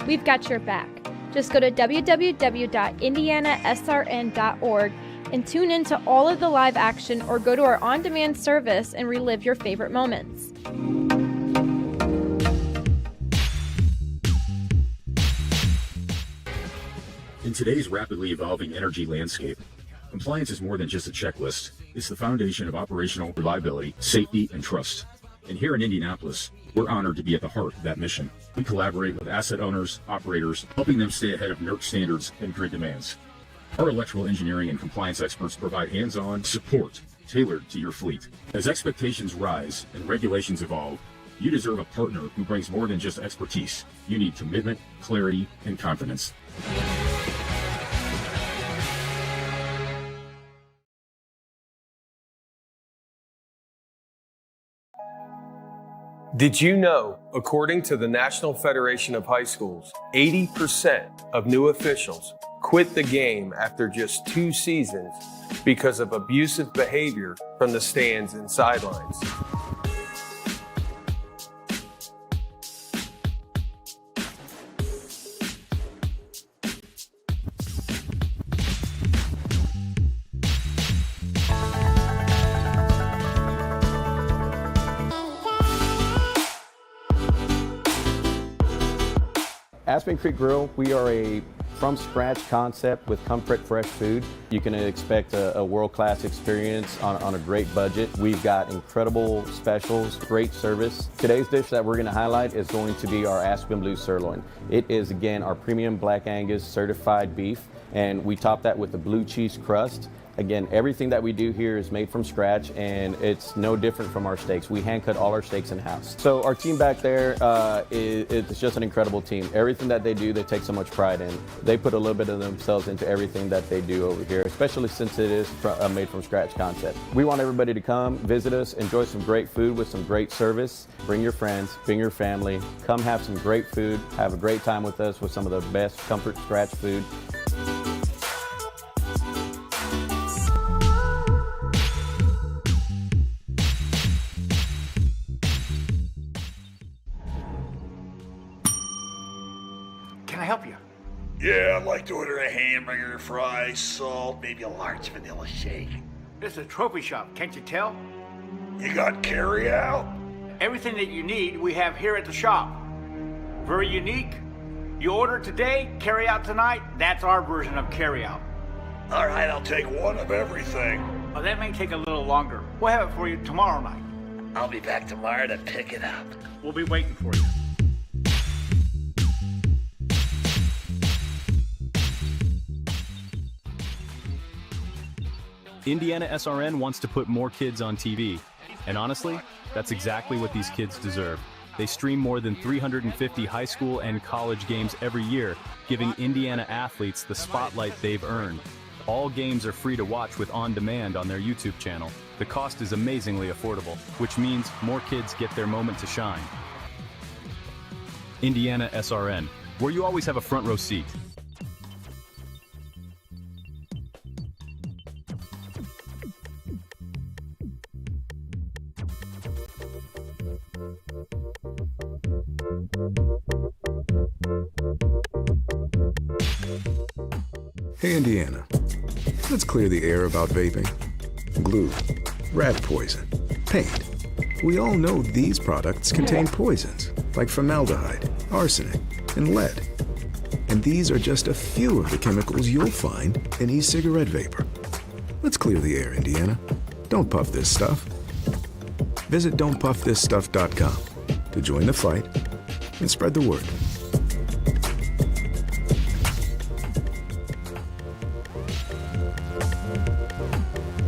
we've got your back. Just go to www.IndianaSRN.org and tune in to all of the live action, or go to our on-demand service and relive your favorite moments. In today's rapidly evolving energy landscape, compliance is more than just a checklist. It's the foundation of operational reliability, safety, and trust. And here in Indianapolis, we're honored to be at the heart of that mission. We collaborate with asset owners, operators, helping them stay ahead of NERC standards and grid demands. Our electrical engineering and compliance experts provide hands-on support tailored to your fleet. As expectations rise and regulations evolve, you deserve a partner who brings more than just expertise. You need commitment, clarity, and confidence. Did you know, according to the National Federation of High Schools, 80% of new officials quit the game after just 2 seasons because of abusive behavior from the stands and sidelines? Aspen Creek Grill, we are a from-scratch concept with comfort fresh food. You can expect a world-class experience on a great budget. We've got incredible specials, great service. Today's dish that we're going to highlight is going to be our Aspen Blue Sirloin. It is, again, our premium Black Angus certified beef, and we top that with the blue cheese crust. Again, everything that we do here is made from scratch, and it's no different from our steaks. We hand cut all our steaks in-house. So our team back there, it's just an incredible team. Everything that they do, they take so much pride in. They put a little bit of themselves into everything that they do over here, especially since it is a made from scratch concept. We want everybody to come, visit us, enjoy some great food with some great service. Bring your friends, bring your family, come have some great food, have a great time with us with some of the best comfort scratch food. Can I help you? Yeah, I'd like to order a hamburger, fries, salt, maybe a large vanilla shake. This is a trophy shop, can't you tell? You got carry out? Everything that you need, we have here at the shop. Very unique. You order today, carry out tonight. That's our version of carry out. All right, I'll take one of everything. Oh, that may take a little longer. We'll have it for you tomorrow night. I'll be back tomorrow to pick it up. We'll be waiting for you. IndianaSRN wants to put more kids on TV. And honestly, that's exactly what these kids deserve. They stream more than 350 high school and college games every year, giving Indiana athletes the spotlight they've earned. All games are free to watch with On Demand on their YouTube channel. The cost is amazingly affordable, which means more kids get their moment to shine. IndianaSRN, where you always have a front row seat. Hey Indiana, let's clear the air about vaping. Glue, rat poison, paint. We all know these products contain poisons like formaldehyde, arsenic, and lead. And these are just a few of the chemicals you'll find in e-cigarette vapor. Let's clear the air, Indiana. Don't puff this stuff. Visit don'tpuffthisstuff.com to join the fight and spread the word.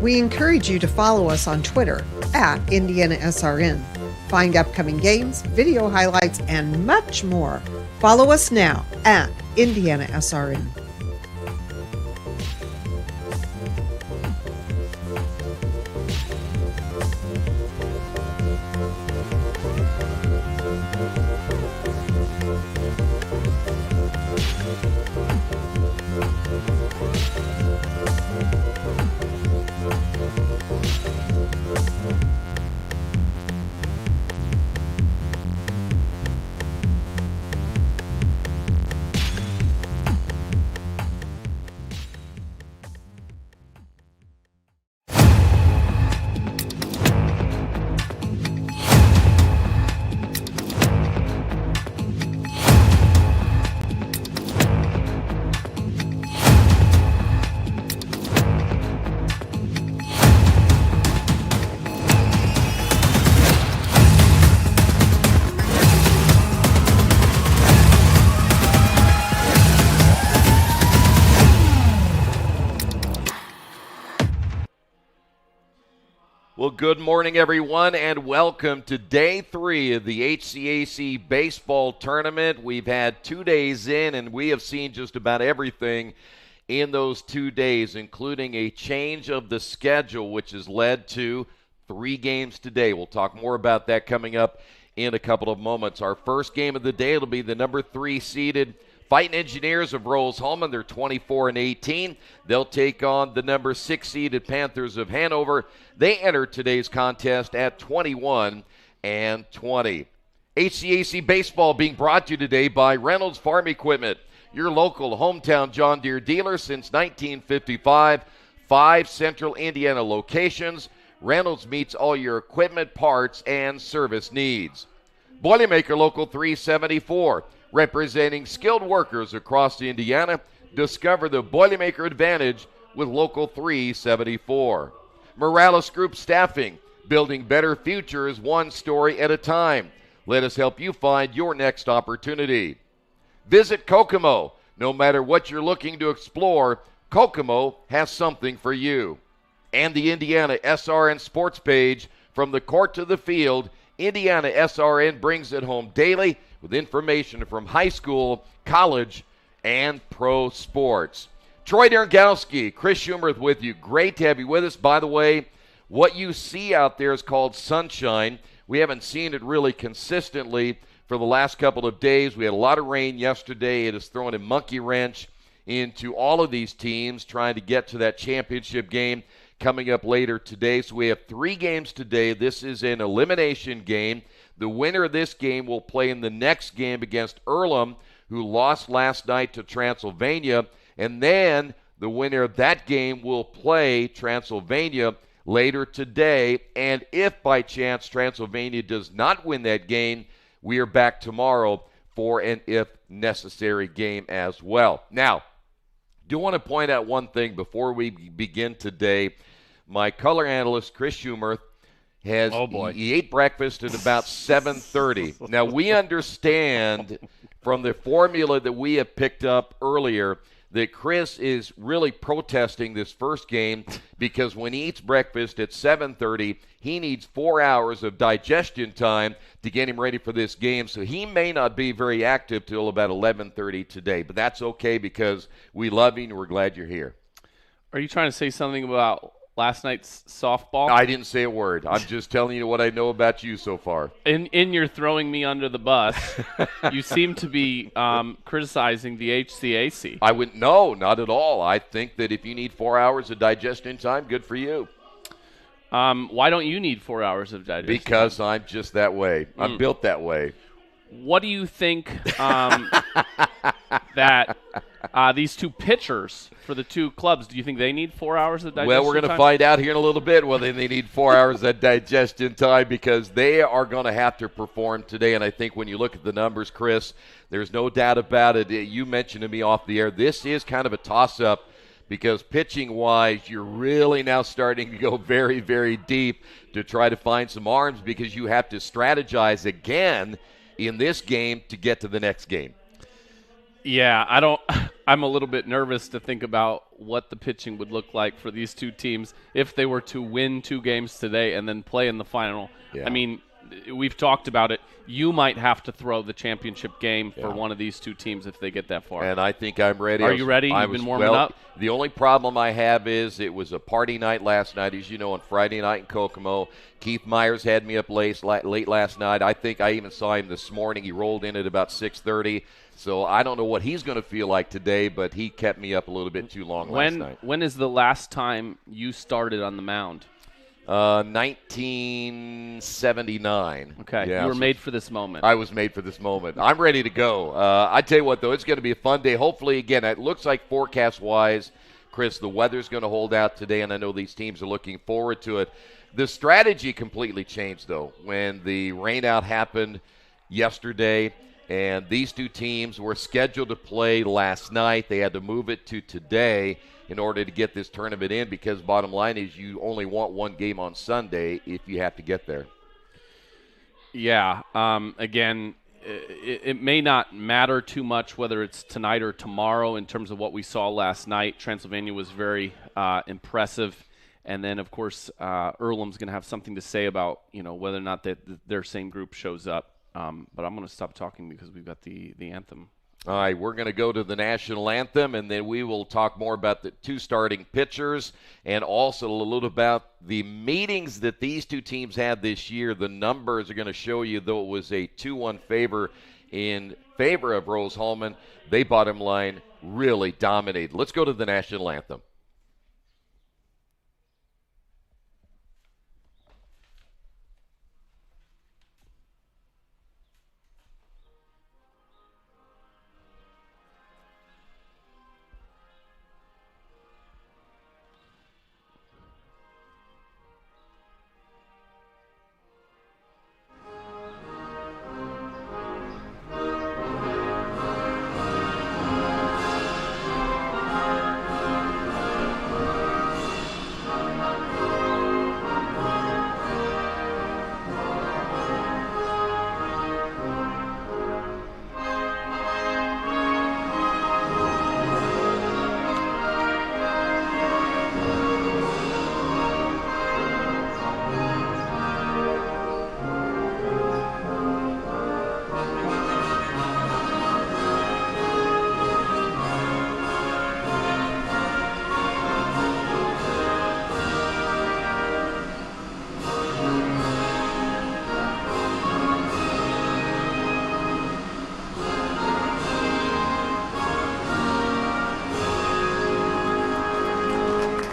We encourage you to follow us on Twitter at IndianaSRN. Find upcoming games, video highlights, and much more. Follow us now at IndianaSRN. Well, good morning, everyone, and welcome to Day 3 of the HCAC Baseball Tournament. We've had 2 days in, and we have seen just about everything in those 2 days, including a change of the schedule, which has led to 3 games today. We'll talk more about that coming up in a couple of moments. Our first game of the day will be the number 3 seeded Fighting Engineers of Rose-Hulman. They're 24-18. They'll take on the number 6 seeded Panthers of Hanover. They enter today's contest at 21-20. HCAC Baseball being brought to you today by Reynolds Farm Equipment, your local hometown John Deere dealer since 1955. 5 central Indiana locations. Reynolds meets all your equipment, parts, and service needs. Boilermaker Local 374. Representing skilled workers across Indiana, discover the Boilermaker advantage with Local 374. Morales Group Staffing, building better futures one story at a time. Let us help you find your next opportunity. Visit Kokomo. No matter what you're looking to explore, Kokomo has something for you. And the IndianaSRN sports page, from the court to the field, IndianaSRN brings it home daily with information from high school, college, and pro sports. Troy Derngowski, Chris Schumerth with you. Great to have you with us. By the way, what you see out there is called sunshine. We haven't seen it really consistently for the last couple of days. We had a lot of rain yesterday. It has thrown a monkey wrench into all of these teams trying to get to that championship game coming up later today. So we have 3 games today. This is an elimination game. The winner of this game will play in the next game against Earlham, who lost last night to Transylvania. And then the winner of that game will play Transylvania later today. And if by chance Transylvania does not win that game, we are back tomorrow for an if necessary game as well. Now, do want to point out one thing before we begin today. My color analyst, Chris Schumerth, he ate breakfast at about 7:30. Now, we understand from the formula that we have picked up earlier that Chris is really protesting this first game because when he eats breakfast at 7:30, he needs 4 hours of digestion time to get him ready for this game. So he may not be very active till about 11:30 today. But that's okay because we love you and we're glad you're here. Are you trying to say something about last night's softball? I didn't say a word. I'm just telling you what I know about you so far. In your throwing me under the bus, you seem to be criticizing the HCAC. I wouldn't. No, not at all. I think that if you need 4 hours of digestion time, good for you. Why don't you need 4 hours of digestion? Because I'm just that way. I'm built that way. What do you think that these 2 pitchers for the 2 clubs, do you think they need 4 hours of digestion Well, we're going to find out here in a little bit whether they need 4 hours of digestion time because they are going to have to perform today. And I think when you look at the numbers, Chris, there's no doubt about it. You mentioned to me off the air, this is kind of a toss-up because pitching-wise, you're really now starting to go very, very deep to try to find some arms because you have to strategize again in this game to get to the next game. Yeah, I'm a little bit nervous to think about what the pitching would look like for these 2 teams if they were to win 2 games today and then play in the final. Yeah. I mean, we've talked about it. You might have to throw the championship game for one of these 2 teams if they get that far. And I think I'm ready. Are you ready? You've been warming up? The only problem I have is it was a party night last night, as you know, on Friday night in Kokomo. Keith Myers had me up late last night. I think I even saw him this morning. He rolled in at about 6:30. So I don't know what he's going to feel like today, but he kept me up a little bit too long last night. When is the last time you started on the mound? 1979. Okay, yeah, you were made for this moment. I was made for this moment. I'm ready to go. I tell you what, though, it's going to be a fun day. Hopefully, again, it looks like forecast-wise, Chris, the weather's going to hold out today, and I know these teams are looking forward to it. The strategy completely changed, though, when the rainout happened yesterday. And these 2 teams were scheduled to play last night. They had to move it to today in order to get this tournament in because bottom line is you only want 1 game on Sunday if you have to get there. Yeah. Again, it may not matter too much whether it's tonight or tomorrow in terms of what we saw last night. Transylvania was very impressive. And then, of course, Earlham's going to have something to say about, whether or not their same group shows up. But I'm going to stop talking because we've got the anthem. All right, we're going to go to the national anthem, and then we will talk more about the two starting pitchers and also a little about the meetings that these two teams had this year. The numbers are going to show you, though it was a 2-1 favor in favor of Rose-Hulman, they bottom line really dominated. Let's go to the national anthem.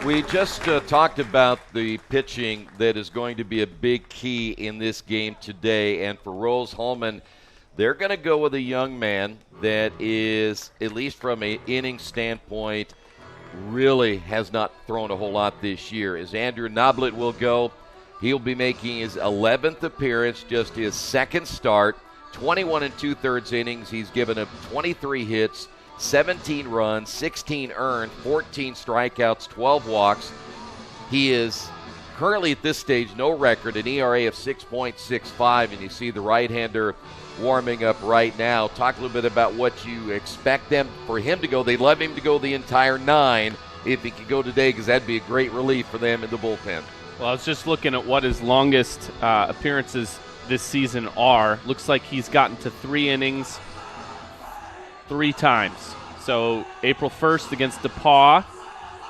We just talked about the pitching that is going to be a big key in this game today. And for Rose-Hulman, they're going to go with a young man that is, at least from an inning standpoint, really has not thrown a whole lot this year. As Andrew Noblet will go, he'll be making his 11th appearance, just his second start, 21 2/3 innings. He's given up 23 hits, 17 runs, 16 earned, 14 strikeouts, 12 walks. He is currently at this stage no record, an ERA of 6.65, and you see the right-hander warming up right now. Talk a little bit about what you expect for him to go. They'd love him to go the entire 9 if he could go today, because that'd be a great relief for them in the bullpen. Well, I was just looking at what his longest appearances this season are. Looks like he's gotten to 3 innings 3 times. So April 1st against DePauw,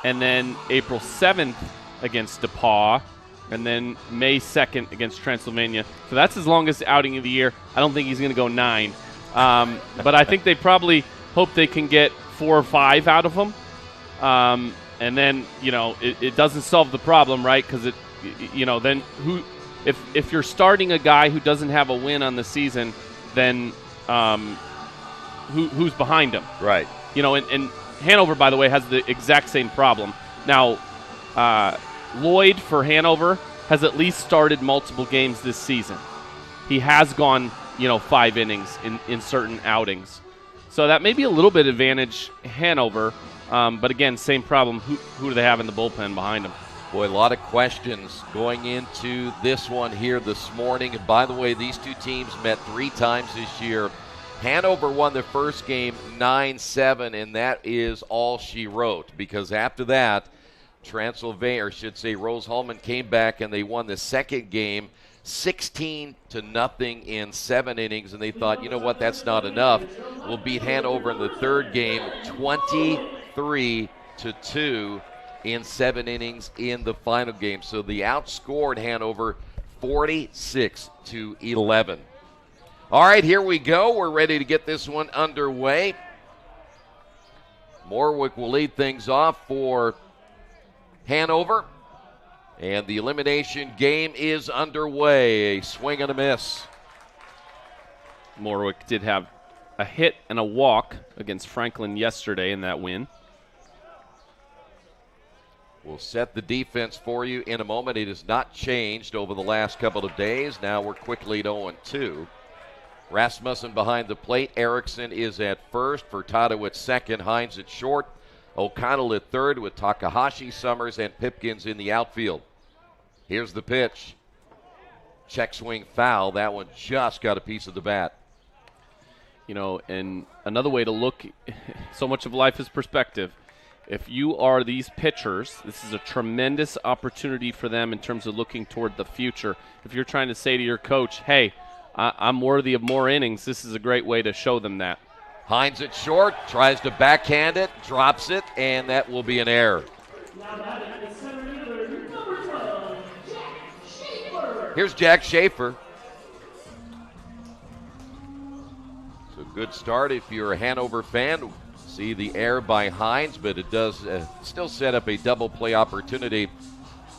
and then April 7th against DePauw, and then May 2nd against Transylvania. So that's his longest outing of the year. I don't think he's going to go 9. But I think they probably hope they can get 4 or 5 out of him. And then, it doesn't solve the problem, right? Because, then if you're starting a guy who doesn't have a win on the season, then who's behind him? Right. And Hanover, by the way, has the exact same problem. Now, Lloyd for Hanover has at least started multiple games this season. He has gone, 5 innings in certain outings. So that may be a little bit advantage Hanover. But again, same problem. Who do they have in the bullpen behind them? Boy, a lot of questions going into this one here this morning. And by the way, these two teams met 3 times this year. Hanover won the first game 9-7, and that is all she wrote, because after that, Rose-Hulman came back and they won the second game 16-0 in 7 innings, and they thought, you know what, that's not enough. We'll beat Hanover in the third game 23-2 in 7 innings in the final game. So they outscored Hanover 46-11. All right, here we go. We're ready to get this one underway. Morwick will lead things off for Hanover. And the elimination game is underway. A swing and a miss. Morwick did have a hit and a walk against Franklin yesterday in that win. We'll set the defense for you in a moment. It has not changed over the last couple of days. Now we're quickly at 0-2. Rasmussen behind the plate. Erickson is at first. Furtado at second. Hines at short. O'Connell at third with Takahashi, Summers, and Pipkins in the outfield. Here's the pitch. Check swing foul. That one just got a piece of the bat. And another way to look, so much of life is perspective. If you are these pitchers, this is a tremendous opportunity for them in terms of looking toward the future. If you're trying to say to your coach, hey, I'm worthy of more innings, this is a great way to show them that. Hines at short, tries to backhand it, drops it, and that will be an error. Here's Jack Schaefer. It's a good start if you're a Hanover fan. See the error by Hines, but it does still set up a double play opportunity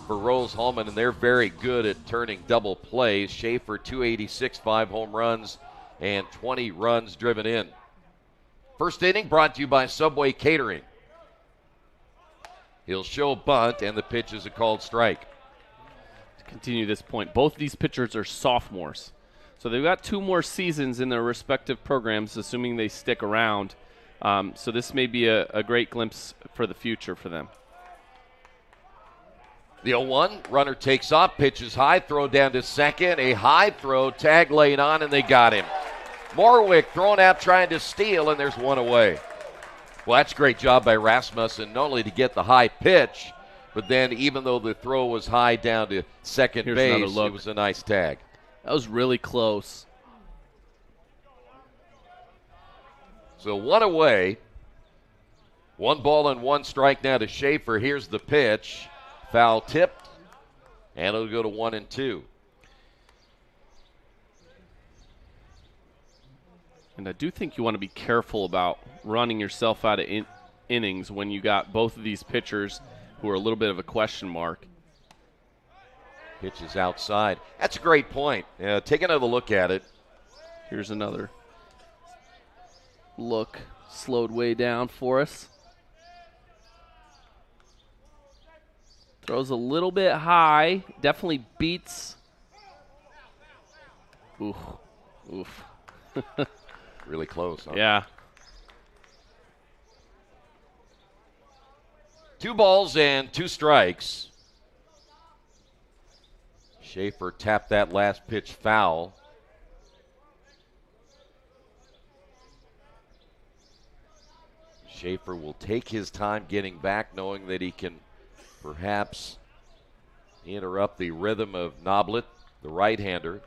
for Rose-Hulman, and they're very good at turning double plays. Schaefer, 286, 5 home runs, and 20 runs driven in. First inning brought to you by Subway Catering. He'll show bunt, and the pitch is a called strike. To continue this point, both these pitchers are sophomores. So they've got 2 more seasons in their respective programs, assuming they stick around. So this may be a great glimpse for the future for them. The 0-1, runner takes off, pitches high, throw down to second, a high throw, tag laid on, and they got him. Morwick thrown out trying to steal, and there's one away. Well, that's a great job by Rasmussen, not only to get the high pitch, but then even though the throw was high down to second base, it was a nice tag. That was really close. So 1 away. 1 ball and 1 strike now to Schaefer. Here's the pitch. Foul tipped, and it'll go to 1-2. And I do think you want to be careful about running yourself out of innings when you got both of these pitchers who are a little bit of a question mark. Pitch is outside. That's a great point. Take another look at it. Here's another look, slowed way down for us. Throws a little bit high, definitely beats. Oof. Really close, huh? Yeah. 2 balls and 2 strikes. Schaefer tapped that last pitch foul. Schaefer will take his time getting back, knowing that he can perhaps interrupt the rhythm of Noblet, the right-hander.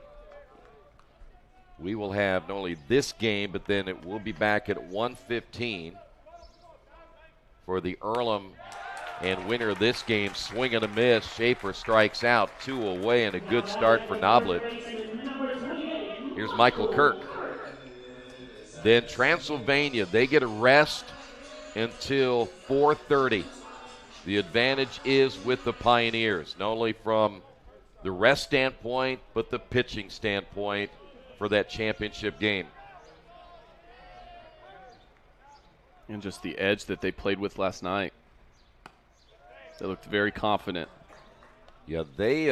We will have not only this game, but then it will be back at 1:15 for the Earlham and winner of this game. Swing and a miss. Schaefer strikes out, 2 away, and a good start for Noblet. Here's Michael Kirk. Then Transylvania, they get a rest until 4:30. The advantage is with the Pioneers, not only from the rest standpoint, but the pitching standpoint for that championship game. And just the edge that they played with last night. They looked very confident. Yeah, they,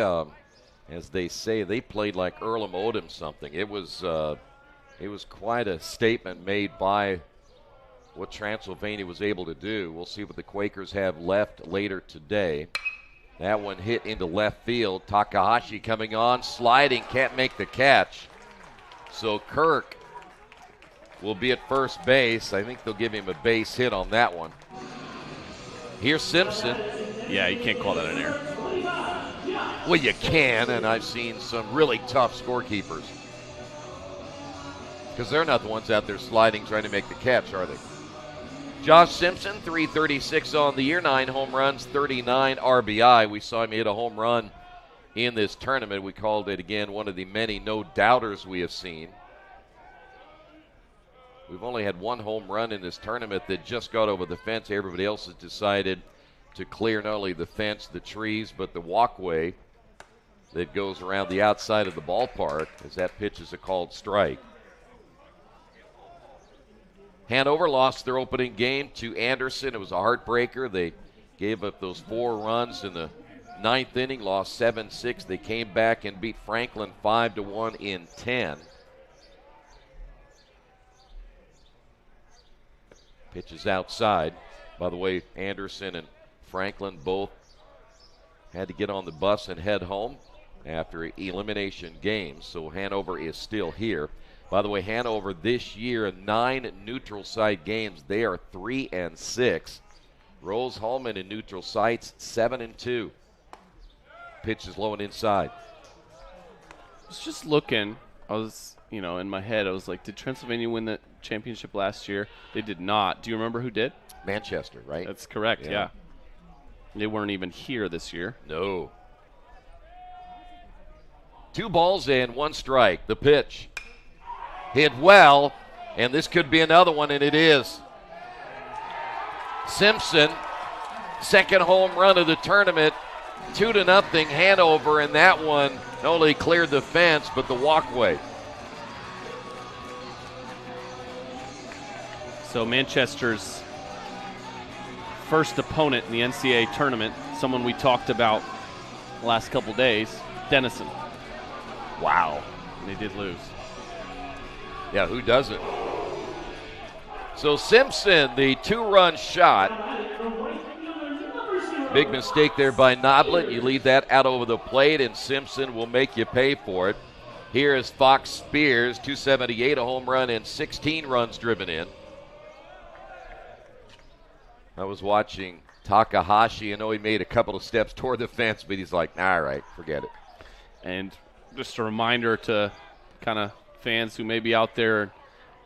as they say, they played like Earlham owed him something. It was quite a statement made by what Transylvania was able to do. We'll see what the Quakers have left later today. That one hit into left field. Takahashi coming on, sliding, can't make the catch. So Kirk will be at first base. I think they'll give him a base hit on that one. Here's Simpson. Yeah, you can't call that an error. Well, you can, and I've seen some really tough scorekeepers. Because they're not the ones out there sliding trying to make the catch, are they? Josh Simpson, 336 on the year, 9 home runs, 39 RBI. We saw him hit a home run in this tournament. We called it, again, one of the many no-doubters we have seen. We've only had 1 home run in this tournament that just got over the fence. Everybody else has decided to clear not only the fence, the trees, but the walkway that goes around the outside of the ballpark, as that pitch is a called strike. Hanover lost their opening game to Anderson. It was a heartbreaker. They gave up those 4 runs in the 9th inning, lost 7-6. They came back and beat Franklin 5-1 in 10. Pitch is outside. By the way, Anderson and Franklin both had to get on the bus and head home after elimination games, so Hanover is still here. By the way, Hanover this year, 9 neutral site games. They are 3-6. Rose-Hulman in neutral sites, 7-2. Pitch is low and inside. I was just looking. I was, in my head, I was like, did Transylvania win the championship last year? They did not. Do you remember who did? Manchester, right? That's correct, yeah. They weren't even here this year. No. 2 balls and 1 strike. The pitch. Hit well, and this could be another one, and it is. Simpson, second home run of the tournament, 2-0 Hanover, and that one not only cleared the fence, but the walkway. So Manchester's first opponent in the NCAA tournament, someone we talked about the last couple days, Denison. Wow. And they did lose. Yeah, who doesn't? So Simpson, the 2-run shot. Big mistake there by Noblet. You leave that out over the plate, and Simpson will make you pay for it. Here is Fox Spears, 278, a home run, and 16 runs driven in. I was watching Takahashi. I know he made a couple of steps toward the fence, but he's like, all right, forget it. And just a reminder to kind of fans who may be out there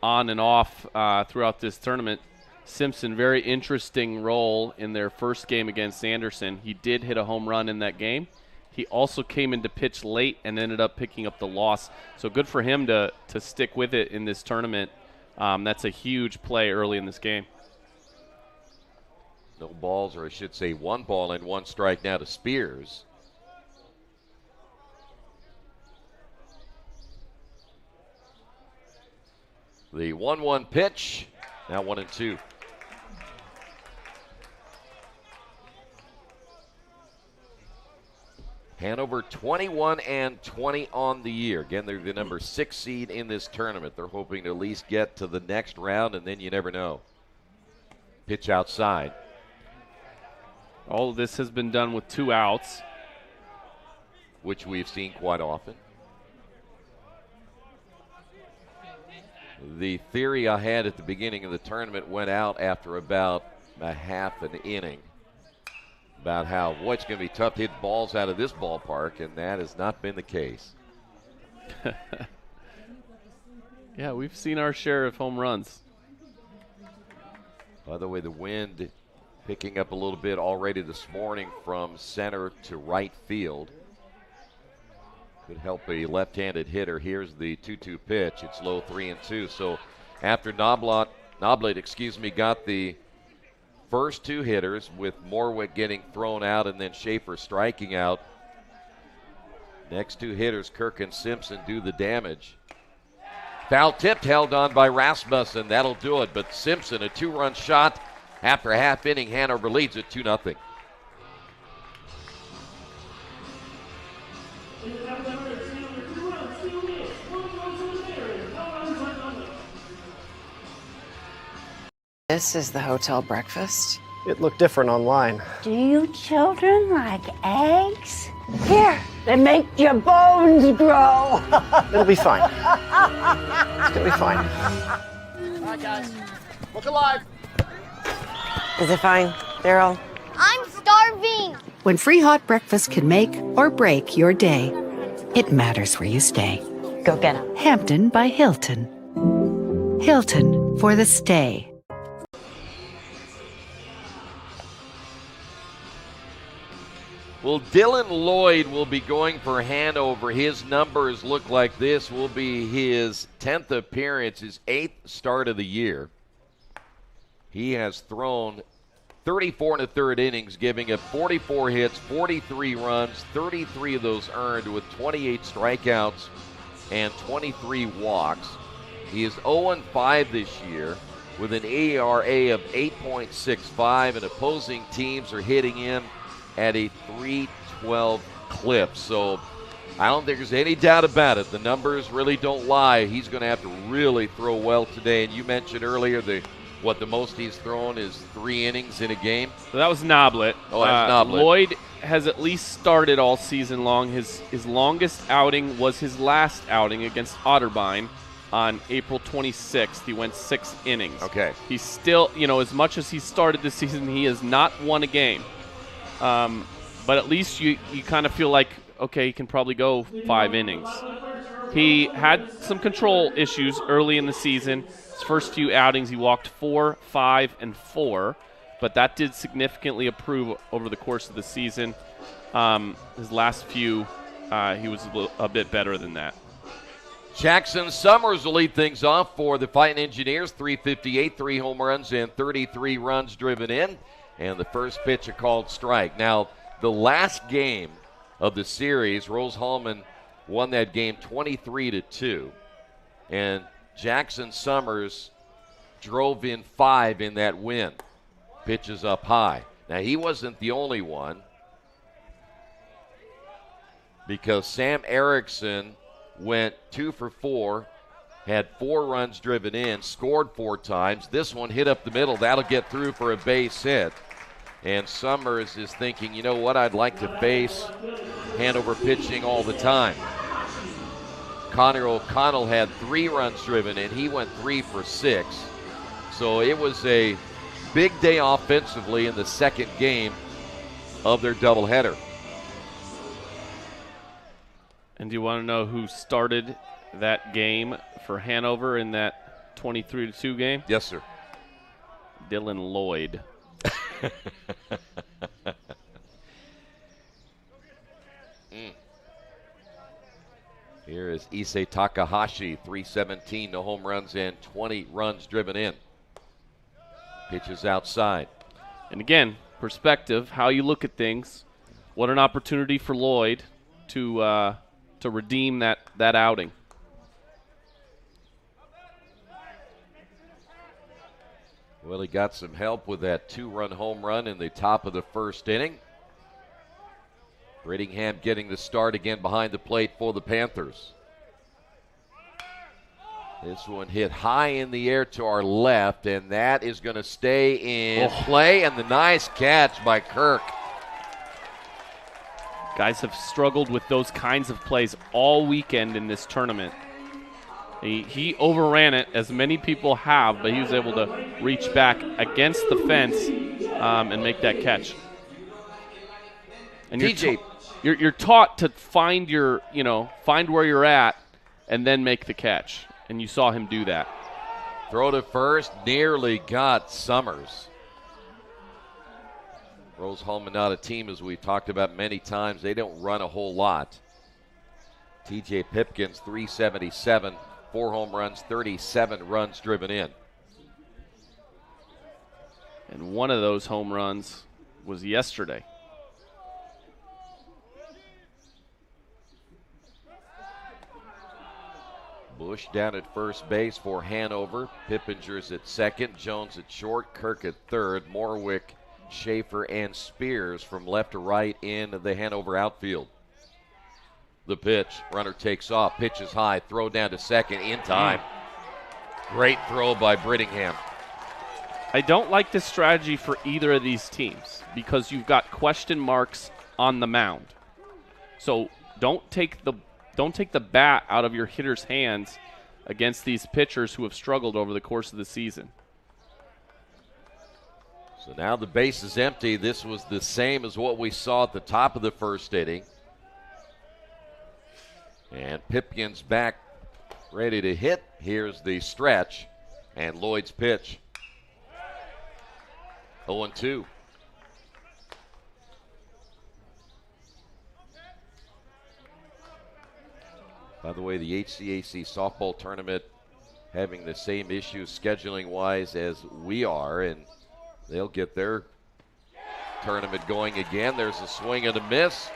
on and off throughout this tournament, Simpson, very interesting role in their first game against Anderson. He did hit a home run in that game. He also came in to pitch late and ended up picking up the loss. So good for him to stick with it in this tournament. That's a huge play early in this game. No balls, or I should say 1 ball and 1 strike now to Spears. The 1-1 pitch, now 1-2. Hanover 21-20 on the year. Again, they're the number 6 seed in this tournament. They're hoping to at least get to the next round, and then you never know. Pitch outside. All of this has been done with 2 outs, which we've seen quite often. The theory I had at the beginning of the tournament went out after about a half an inning about how, boy, it's going to be tough to hit balls out of this ballpark, and that has not been the case. Yeah, we've seen our share of home runs. By the way, the wind picking up a little bit already this morning from center to right field. Could help a left-handed hitter. Here's the 2-2 pitch. It's low 3-2. So after Noblet, got the first 2 hitters with Morwick getting thrown out and then Schaefer striking out. Next 2 hitters, Kirk and Simpson, do the damage. Foul tipped, held on by Rasmussen. That'll do it. But Simpson, a 2-run shot. After a half inning, Hanover leads it 2-0. This is the hotel breakfast. It looked different online. Do you children like eggs? Here, they make your bones grow. It'll be fine. It's gonna be fine. All right, guys. Look alive. Is it fine, Daryl? I'm starving. When free hot breakfast can make or break your day, it matters where you stay. Go get 'em. Hampton by Hilton. Hilton for the stay. Well, Dylan Lloyd will be going for Hanover. His numbers look like this. Will be his 10th appearance, his 8th start of the year. He has thrown 34 1/3 innings, giving up 44 hits, 43 runs, 33 of those earned with 28 strikeouts and 23 walks. He is 0-5 this year with an ERA of 8.65, and opposing teams are hitting him at a 3.12 clip. So I don't think there's any doubt about it. The numbers really don't lie. He's going to have to really throw well today. And you mentioned earlier the most he's thrown is 3 innings in a game. So that was Noblet. Oh, that's Noblet. Lloyd has at least started all season long. His longest outing was his last outing against Otterbein. on April 26th. He went 6 innings. Okay. He's still, as much as he started this season, he has not won a game. But at least you kind of feel like, okay, he can probably go 5 innings. He had some control issues early in the season. His first few outings, he walked 4, 5, and 4, but that did significantly improve over the course of the season. His last few, he was a bit better than that. Jackson Summers will lead things off for the Fighting Engineers. 358, 3 home runs, and 33 runs driven in. And the first pitch, a called strike. Now, the last game of the series, Rose-Hulman won that game 23-2. And Jackson Summers drove in 5 in that win. Pitches up high. Now, he wasn't the only one, because Sam Erickson went 2 for 4, had 4 runs driven in, scored 4 times. This one hit up the middle. That'll get through for a base hit. And Summers is thinking, you know what, I'd like to face Hanover pitching all the time. Connor O'Connell had 3 runs driven in. He went 3 for 6. So it was a big day offensively in the second game of their doubleheader. And do you want to know who started that game for Hanover in that 23-2 game? Yes, sir. Dylan Lloyd. Here is Issei Takahashi, 317, no home runs and 20 runs driven in. Pitches outside. And again, perspective, how you look at things. What an opportunity for Lloyd to redeem that outing. Well, he got some help with that 2-run home run in the top of the first inning. Brittingham getting the start again behind the plate for the Panthers. This one hit high in the air to our left, and that is going to stay in play, and the nice catch by Kirk. Guys have struggled with those kinds of plays all weekend in this tournament. He overran it, as many people have, but he was able to reach back against the fence and make that catch. And you're taught to find find where you're at and then make the catch. And you saw him do that. Throw to first, nearly got Summers. Rose-Hulman, not a team, as we've talked about many times. They don't run a whole lot. TJ Pipkins, 377, 4 home runs, 37 runs driven in. And one of those home runs was yesterday. Bush down at first base for Hanover. Pippinger's at second, Jones at short, Kirk at third, Morwick, Schaefer, and Spears from left to right in the Hanover outfield. The pitch, runner takes off, pitches high, throw down to second in time. Great throw by Brittingham. I don't like this strategy for either of these teams because you've got question marks on the mound. So don't take the bat out of your hitter's hands against these pitchers who have struggled over the course of the season. So now the base is empty. This was the same as what we saw at the top of the first inning. And Pipkins back, ready to hit. Here's the stretch, and Lloyd's pitch. 0-2. By the way, the HCAC softball tournament having the same issues scheduling-wise as we are, and they'll get their tournament going again. There's a swing and a miss,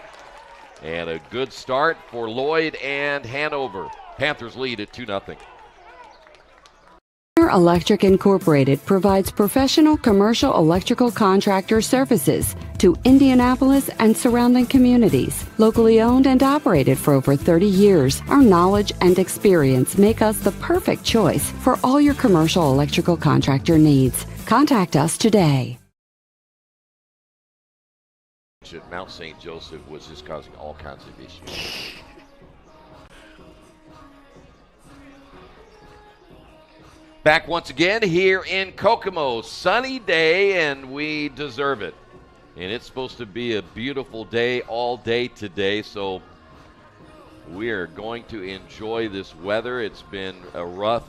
and a good start for Lloyd and Hanover. Panthers lead at 2-0. Electric Incorporated provides professional commercial electrical contractor services to Indianapolis and surrounding communities. Locally owned and operated for over 30 years, our knowledge and experience make us the perfect choice for all your commercial electrical contractor needs. Contact us today. Mount St. Joseph was just causing all kinds of issues. Back once again here in Kokomo. Sunny day, and we deserve it. And it's supposed to be a beautiful day all day today, so we are going to enjoy this weather. It's been a rough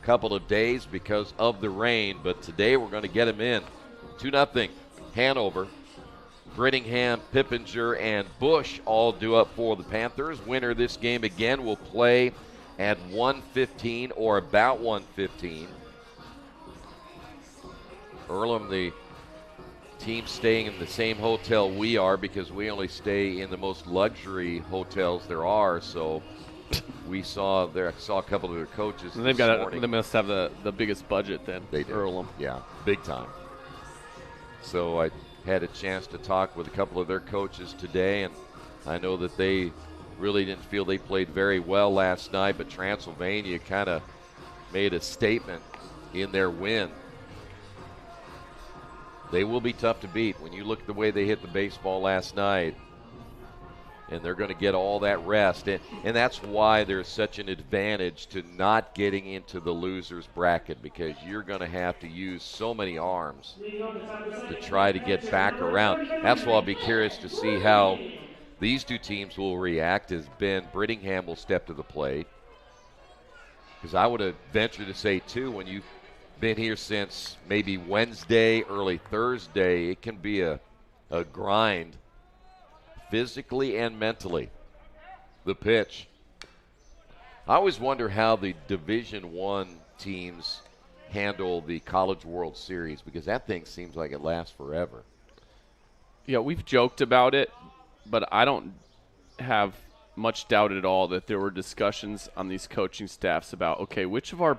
couple of days because of the rain, but today we're going to get them in. 2-0 Hanover. Brittingham, Pippinger, and Bush all due up for the Panthers. Winner of this game again will play at 1:15 or about 1:15. Earlham, the team staying in the same hotel we are because we only stay in the most luxury hotels there are. So we saw a couple of their coaches. And they must have the biggest budget then. They do. Earlham. Yeah, big time. So I had a chance to talk with a couple of their coaches today, and I know that they really didn't feel they played very well last night, but Transylvania kind of made a statement in their win. They will be tough to beat. When you look at the way they hit the baseball last night, and they're going to get all that rest, and that's why there's such an advantage to not getting into the loser's bracket, because you're going to have to use so many arms to try to get back around. That's why I'll be curious to see how these two teams will react as Ben Brittingham will step to the plate. Because I would have ventured to say, too, when you've been here since maybe Wednesday, early Thursday, it can be a grind physically and mentally. The pitch. I always wonder how the Division I teams handle the College World Series, because that thing seems like it lasts forever. Yeah, we've joked about it, but I don't have much doubt at all that there were discussions on these coaching staffs about, okay, which of our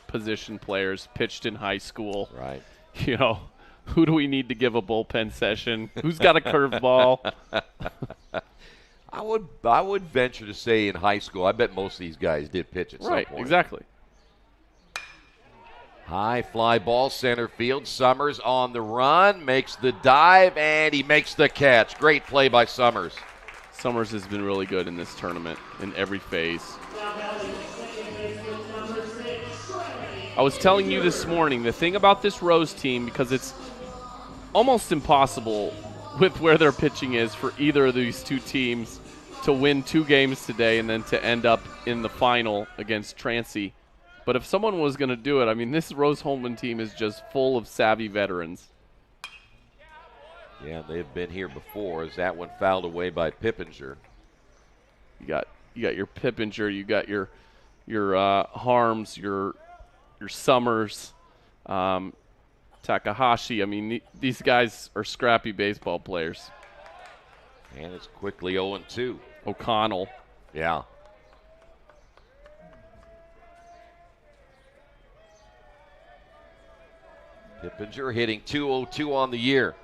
position players pitched in high school? Right. You know, who do we need to give a bullpen session? Who's got a curveball? I would venture to say in high school, I bet most of these guys did pitch at some point. Right, exactly. High fly ball, center field. Summers on the run, makes the dive, and he makes the catch. Great play by Summers. Summers has been really good in this tournament in every phase. I was telling you this morning, the thing about this Rose team, because it's almost impossible with where their pitching is for either of these two teams to win 2 games today and then to end up in the final against Transy. But if someone was going to do it, I mean, this Rose-Hulman team is just full of savvy veterans. Yeah, they've been here before. As that one fouled away by Pippinger. You got your Pippinger, you got your Harms, your Summers, Takahashi. I mean, these guys are scrappy baseball players. And it's quickly 0-2. O'Connell. Yeah. Pippinger hitting .202 on the year.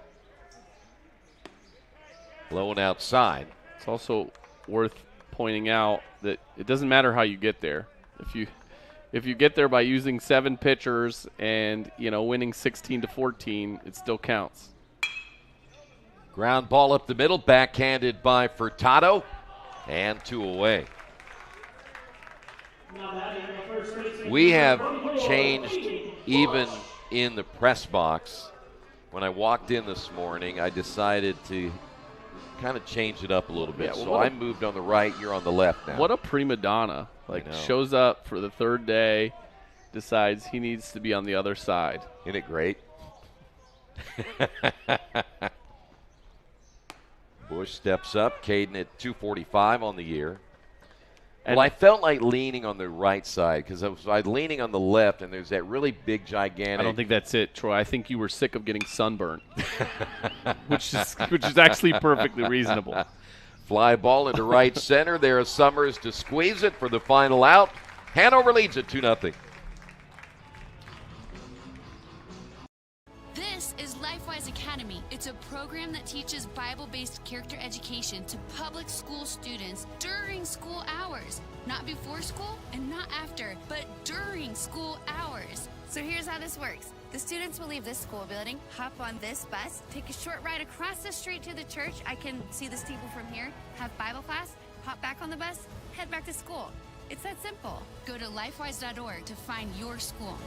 Low and outside. It's also worth pointing out that it doesn't matter how you get there. If you get there by using 7 pitchers and, winning 16-14, it still counts. Ground ball up the middle, backhanded by Furtado, and 2 away. We have changed even in the press box. When I walked in this morning, I decided to kind of change it up a little bit. Yeah, so I moved on the right, you're on the left now. What a prima donna. Shows up for the 3rd day, decides he needs to be on the other side. Isn't it great? Bush steps up, Caden at 245 on the year. Well, I felt like leaning on the right side because I was leaning on the left, and there's that really big, gigantic. I don't think that's it, Troy. I think you were sick of getting sunburned, which is actually perfectly reasonable. Fly ball into right center. There is Summers to squeeze it for the final out. Hanover leads it 2-0. This is LifeWise Academy. It's a program that teaches Bible-based character education to public school students during school hours. Not before school and not after, but during school hours. So here's how this works. The students will leave this school building, hop on this bus, take a short ride across the street to the church. I can see the steeple from here, have Bible class, hop back on the bus, head back to school. It's that simple. Go to lifewise.org to find your school.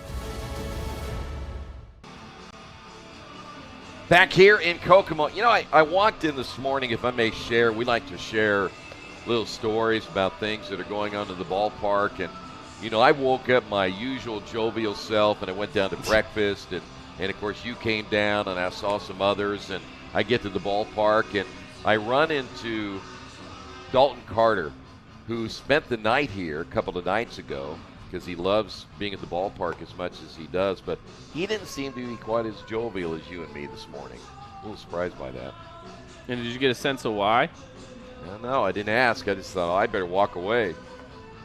Back here in Kokomo, I walked in this morning, if I may share, we like to share little stories about things that are going on in the ballpark. And, I woke up my usual jovial self, and I went down to breakfast, and of course you came down, and I saw some others, and I get to the ballpark, and I run into Dalton Carter, who spent the night here a couple of nights ago, because he loves being at the ballpark as much as he does, but he didn't seem to be quite as jovial as you and me this morning. A little surprised by that. And did you get a sense of why? No, I didn't ask. I just thought, I better walk away.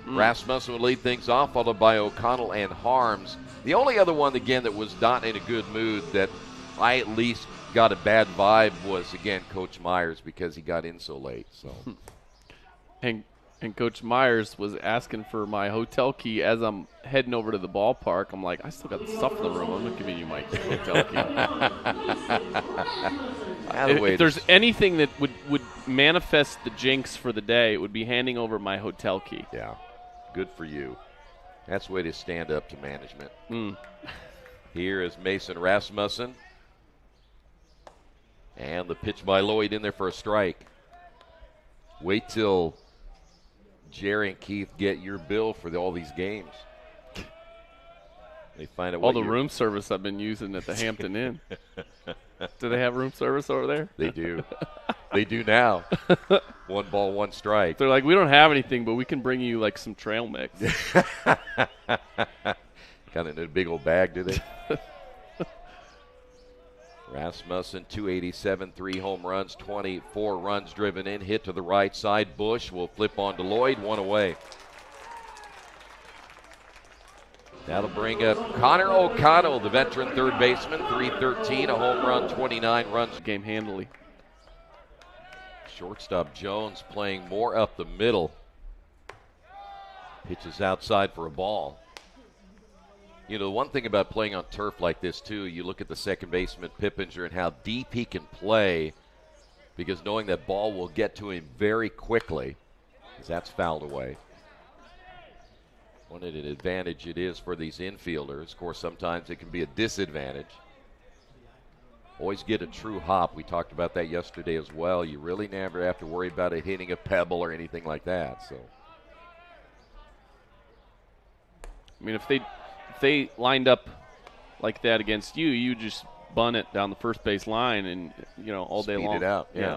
Rasmussen would lead things off, followed by O'Connell and Harms. The only other one, again, that was not in a good mood that I at least got a bad vibe was, again, Coach Myers, because he got in so late. So, And Coach Myers was asking for my hotel key as I'm heading over to the ballpark. I'm like, I still got the stuff in the room. I'm not giving you my hotel key. If there's anything that would manifest the jinx for the day, it would be handing over my hotel key. Yeah, good for you. That's the way to stand up to management. Here is Mason Rasmussen. And the pitch by Lloyd in there for a strike. Wait till Jerry and Keith get your bill for all these games. They find out all the room service I've been using at the Hampton Inn. Do they have room service over there? They do. They do now. 1 ball, 1 strike. They're like, we don't have anything, but we can bring you like some trail mix. Got it in a big old bag, do they? Rasmussen, 287, 3 home runs, 24 runs driven in. Hit to the right side. Bush will flip on to Lloyd, 1 away. That'll bring up Connor O'Connell, the veteran third baseman, 313, a home run, 29 runs. Game handily. Shortstop Jones playing more up the middle. Pitches outside for a ball. The one thing about playing on turf like this, too, you look at the second baseman, Pippinger, and how deep he can play, because knowing that ball will get to him very quickly, because that's fouled away. What an advantage it is for these infielders. Of course, sometimes it can be a disadvantage. Always get a true hop. We talked about that yesterday as well. You really never have to worry about it hitting a pebble or anything like that. So, I mean, if they lined up like that against you, you just bunt it down the first base line and, all day long. Speed it out, yeah.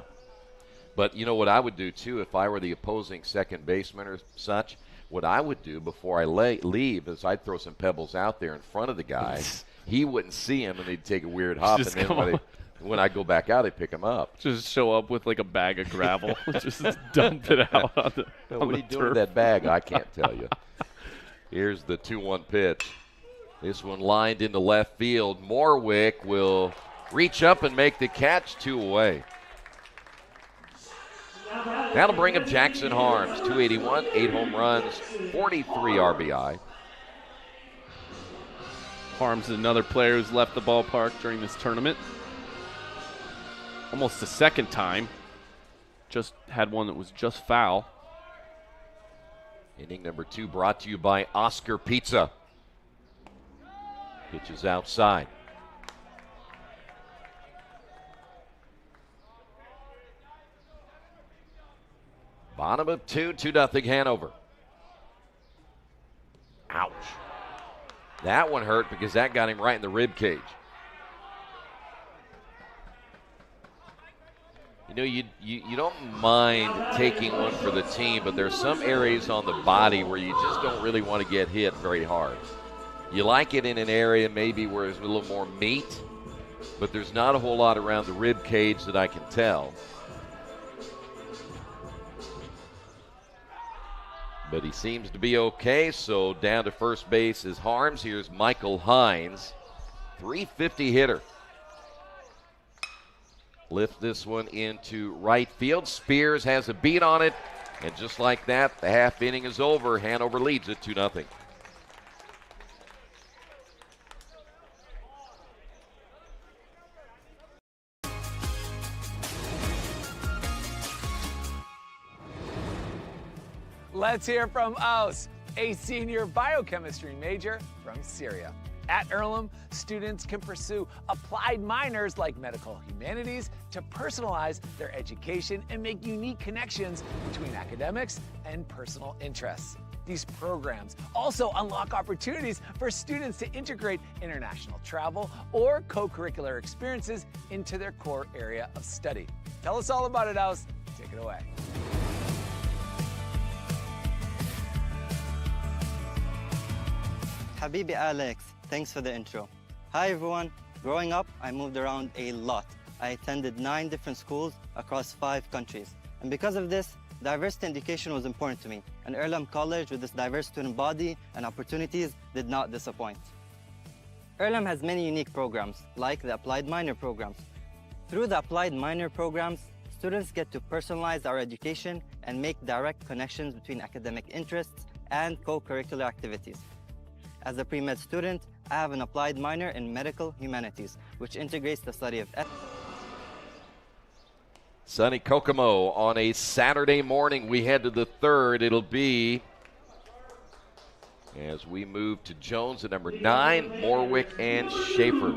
But you know what I would do, too, if I were the opposing second baseman or such? What I would do before I leave is I'd throw some pebbles out there in front of the guy. He wouldn't see him, and he'd take a weird hop. Just and then when I go back out, they pick him up. Just show up with like a bag of gravel. Just dump it out on the What are you doing with that bag? I can't tell you. Here's the 2-1 pitch. This one lined into left field. Morwick will reach up and make the catch, 2 away. That'll bring up Jackson Harms, 281, 8 home runs, 43 RBI. Harms is another player who's left the ballpark during this tournament. Almost the second time. Just had one that was just foul. Inning number 2 brought to you by Oscar Pizza. Pitches outside. Bottom of 2-0 Hanover. Ouch. That one hurt because that got him right in the rib cage. You don't mind taking one for the team, but there's some areas on the body where you just don't really want to get hit very hard. You like it in an area maybe where there's a little more meat, but there's not a whole lot around the rib cage that I can tell. But he seems to be okay, so down to first base is Harms. Here's Michael Hines, 350 hitter. Lift this one into right field. Spears has a beat on it, and just like that, the half inning is over. Hanover leads it 2-0. Let's hear from O's. a senior biochemistry major from Syria. At Earlham, students can pursue applied minors like medical humanities to personalize their education and make unique connections between academics and personal interests. These programs also unlock opportunities for students to integrate international travel or co-curricular experiences into their core area of study. Tell us all about it, Alice. Take it away. Habibi Alex, thanks for the intro. Hi everyone. Growing up, I moved around a lot. I attended 9 different schools across 5 countries. And because of this, diversity in education was important to me. And Earlham College, with this diverse student body and opportunities, did not disappoint. Earlham has many unique programs, like the Applied Minor programs. Through the Applied Minor programs, students get to personalize our education and make direct connections between academic interests and co-curricular activities. As a pre-med student, I have an applied minor in medical humanities, which integrates the study of Sunny Kokomo on a Saturday morning. We head to the third. It'll be, as we move to Jones at number 9, Morwick and Schaefer.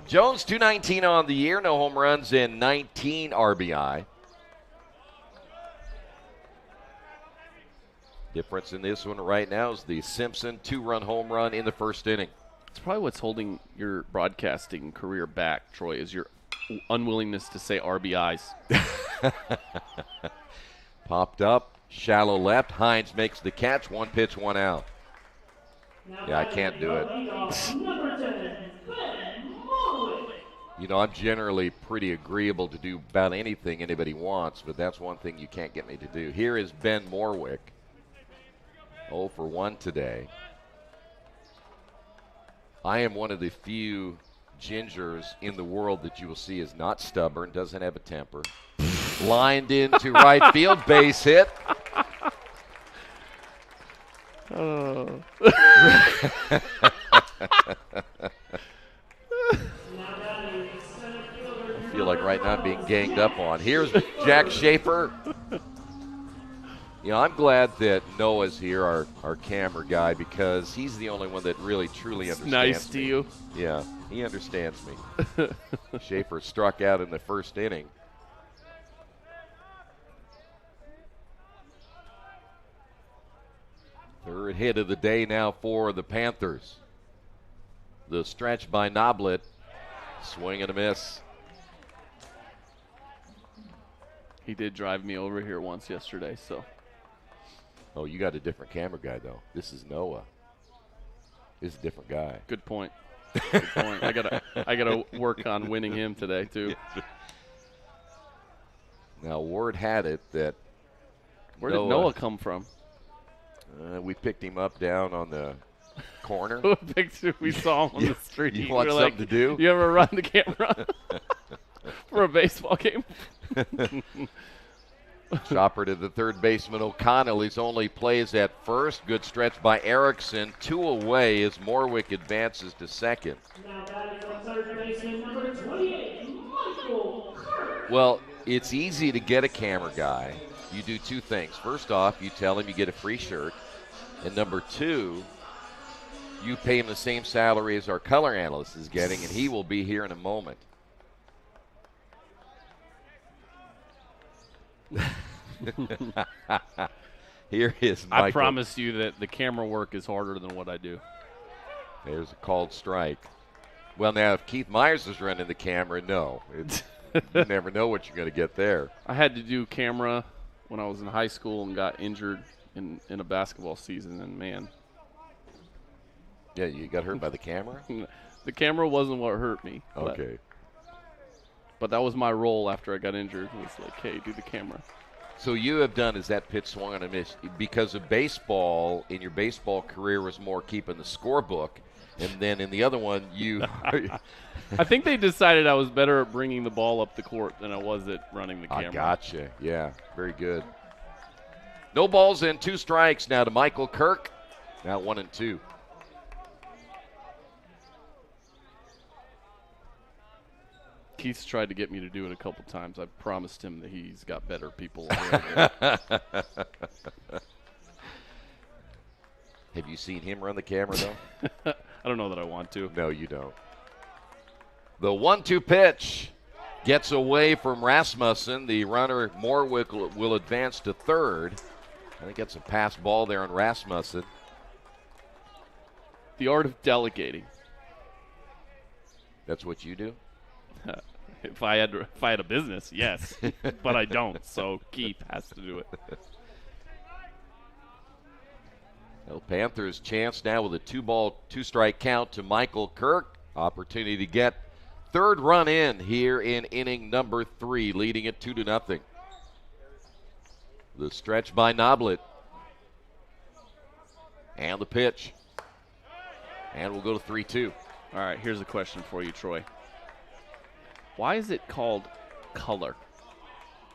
Jones, 219 on the year, no home runs and 19 RBI. Difference in this one right now is the Simpson 2-run home run in the first inning. It's probably what's holding your broadcasting career back, Troy, is your unwillingness to say RBIs. Popped up, shallow left. Hines makes the catch. 1 pitch, 1 out. Yeah, I can't do it. You know, I'm generally pretty agreeable to do about anything anybody wants, but that's one thing you can't get me to do. Here is Ben Morwick. 0 for 1 today. I am one of the few gingers in the world that you will see is not stubborn, doesn't have a temper. Lined into right field, base hit. Oh. I feel like right now I'm being ganged up on. Here's Jack Schaefer. You know, I'm glad that Noah's here, our camera guy, because he's the only one that really, truly understands nice to me. you. Yeah, he understands me. Schaefer struck out in the first inning. Third hit of the day now for the Panthers. The stretch by Noblet. Swing and a miss. He did drive me over here once yesterday, so. Oh, you got a different camera guy, though. This is Noah. This is a different guy. Good point. Good point. I gotta work on winning him today, too. Now, word had it that Where did Noah come from? We picked him up down on the corner. We saw him on the street. You want We're something like, to do? You ever run the camera for a baseball game? Chopper to the third baseman O'Connell. He's only plays at first. Good stretch by Erickson. 2 away as Morwick advances to second. Well, it's easy to get a camera guy. You do 2 things. First off, you tell him you get a free shirt. And number 2, you pay him the same salary as our color analyst is getting, and he will be here in a moment. Here is Michael. I promise you that the camera work is harder than what I do. There's a called strike. Well, now, if Keith Myers is running the camera, no. You never know what you're going to get there. I had to do camera when I was in high school and got injured in a basketball season, and man. Yeah, you got hurt by the camera? The camera wasn't what hurt me. Okay. But that was my role after I got injured. It was like, hey, do the camera. So you have done is that pitch swung on a miss because of baseball. In your baseball career was more keeping the scorebook, and then in the other one you. I think they decided I was better at bringing the ball up the court than I was at running the camera. I gotcha. Yeah, very good. No balls and 2 strikes now to Michael Kirk. Now 1 and 2. Keith's tried to get me to do it a couple times. I promised him that he's got better people available. Have you seen him run the camera, though? I don't know that I want to. No, you don't. The 1-2 pitch gets away from Rasmussen. The runner, Morwick, will advance to third. I think that's a pass ball there on Rasmussen. The art of delegating. That's what you do? If I had a business, yes. But I don't, so Keith has to do it. Well, Panthers chance now with a 2-ball, 2-strike count to Michael Kirk. Opportunity to get third run in here in inning number 3, leading it 2-0. The stretch by Noblet. And the pitch. And we'll go to 3-2. All right, here's a question for you, Troy. Why is it called color?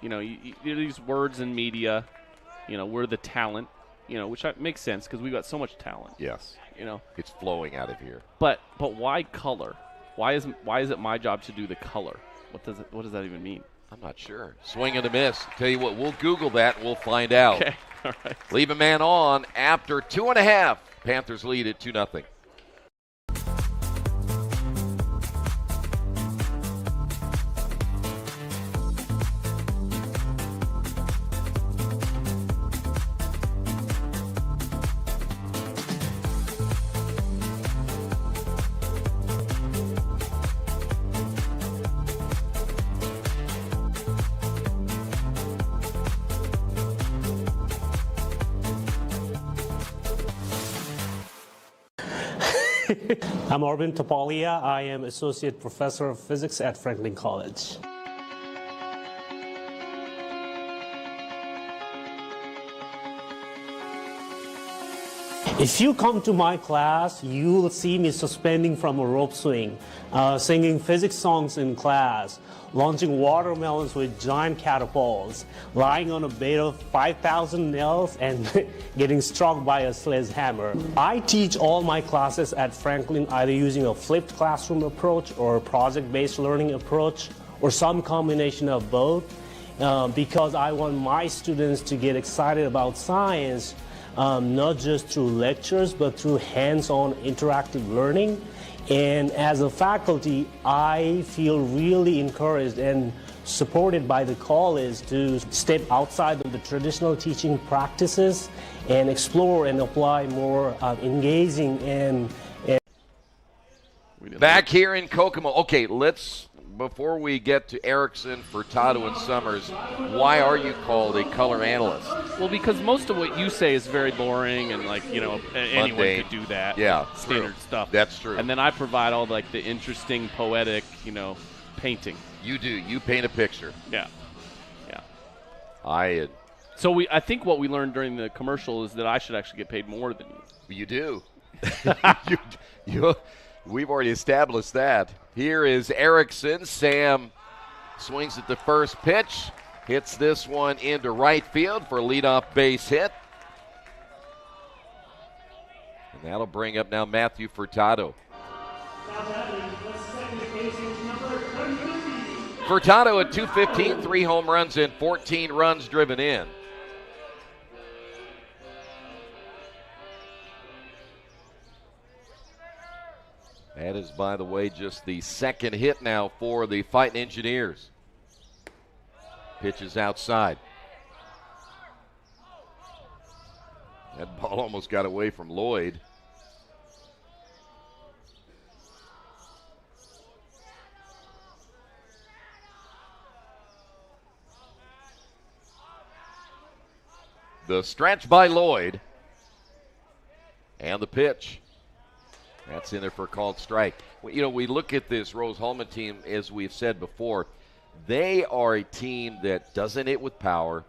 You know, you use words in media. You know, we're the talent. You know, which makes sense because we've got so much talent. Yes. You know, it's flowing out of here. But why color? Why is it my job to do the color? What does that even mean? I'm not sure. Swing and a miss. Tell you what, we'll Google that and we'll find out. Okay. All right. Leave a man on after 2.5. Panthers lead at 2-0. I'm Arvind Tapalia. I am Associate Professor of Physics at Franklin College. If you come to my class, you will see me suspending from a rope swing, singing physics songs in class, launching watermelons with giant catapults, lying on a bed of 5,000 nails, and getting struck by a sledgehammer. I teach all my classes at Franklin either using a flipped classroom approach or a project-based learning approach or some combination of both because I want my students to get excited about science, not just through lectures, but through hands-on interactive learning. And as a faculty, I feel really encouraged and supported by the college to step outside of the traditional teaching practices and explore and apply more engaging and back here in Kokomo. Okay, before we get to Erickson, Furtado, and Summers, why are you called a color analyst? Well, because most of what you say is very boring and, like, you know, anyone could do that. Yeah, standard stuff. That's true. And then I provide all, like, the interesting, poetic, you know, painting. You do. You paint a picture. Yeah. Yeah. So I think what we learned during the commercial is that I should actually get paid more than you. You do. We've already established that. Here is Erickson. Sam swings at the first pitch, hits this one into right field for a leadoff base hit. And that'll bring up now Matthew Furtado. Furtado at 215, 3 home runs and 14 runs driven in. That is, by the way, just the second hit now for the Fighting Engineers. Pitch is outside. That ball almost got away from Lloyd. The stretch by Lloyd. And the pitch. That's in there for a called strike. You know, we look at this Rose-Hulman team, as we've said before, they are a team that doesn't hit with power.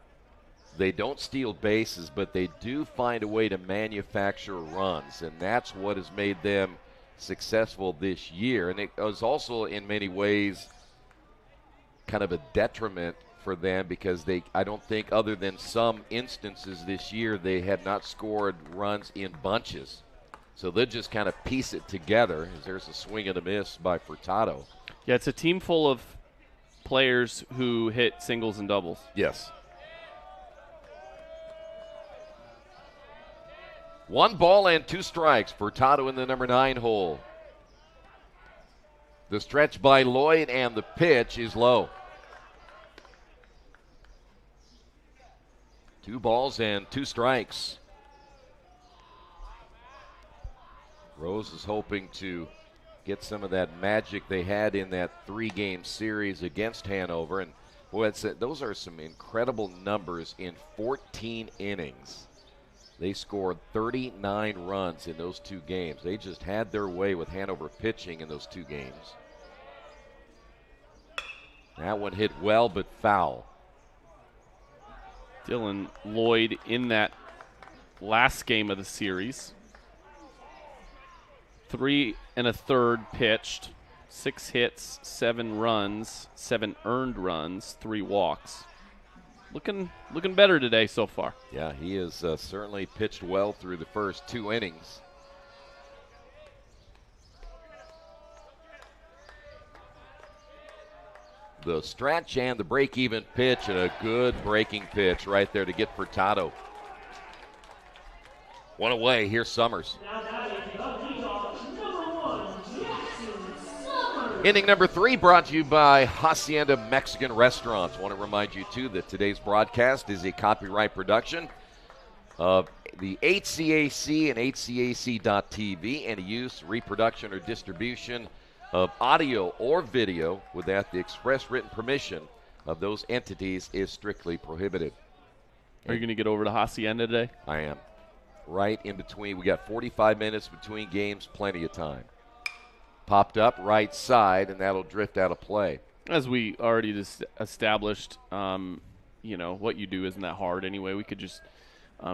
They don't steal bases, but they do find a way to manufacture runs, and that's what has made them successful this year. And it was also, in many ways, kind of a detriment for them because I don't think, other than some instances this year, they had not scored runs in bunches. So they'll just kind of piece it together. There's a swing and a miss by Furtado. Yeah, it's a team full of players who hit singles and doubles. Yes. 1 ball and 2 strikes for Tato in the number 9 hole. The stretch by Lloyd and the pitch is low. 2 balls and 2 strikes. Rose is hoping to get some of that magic they had in that 3-game series against Hanover. And boy, those are some incredible numbers in 14 innings. They scored 39 runs in those 2 games. They just had their way with Hanover pitching in those 2 games. That one hit well but foul. Dylan Lloyd in that last game of the series. 3 1/3 pitched, 6 hits, 7 runs, 7 earned runs, 3 walks. Looking better today so far. Yeah, he has certainly pitched well through the first 2 innings. The stretch and the break-even pitch, and a good breaking pitch right there to get Furtado. 1 away. Here's Summers. Inning number 3 brought to you by Hacienda Mexican Restaurants. I want to remind you, too, that today's broadcast is a copyright production of the HCAC and HCAC.TV. Any use, reproduction, or distribution of audio or video without the express written permission of those entities is strictly prohibited. Are you going to get over to Hacienda today? I am. Right in between. We got 45 minutes between games, plenty of time. Popped up right side, and that'll drift out of play. As we already established, what you do isn't that hard anyway. We could just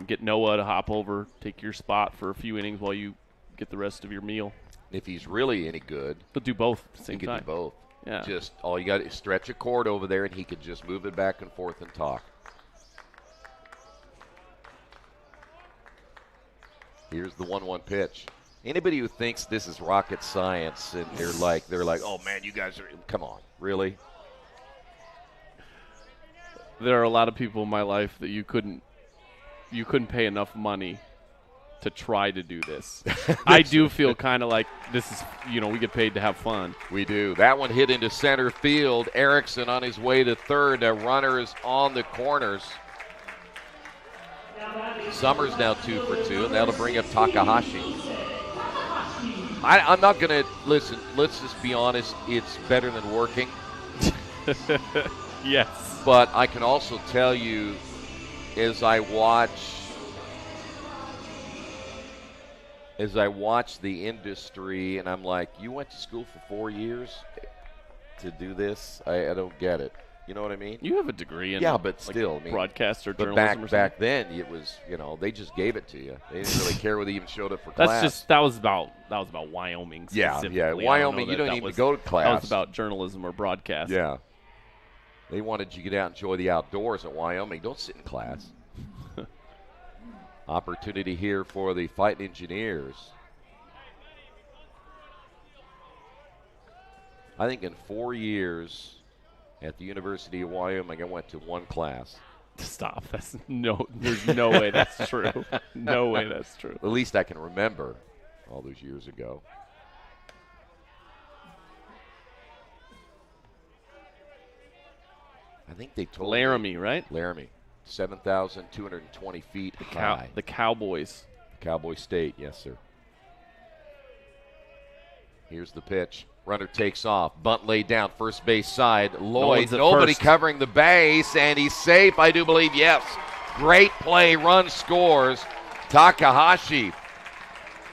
get Noah to hop over, take your spot for a few innings while you get the rest of your meal. If he's really any good, he'll do both at the same time. He can do both. Yeah. Just all you got is stretch a cord over there, and he can just move it back and forth and talk. Here's the 1-1 pitch. Anybody who thinks this is rocket science and they're like, oh man, you guys are, come on, really? There are a lot of people in my life that you couldn't pay enough money to try to do this. I do feel kind of like this is, we get paid to have fun. We do. That one hit into center field. Erickson on his way to third. Runners on the corners. Summers now 2 for 2, and that'll bring up Takahashi. I'm not going to, listen, let's just be honest, it's better than working. Yes. But I can also tell you, as I watch the industry, and I'm like, you went to school for 4 years to do this? I don't get it. You know what I mean? You have a degree in but still, broadcast or but journalism. back then, it was they just gave it to you. They didn't really care whether you even showed up for class. That was about Wyoming. Yeah. Wyoming, you don't even go to class. That was about journalism or broadcast. Yeah. They wanted you to get out and enjoy the outdoors at Wyoming. Don't sit in class. Opportunity here for the Fighting Engineers. I think in 4 years at the University of Wyoming, I went to 1 class. Stop. There's no way that's true. No way that's true. At least I can remember all those years ago. I think they told Laramie, right? Laramie. 7,220 feet high. The Cowboys. Cowboy State, yes, sir. Here's the pitch. Runner takes off. Bunt laid down. First base side. Lloyd. Nobody covering the base, and he's safe, I do believe. Yes. Great play. Run scores. Takahashi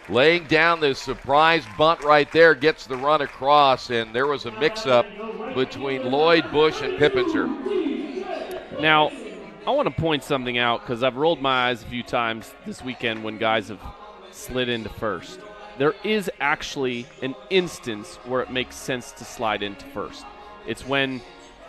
laying down the surprise bunt right there. Gets the run across, and there was a mix-up between Lloyd, Bush, and Pippinger. Now, I want to point something out because I've rolled my eyes a few times this weekend when guys have slid into first. There is actually an instance where it makes sense to slide into first. It's when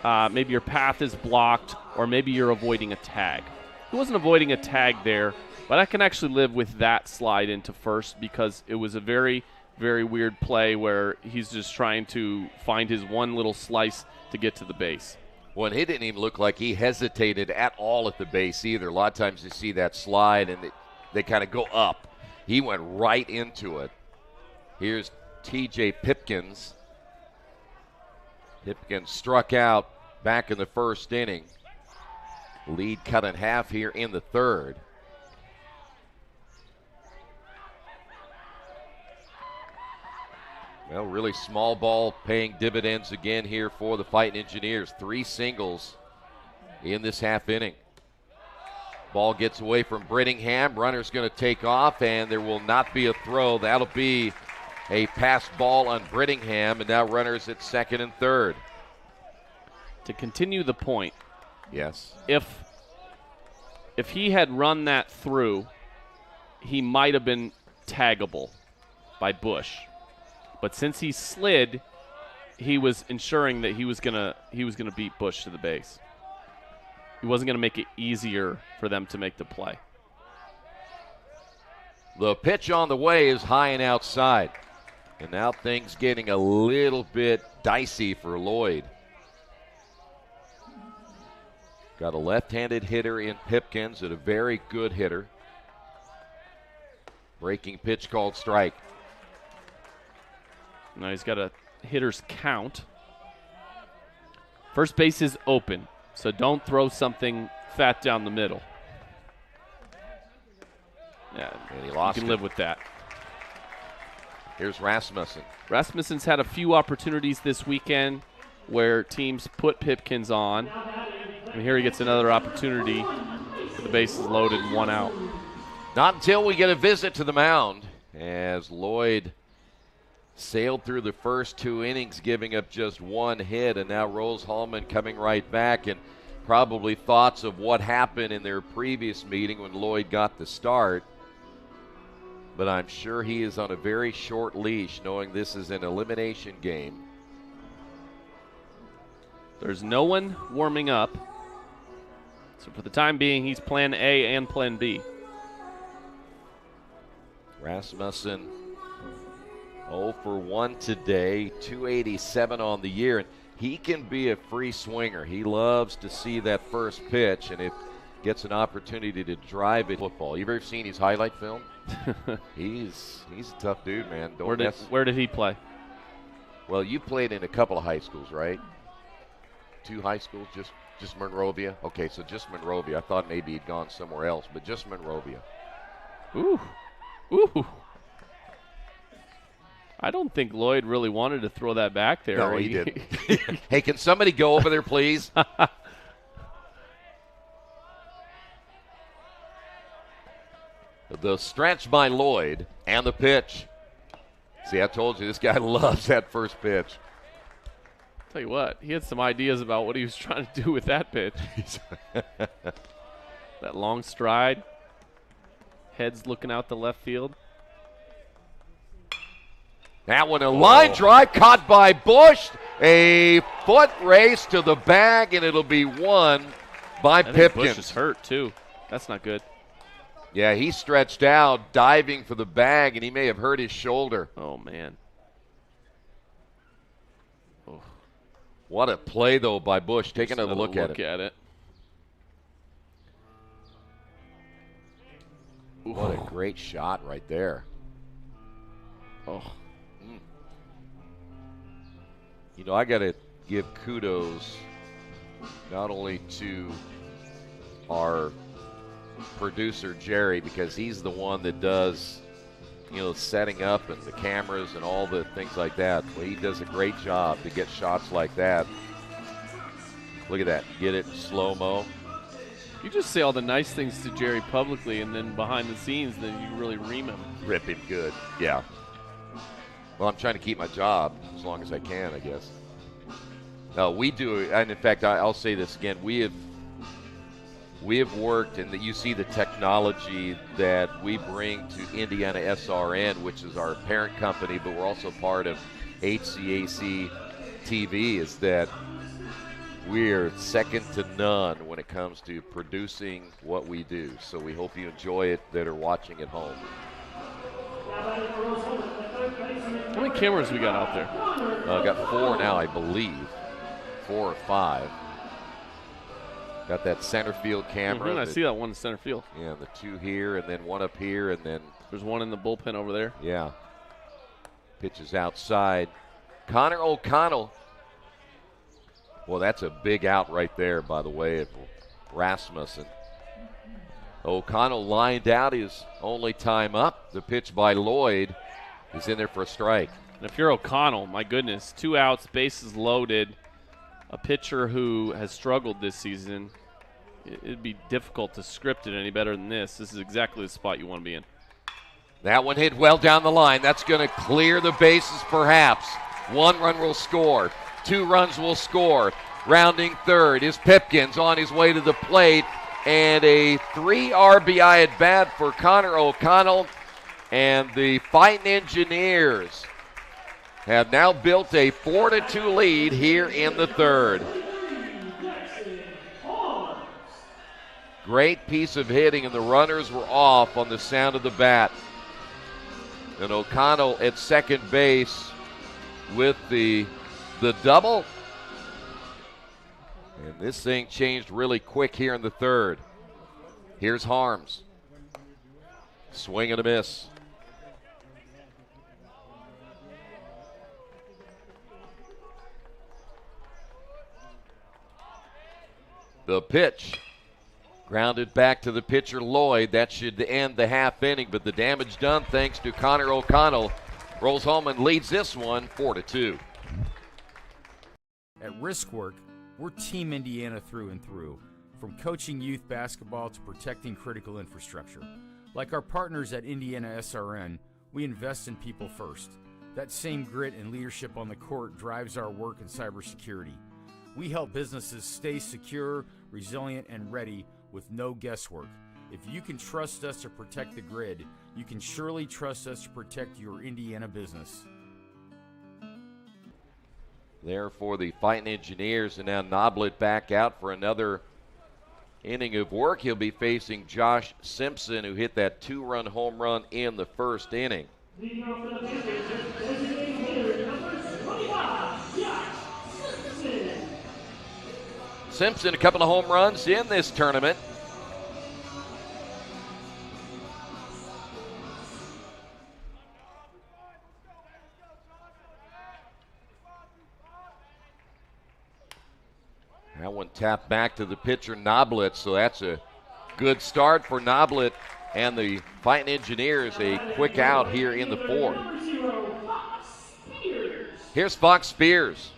maybe your path is blocked or maybe you're avoiding a tag. He wasn't avoiding a tag there, but I can actually live with that slide into first because it was a very very weird play where he's just trying to find his one little slice to get to the base. Well, and he didn't even look like he hesitated at all at the base either. A lot of times you see that slide and they kind of go up. He went right into it. Here's T.J. Pipkins. Pipkins struck out back in the first inning. Lead cut in half here in the third. Well, really small ball paying dividends again here for the Fighting Engineers. 3 singles in this half inning. Ball gets away from Brittingham. Runner's going to take off, and there will not be a throw. That'll be a pass ball on Brittingham, and now runners at second and third. To continue the point, yes, if he had run that through, he might have been taggable by Bush. But since he slid, he was ensuring that he was gonna beat Bush to the base. He wasn't gonna make it easier for them to make the play. The pitch on the way is high and outside. And now things getting a little bit dicey for Lloyd. Got a left-handed hitter in Pipkins and a very good hitter. Breaking pitch called strike. Now he's got a hitter's count. First base is open, so don't throw something fat down the middle. Yeah, and he lost. You can live with that. Here's Rasmussen. Rasmussen's had a few opportunities this weekend where teams put Pipkins on. And here he gets another opportunity. The base is loaded and 1 out. Not until we get a visit to the mound as Lloyd sailed through the first 2 innings, giving up just 1 hit, and now Rose-Hulman coming right back, and probably thoughts of what happened in their previous meeting when Lloyd got the start. But I'm sure he is on a very short leash knowing this is an elimination game. There's no one warming up. So for the time being, he's plan A and plan B. Rasmussen 0 for 1 today, 287 on the year. And he can be a free swinger. He loves to see that first pitch, and if gets an opportunity to drive it football. You've ever seen his highlight film? He's a tough dude, man. Where did he play? Well, you played in a couple of high schools, right? 2 high schools, just Monrovia? Okay, so just Monrovia. I thought maybe he'd gone somewhere else, but just Monrovia. Ooh. I don't think Lloyd really wanted to throw that back there. No, he didn't. Hey, can somebody go over there, please? The stretch by Lloyd and the pitch. See, I told you, this guy loves that first pitch. Tell you what, he had some ideas about what he was trying to do with that pitch. That long stride. Head's looking out the left field. That one, a line drive caught by Bush. A foot race to the bag, and it'll be won by Pipkins. Bush is hurt, too. That's not good. Yeah, he stretched out, diving for the bag, and he may have hurt his shoulder. Oh, man. Oh. What a play, though, by Bush. Take another look at it. What a great shot right there. Oh. You know, I got to give kudos not only to our producer, Jerry, because he's the one that does, setting up and the cameras and all the things like that. Well, he does a great job to get shots like that. Look at that. Get it in slow-mo. You just say all the nice things to Jerry publicly, and then behind the scenes, then you really ream him. Rip him good. Yeah. Well, I'm trying to keep my job as long as I can, I guess. No, we do, and in fact, I'll say this again. We have worked, and that you see the technology that we bring to IndianaSRN, which is our parent company, but we're also part of HCAC TV, is that we're second to none when it comes to producing what we do. So we hope you enjoy it that are watching at home. How many cameras we got out there? Got 4 now, I believe. 4 or 5. Got that center field camera. I see that one in center field. Yeah, the 2 here, and then 1 up here, and then there's 1 in the bullpen over there. Yeah. Pitches outside. Connor O'Connell. Well, that's a big out right there, by the way, of Rasmussen. O'Connell lined out his only time up. The pitch by Lloyd is in there for a strike. And if you're O'Connell, my goodness, 2 outs, bases loaded, a pitcher who has struggled this season, it'd be difficult to script it any better than this. This is exactly the spot you want to be in. That one hit well down the line. That's going to clear the bases perhaps. 1 run will score. 2 runs will score. Rounding third is Pipkins on his way to the plate. And a 3 RBI at bat for Connor O'Connell. And the Fighting Engineers have now built a 4-2 lead here in the third. Great piece of hitting, and the runners were off on the sound of the bat. And O'Connell at second base with the double. And this thing changed really quick here in the third. Here's Harms. Swing and a miss. The pitch. Grounded back to the pitcher, Lloyd. That should end the half inning, but the damage done thanks to Connor O'Connell. Rose-Hulman leads this one 4-2. At Riskwork, we're Team Indiana through and through, from coaching youth basketball to protecting critical infrastructure. Like our partners at IndianaSRN, we invest in people first. That same grit and leadership on the court drives our work in cybersecurity. We help businesses stay secure, resilient, and ready with no guesswork. If you can trust us to protect the grid, you can surely trust us to protect your Indiana business. There for the Fighting Engineers, and now Noblet back out for another inning of work. He'll be facing Josh Simpson, who hit that 2-run home run in the first inning. Simpson, a couple of home runs in this tournament. That one tapped back to the pitcher, Noblet, so that's a good start for Noblet and the Fighting Engineers. A quick out here in the fourth. Here's Fox Spears.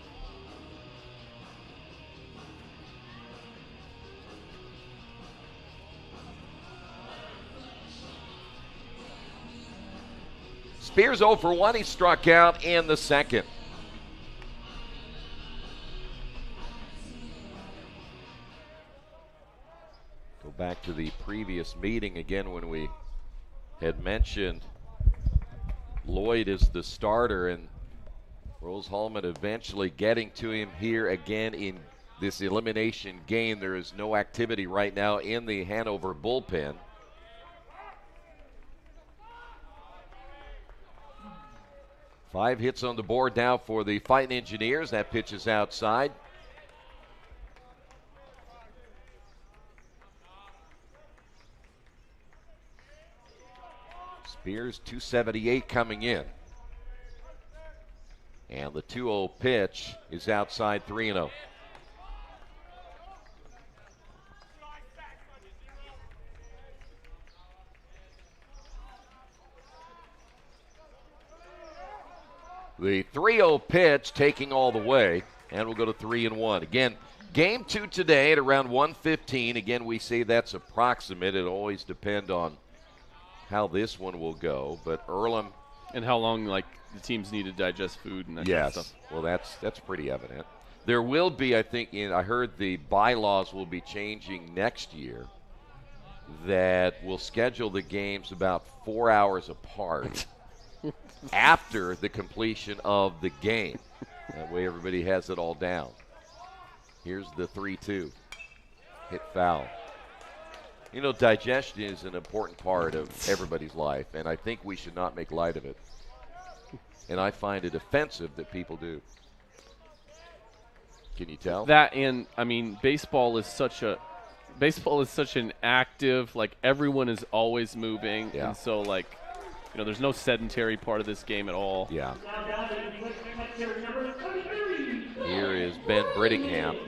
Spears 0 for 1. He struck out in the second. Go back to the previous meeting again when we had mentioned Lloyd is the starter, and Rose-Hulman eventually getting to him here again in this elimination game. There is no activity right now in the Hanover bullpen. Five hits on the board now for the Fighting Engineers. That pitch is outside. Spears 278 coming in. And the 2-0 pitch is outside 3-0. The 3-0 pitch taking all the way, and we'll go to 3-1. Again, game 2 today at around 1:15. Again, we say that's approximate. It'll always depend on how this one will go. But Earlham. And how long, like, the teams need to digest food and that kind of stuff. Well, that's pretty evident. There will be, I think, I heard the bylaws will be changing next year, that will schedule the games about 4 hours apart after the completion of the game. That way everybody has it all down. Here's the 3-2. Hit foul. You know, digestion is an important part of everybody's life, and I think we should not make light of it. and I find it offensive that people do. Can you tell? That, and I mean, baseball is such an active, like, everyone is always moving, and so, like, you know, there's no sedentary part of this game at all. Yeah. Here is Ben Brittingham.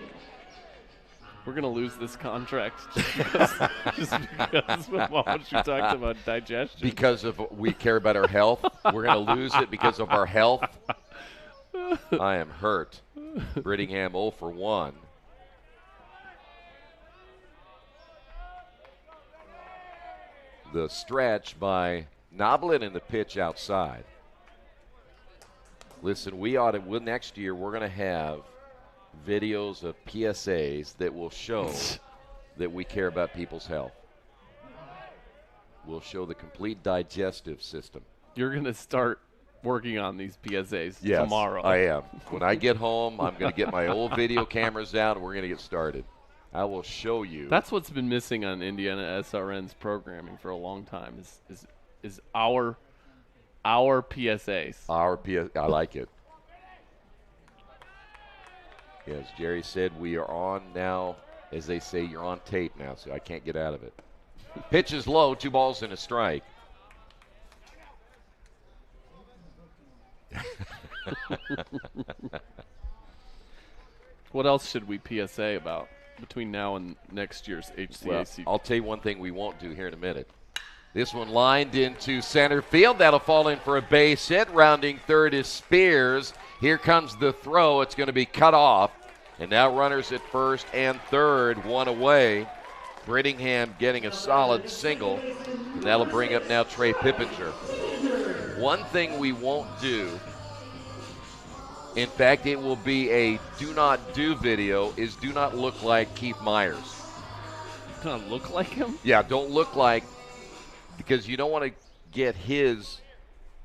We're going to lose this contract just because of what you talked about digestion. Because of we care about our health. We're going to lose it because of our health. I am hurt. Brittingham 0 for 1. The stretch by Noblet and the pitch outside. Listen, next year we're going to have videos of PSAs that will show that we care about people's health. We'll show the complete digestive system. You're going to start working on these PSAs Yes, tomorrow. I am. When I get home, I'm going to get my old video cameras out, and we're going to get started. I will show you. That's what's been missing on IndianaSRN's programming for a long time is our PSAs. I like it. As Jerry said, we are on now. As they say, you're on tape now, so I can't get out of it. Pitch is low, 2 balls and a strike. What else should we PSA about between now and next year's HCAC? Well, I'll tell you one thing we won't do here in a minute. This one lined into center field. That'll fall in for a base hit. Rounding third is Spears. Here comes the throw. It's going to be cut off. And now runners at first and third, 1 away. Brittingham getting a solid single. And that'll bring up now Trey Pippinger. One thing we won't do, in fact, it will be a do not do video, is do not look like Keith Myers. Do not look like him? Yeah, don't look like, because you don't want to get his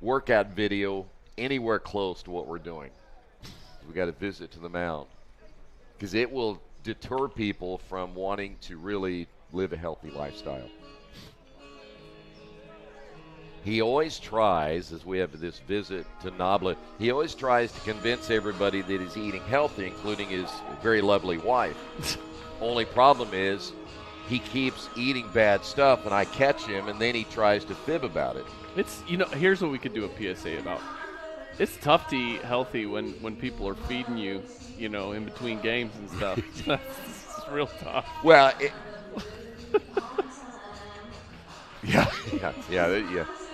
workout video anywhere close to what we're doing. We got to visit to the mound, because it will deter people from wanting to really live a healthy lifestyle. He always tries, as we have this visit to Noblet, he always tries to convince everybody that he's eating healthy, including his very lovely wife. Only problem is he keeps eating bad stuff, and I catch him, and then he tries to fib about it. It's, you know, here's what we could do a PSA about. It's tough to eat healthy when people are feeding you, you know, in between games and stuff. It's real tough. Well, yeah.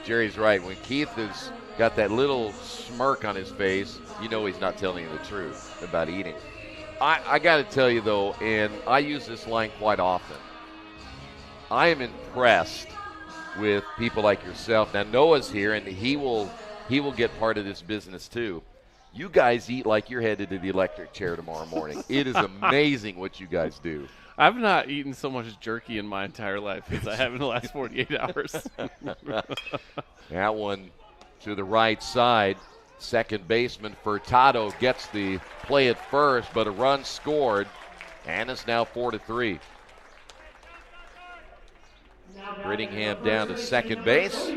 Jerry's right. When Keith has got that little smirk on his face, you know he's not telling you the truth about eating. I got to tell you, though, and I use this line quite often, I am impressed with people like yourself. Now, Noah's here, and he will get part of this business, too. You guys eat like you're headed to the electric chair tomorrow morning. It is amazing what you guys do. I've not eaten so much jerky in my entire life as I have in the last 48 hours. That one to the right side. Second baseman Furtado gets the play at first, but a run scored, and it's now 4-3. Brittingham down to second base.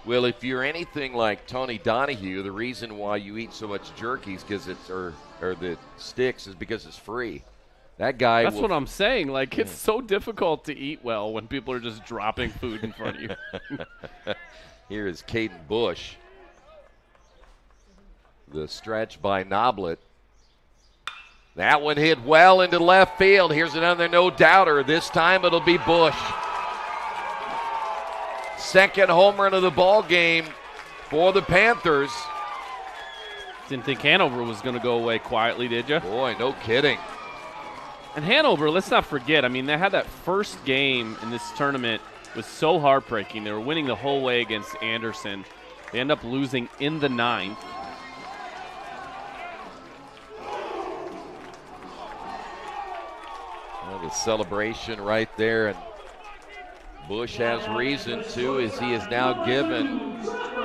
Well, if you're anything like Tony Donahue, the reason why you eat so much jerky is because it's or the sticks is because it's free. That guy. That's what I'm saying. Like, it's so difficult to eat well when people are just dropping food in front of you. Here is Caden Bush. The stretch by Noblet. That one hit well into left field. Here's another no-doubter. This time it'll be Bush. Second home run of the ball game for the Panthers. Didn't think Hanover was going to go away quietly, did you? Boy, no kidding. And Hanover, let's not forget, I mean, they had that first game in this tournament was so heartbreaking. They were winning the whole way against Anderson. They end up losing in the ninth. Well, the celebration right there, and Bush has reason to, as he has now given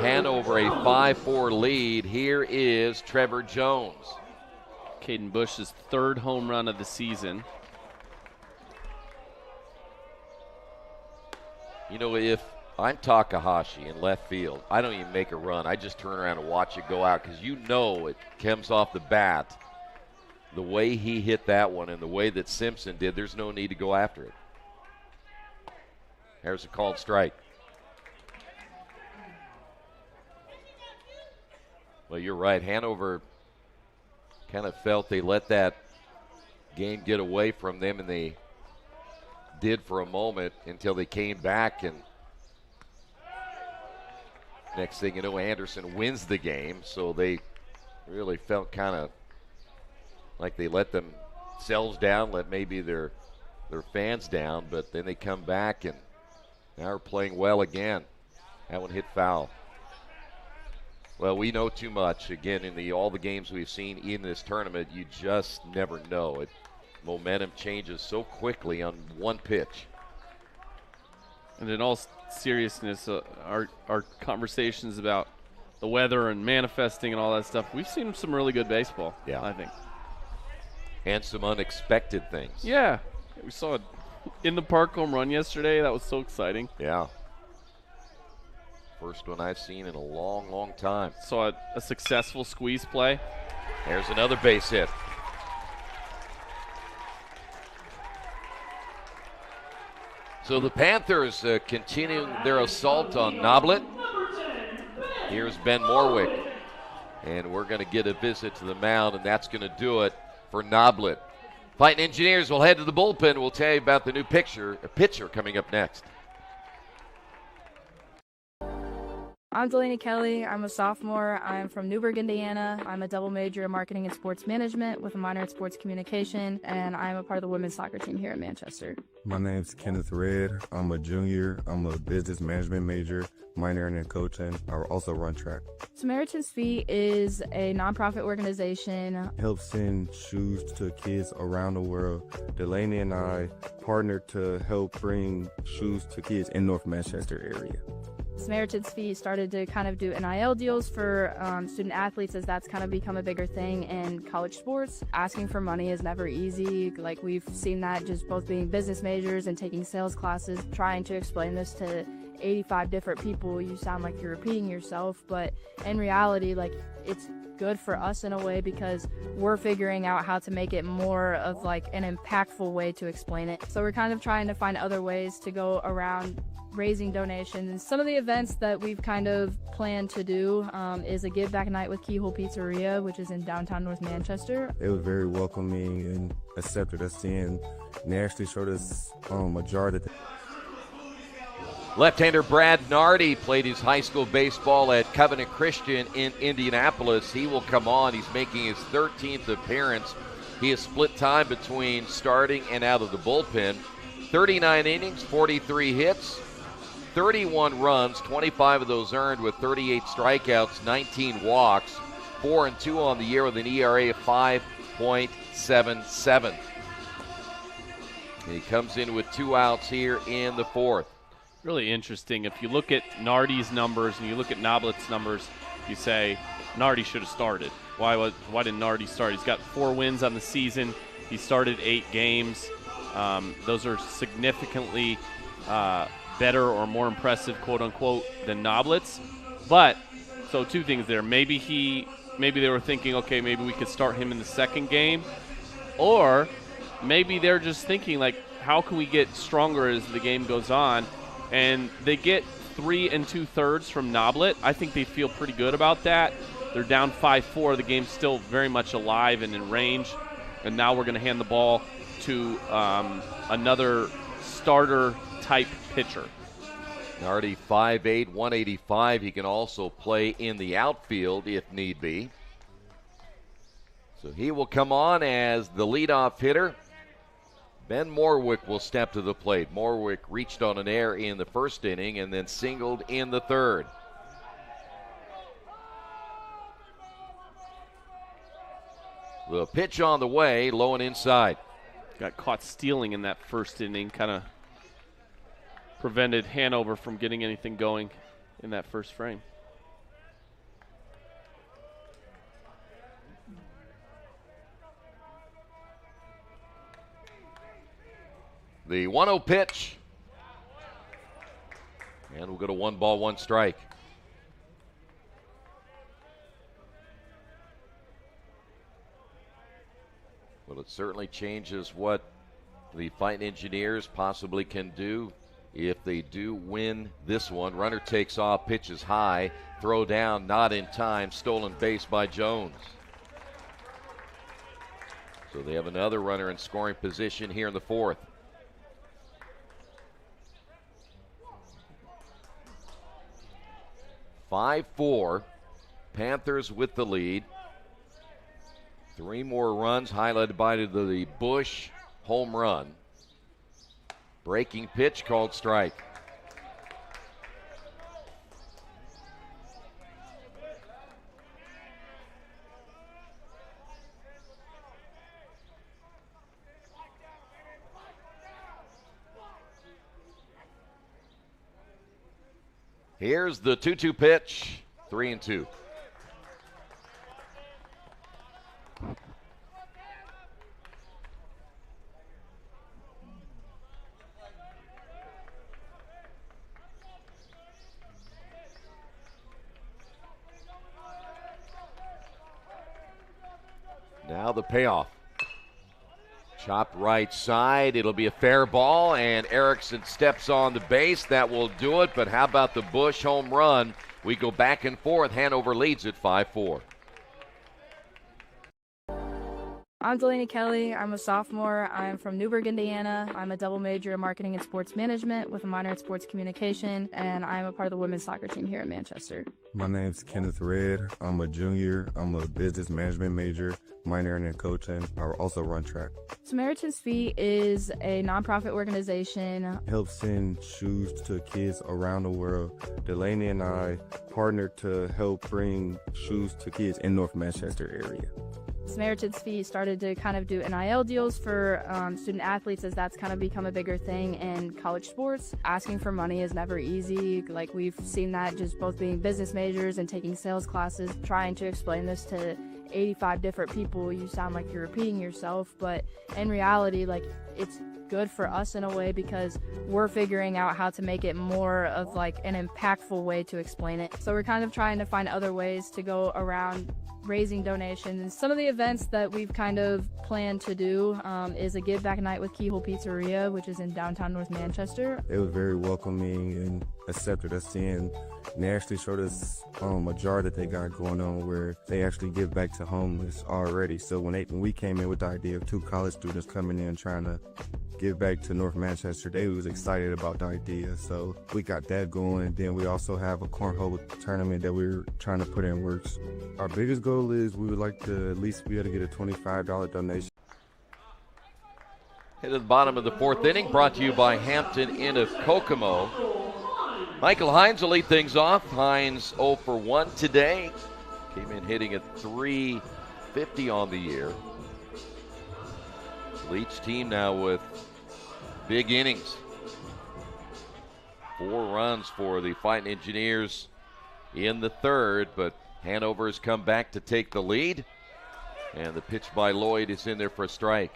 Hanover a 5-4 lead. Here is Trevor Jones. Caden Bush's third home run of the season. You know, if I'm Takahashi in left field. I don't even make a run. I just turn around and watch it go out because you know it comes off the bat. The way he hit that one and the way that Simpson did, there's no need to go after it. There's a called strike. Well, you're right. Hanover kind of felt they let that game get away from them, and they did for a moment until they came back, and next thing you know, Anderson wins the game. So they really felt kind of like they let themselves down, let maybe their fans down, but then they come back and now are playing well again. That one hit foul. Well, we know too much. Again, in all the games we've seen in this tournament, you just never know. Momentum changes so quickly on one pitch. And in all seriousness, our conversations about the weather and manifesting and all that stuff, we've seen some really good baseball, I think. And some unexpected things. Yeah. We saw an in the park home run yesterday. That was so exciting. Yeah. First one I've seen in a long, long time. Saw a successful squeeze play. There's another base hit. So the Panthers continuing their assault on Noblet. Here's Ben Morwick. And we're going to get a visit to the mound, and that's going to do it for Noblet. Fighting Engineers will head to the bullpen. We'll tell you about the new pitcher coming up next. I'm Delaney Kelly. I'm a sophomore. I'm from Newburgh, Indiana. I'm a double major in marketing and sports management with a minor in sports communication, and I'm a part of the women's soccer team here in Manchester. My name's Kenneth Red. I'm a junior. I'm a business management major, minor in coaching. I also run track. Samaritan's Feet is a nonprofit organization. Helps send shoes to kids around the world. Delaney and I partnered to help bring shoes to kids in North Manchester area. Samaritan's Feet started to kind of do NIL deals for student athletes, as that's kind of become a bigger thing in college sports. Asking for money is never easy. Like, we've seen that just both being business majors and taking sales classes, trying to explain this to 85 different people. You sound like you're repeating yourself, but in reality, like, it's good for us in a way because we're figuring out how to make it more of like an impactful way to explain it. So we're kind of trying to find other ways to go around raising donations. And some of the events that we've kind of planned to do is a give back night with Keyhole Pizzeria, which is in downtown North Manchester. They were very welcoming and accepted us in, and they actually showed us a jar that Left-hander Brad Nardi played his high school baseball at Covenant Christian in Indianapolis. He will come on. He's making his 13th appearance. He has split time between starting and out of the bullpen. 39 innings, 43 hits, 31 runs, 25 of those earned with 38 strikeouts, 19 walks, 4-2 on the year with an ERA of 5.77. And he comes in with 2 outs here in the 4th. Really interesting. If you look at Nardi's numbers and you look at Noblet's numbers, you say Nardi should have started. Why didn't Nardi start? He's got 4 wins on the season. He started 8 games. Those are significantly better or more impressive, quote unquote, than Noblet's. But so 2 things there. Maybe they were thinking, okay, maybe we could start him in the second game, or maybe they're just thinking like, how can we get stronger as the game goes on? And they get 3 2/3 from Noblet. I think they feel pretty good about that. They're down 5-4. The game's still very much alive and in range. And now we're going to hand the ball to another starter-type pitcher. Nardi 5'8", 185. He can also play in the outfield if need be. So he will come on as the leadoff hitter. Ben Morwick will step to the plate. Morwick reached on an error in the first inning and then singled in the 3rd. The pitch on the way, low and inside. Got caught stealing in that first inning, kind of prevented Hanover from getting anything going in that first frame. The 1-0 pitch. And we'll go to 1 ball, 1 strike. Well, it certainly changes what the Fighting Engineers possibly can do if they do win this one. Runner takes off, pitches high, throw down, not in time, stolen base by Jones. So they have another runner in scoring position here in the 4th. (5-4), Panthers with the lead. 3 more runs highlighted by the Bush home run. Breaking pitch called strike. Here's the 2-2 pitch, 3-2. Now the payoff. Chopped right side. It'll be a fair ball, and Erickson steps on the base. That will do it, but how about the Bush home run? We go back and forth. Hanover leads at 5-4. I'm Delaney Kelly. I'm a sophomore. I'm from Newburgh, Indiana. I'm a double major in marketing and sports management with a minor in sports communication, and I'm a part of the women's soccer team here in Manchester. My name's Kenneth Red. I'm a junior. I'm a business management major, minor in coaching. I also run track. Samaritan's Feet is a nonprofit organization. Helps send shoes to kids around the world. Delaney and I partnered to help bring shoes to kids in North Manchester area. Samaritan's Feet started to kind of do NIL deals for student athletes, as that's kind of become a bigger thing in college sports. Asking for money is never easy. Like, we've seen that just both being business majors and taking sales classes, trying to explain this to 85 different people. You sound like you're repeating yourself, but in reality, like, it's good for us in a way because we're figuring out how to make it more of like an impactful way to explain it. So we're kind of trying to find other ways to go around raising donations. Some of the events that we've kind of planned to do is a give back night with Keyhole Pizzeria, which is in downtown North Manchester. It was very welcoming and accepted us in. And they actually showed us a jar that they got going on where they actually give back to homeless already. So when we came in with the idea of 2 college students coming in trying to give back to North Manchester, they was excited about the idea. So we got that going. Then we also have a cornhole tournament that we're trying to put in works. Our biggest goal is we would like to at least be able to get a $25 donation. Hit at the bottom of the 4th inning, brought to you by Hampton Inn of Kokomo. Michael Hines will lead things off. Hines 0 for 1 today. Came in hitting at .350 on the year. Each team now with big innings. 4 runs for the Fighting Engineers in the 3rd, but Hanover has come back to take the lead. And the pitch by Lloyd is in there for a strike.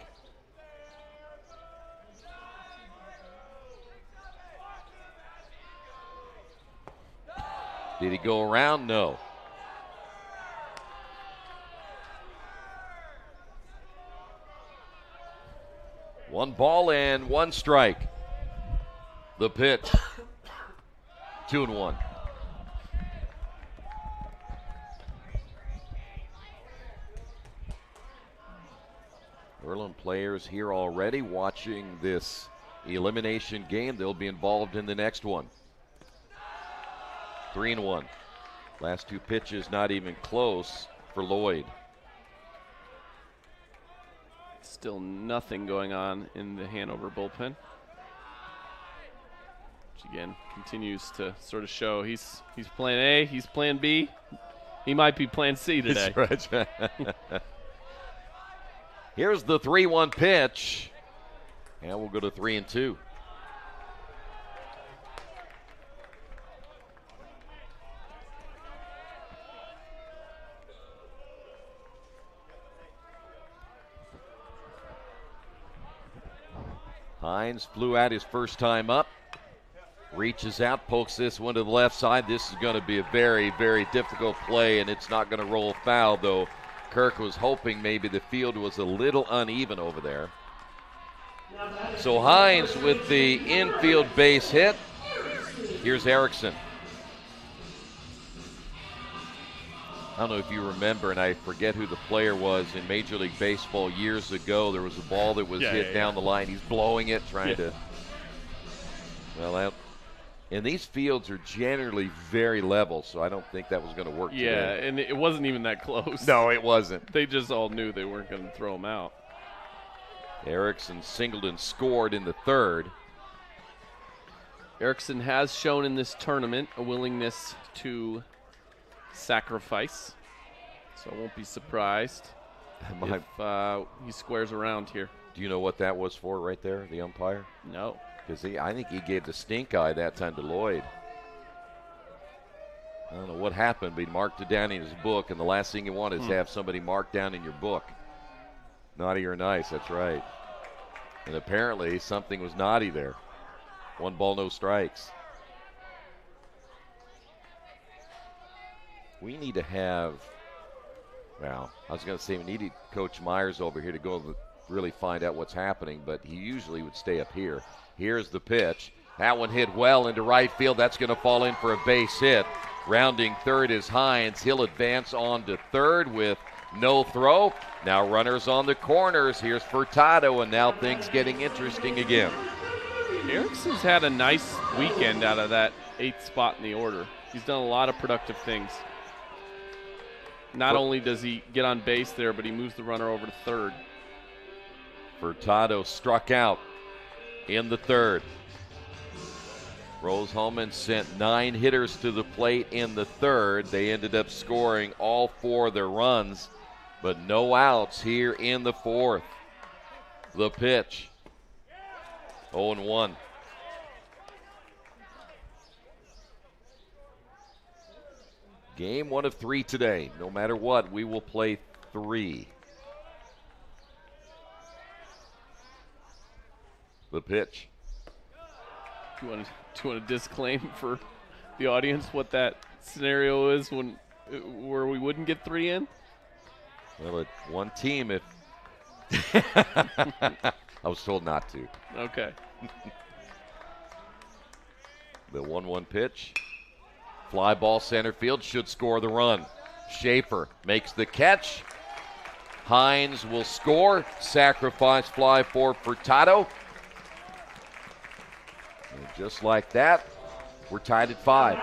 Did he go around? No. One ball and 1 strike. The pitch. 2-1. Berlin players here already watching this elimination game. They'll be involved in the next one. 3-1. Last 2 pitches not even close for Lloyd. Still nothing going on in the Hanover bullpen, which again continues to sort of show he's playing A, he's playing B, he might be playing C today. That's right. Here's the 3-1 pitch, and we'll go to 3-2. Hines flew out his first time up. Reaches out, pokes this one to the left side. This is going to be a very, very difficult play, and it's not going to roll foul, though Kirk was hoping maybe the field was a little uneven over there. So Hines with the infield base hit. Here's Erickson. I don't know if you remember, and I forget who the player was in Major League Baseball years ago. There was a ball that was hit down the line. He's blowing it, trying to. Well, and these fields are generally very level, so I don't think that was going to work today. Yeah, and it wasn't even that close. No, it wasn't. They just all knew they weren't going to throw him out. Erickson singled and scored in the third. Erickson has shown in this tournament a willingness to sacrifice, so I won't be surprised if he squares around here. Do you know what that was for right there, the umpire? No. Because I think he gave the stink eye that time to Lloyd. I don't know what happened, but he marked it down in his book, and the last thing you want is to have somebody marked down in your book. Naughty or nice, that's right. And apparently something was naughty there. 1 ball, no strikes. We need to have, well, I was going to say we needed Coach Myers over here to go really find out what's happening, but he usually would stay up here. Here's the pitch. That one hit well into right field. That's going to fall in for a base hit. Rounding third is Hines. He'll advance on to third with no throw. Now runners on the corners. Here's Furtado, and now things getting interesting again. Erickson's had a nice weekend out of that 8th spot in the order. He's done a lot of productive things. Not only does he get on base there, but he moves the runner over to third. Furtado struck out in the third. Rose-Hulman sent 9 hitters to the plate in the third. They ended up scoring all 4 of their runs, but no outs here in the fourth. The pitch. 0-1. Game 1 of 3 today. No matter what, we will play 3. The pitch. Do you want to disclaim for the audience what that scenario is where we wouldn't get 3 in? Well, it's one team if I was told not to. Okay. The 1-1 pitch. Fly ball center field, should score the run. Schaefer makes the catch. Hines will score. Sacrifice fly for Furtado. And just like that, we're tied at 5.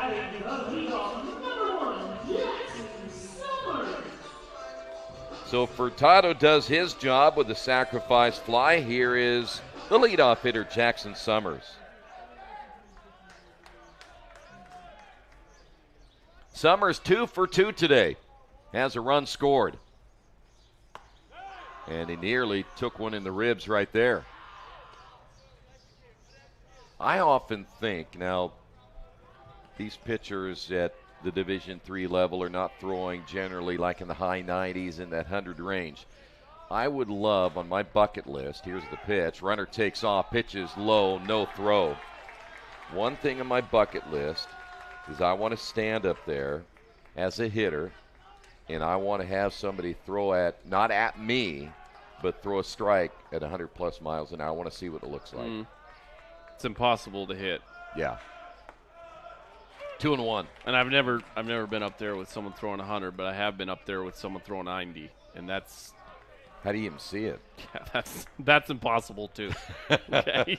So Furtado does his job with the sacrifice fly. Here is the leadoff hitter, Jackson Summers. Summers 2 for 2 today. Has a run scored. And he nearly took one in the ribs right there. I often think, now, these pitchers at the Division III level are not throwing generally like in the high 90s in that 100 range. I would love, on my bucket list, here's the pitch. Runner takes off, pitches low, no throw. One thing on my bucket list is I want to stand up there as a hitter, and I want to have somebody throw at, not at me, but throw a strike at 100+ miles an hour. I want to see what it looks like. It's impossible to hit. Yeah. 2-1. And I've never been up there with someone throwing 100, but I have been up there with someone throwing 90, and that's. How do you even see it? Yeah, that's impossible too. Okay.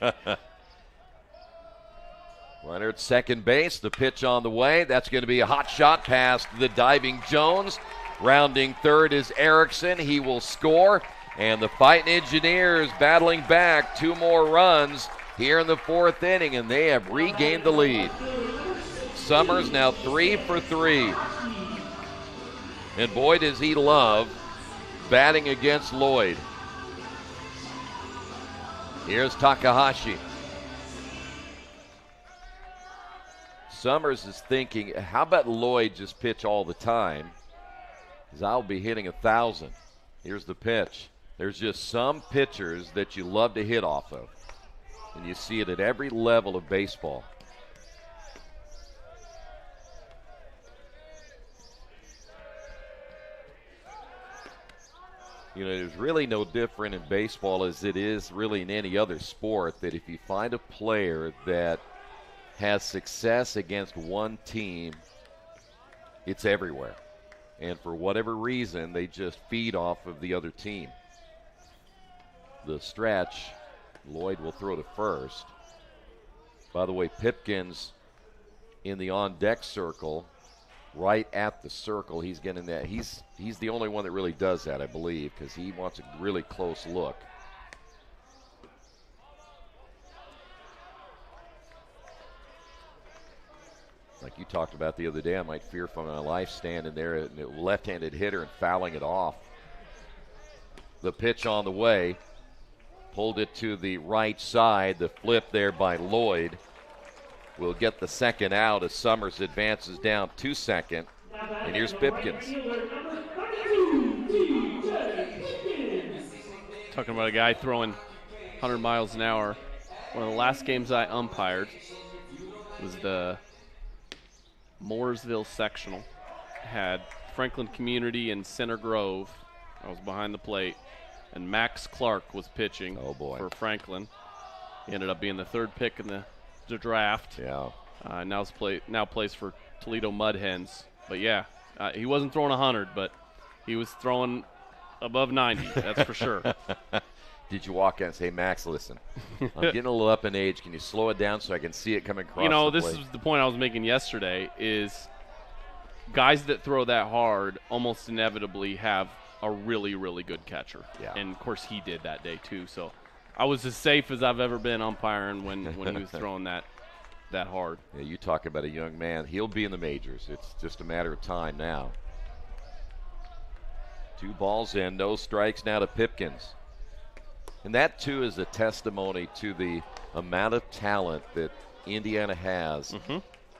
Runner at second base. The pitch on the way. That's going to be a hot shot past the diving Jones. Rounding third is Erickson. He will score. And the Fighting Engineers battling back 2 more runs here in the 4th inning, and they have regained the lead. Summers now 3 for 3. And boy, does he love batting against Lloyd. Here's Takahashi. Summers is thinking, how about Lloyd just pitch all the time? Because I'll be hitting 1,000. Here's the pitch. There's just some pitchers that you love to hit off of. And you see it at every level of baseball. You know, there's really no different in baseball as it is really in any other sport, that if you find a player that has success against one team, it's everywhere. And for whatever reason, they just feed off of the other team. The stretch, Lloyd will throw to first. By the way, Pipkins in the on-deck circle, right at the circle. He's getting that. He's the only one that really does that, I believe, because he wants a really close look. Like you talked about the other day, I might fear for my life standing there, and a left-handed hitter and fouling it off. The pitch on the way. Pulled it to the right side. The flip there by Lloyd will get the second out as Summers advances down to second. And here's Pipkins. Talking about a guy throwing 100 miles an hour. One of the last games I umpired was the Mooresville sectional. Had Franklin Community and Center Grove. I was behind the plate. And Max Clark was pitching for Franklin. He ended up being the third pick in the draft. Yeah. Now plays for Toledo Mud Hens. But yeah, he wasn't throwing 100, but he was throwing above 90. That's for sure. Did you walk in and say, Max, listen, I'm getting a little up in age. Can you slow it down so I can see it coming across? You know, the this plate? is the point I was making yesterday. Is guys that throw that hard almost inevitably have a really, really good catcher. Yeah. And, of course, he did that day, too. So I was as safe as I've ever been umpiring when he was throwing that hard. Yeah, you talk about a young man. He'll be in the majors. It's just a matter of time now. 2 balls in, no strikes now to Pipkins. And that, too, is a testimony to the amount of talent that Indiana has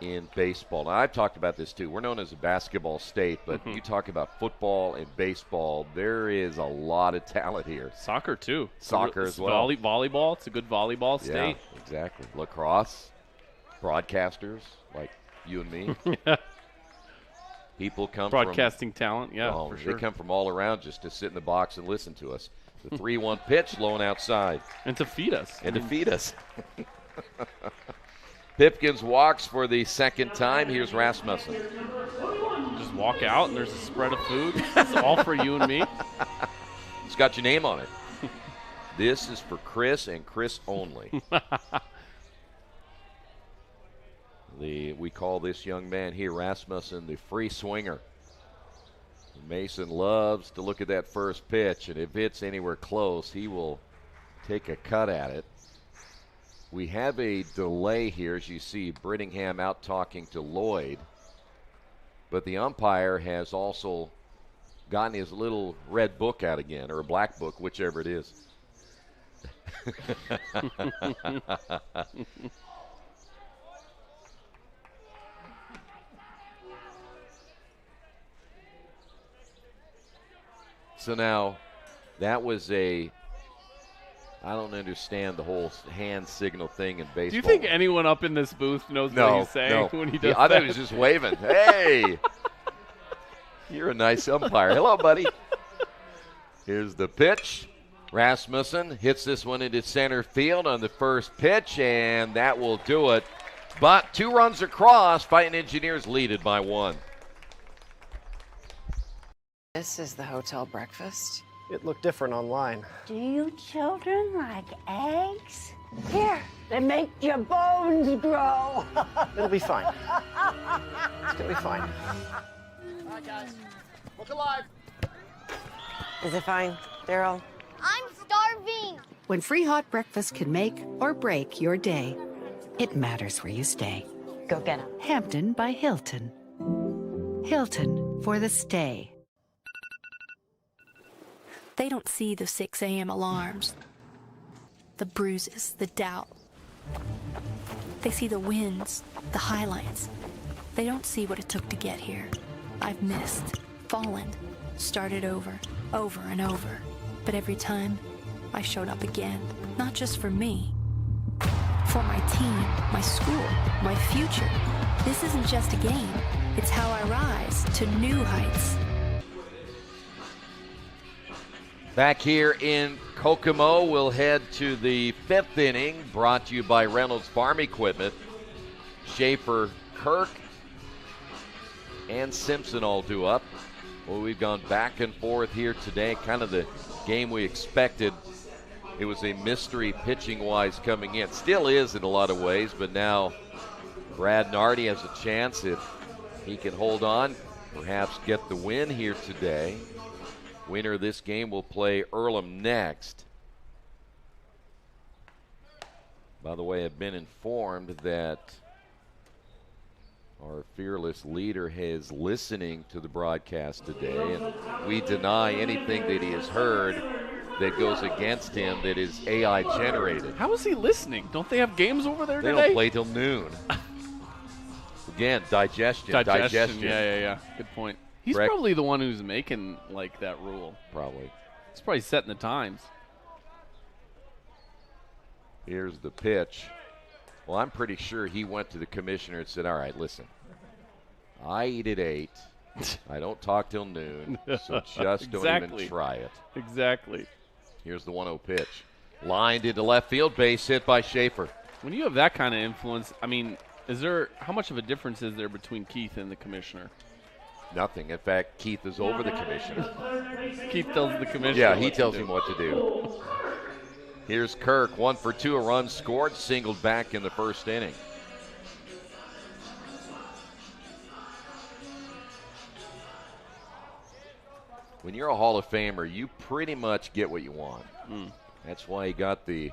in baseball. Now, I've talked about this too. We're known as a basketball state, but you talk about football and baseball, there is a lot of talent here. Soccer too. Soccer as well. Volleyball. It's a good volleyball state. Yeah, exactly. Lacrosse, broadcasters like you and me. People come broadcasting from, talent, for sure. They come from all around just to sit in the box and listen to us. The 3-1 pitch, low and outside. And to feed us. Pipkins walks for the second time. Here's Rasmussen. Just walk out and there's a spread of food. It's all for you and me. It's got your name on it. This is for Chris and Chris only. We call this young man here, Rasmussen, the free swinger. Mason loves to look at that first pitch, and if it's anywhere close, he will take a cut at it. We have a delay here, as you see Brittingham out talking to Lloyd. But the umpire has also gotten his little red book out again, or a black book, whichever it is. So now, that was I don't understand the whole hand signal thing in baseball. Do you think anyone up in this booth knows what he's saying when he does I that? thought he was just waving. Hey, you're a nice umpire. Hello, buddy. Here's the pitch. Rasmussen hits this one into center field on the first pitch, and that will do it. But 2 runs across. Fighting Engineers lead it by 1. This is the hotel breakfast. It looked different online. Do you children like eggs? Here, they make your bones grow. It'll be fine. It's gonna be fine. All right, guys. Look alive. Is it fine, Daryl? I'm starving. When free hot breakfast can make or break your day, it matters where you stay. Go get him. Hampton by Hilton. Hilton for the stay. They don't see the 6 a.m. alarms, the bruises, the doubt. They see the wins, the highlights. They don't see what it took to get here. I've missed, fallen, started over and over. But every time, I showed up again, not just for me, for my team, my school, my future. This isn't just a game. It's how I rise to new heights. Back here in Kokomo, we'll head to the 5th inning, brought to you by Reynolds Farm Equipment. Schaefer, Kirk, and Simpson all due up. Well, we've gone back and forth here today, kind of the game we expected. It was a mystery pitching-wise coming in. Still is in a lot of ways, but now Brad Nardi has a chance if he can hold on, perhaps get the win here today. Winner of this game will play Earlham next. By the way, I've been informed that our fearless leader is listening to the broadcast today, and we deny anything that he has heard that goes against him that is AI generated. How is he listening? Don't they have games over there today? They don't play till noon. Again, digestion. Yeah. Good point. He's probably the one who's making like that rule. Probably. He's probably setting the times. Here's the pitch. Well, I'm pretty sure he went to the commissioner and said, all right, listen, I eat at 8. I don't talk till noon, so just don't even try it. Exactly. Here's the 1-0 pitch. Lined into left field, base hit by Schaefer. When you have that kind of influence, I mean, how much of a difference is there between Keith and the commissioner? Nothing. In fact, Keith is over the commissioner. Keith tells the commissioner. Yeah, he tells him what to do. Here's Kirk, 1 for 2, a run scored, singled back in the 1st inning. When you're a Hall of Famer, you pretty much get what you want. That's why he got the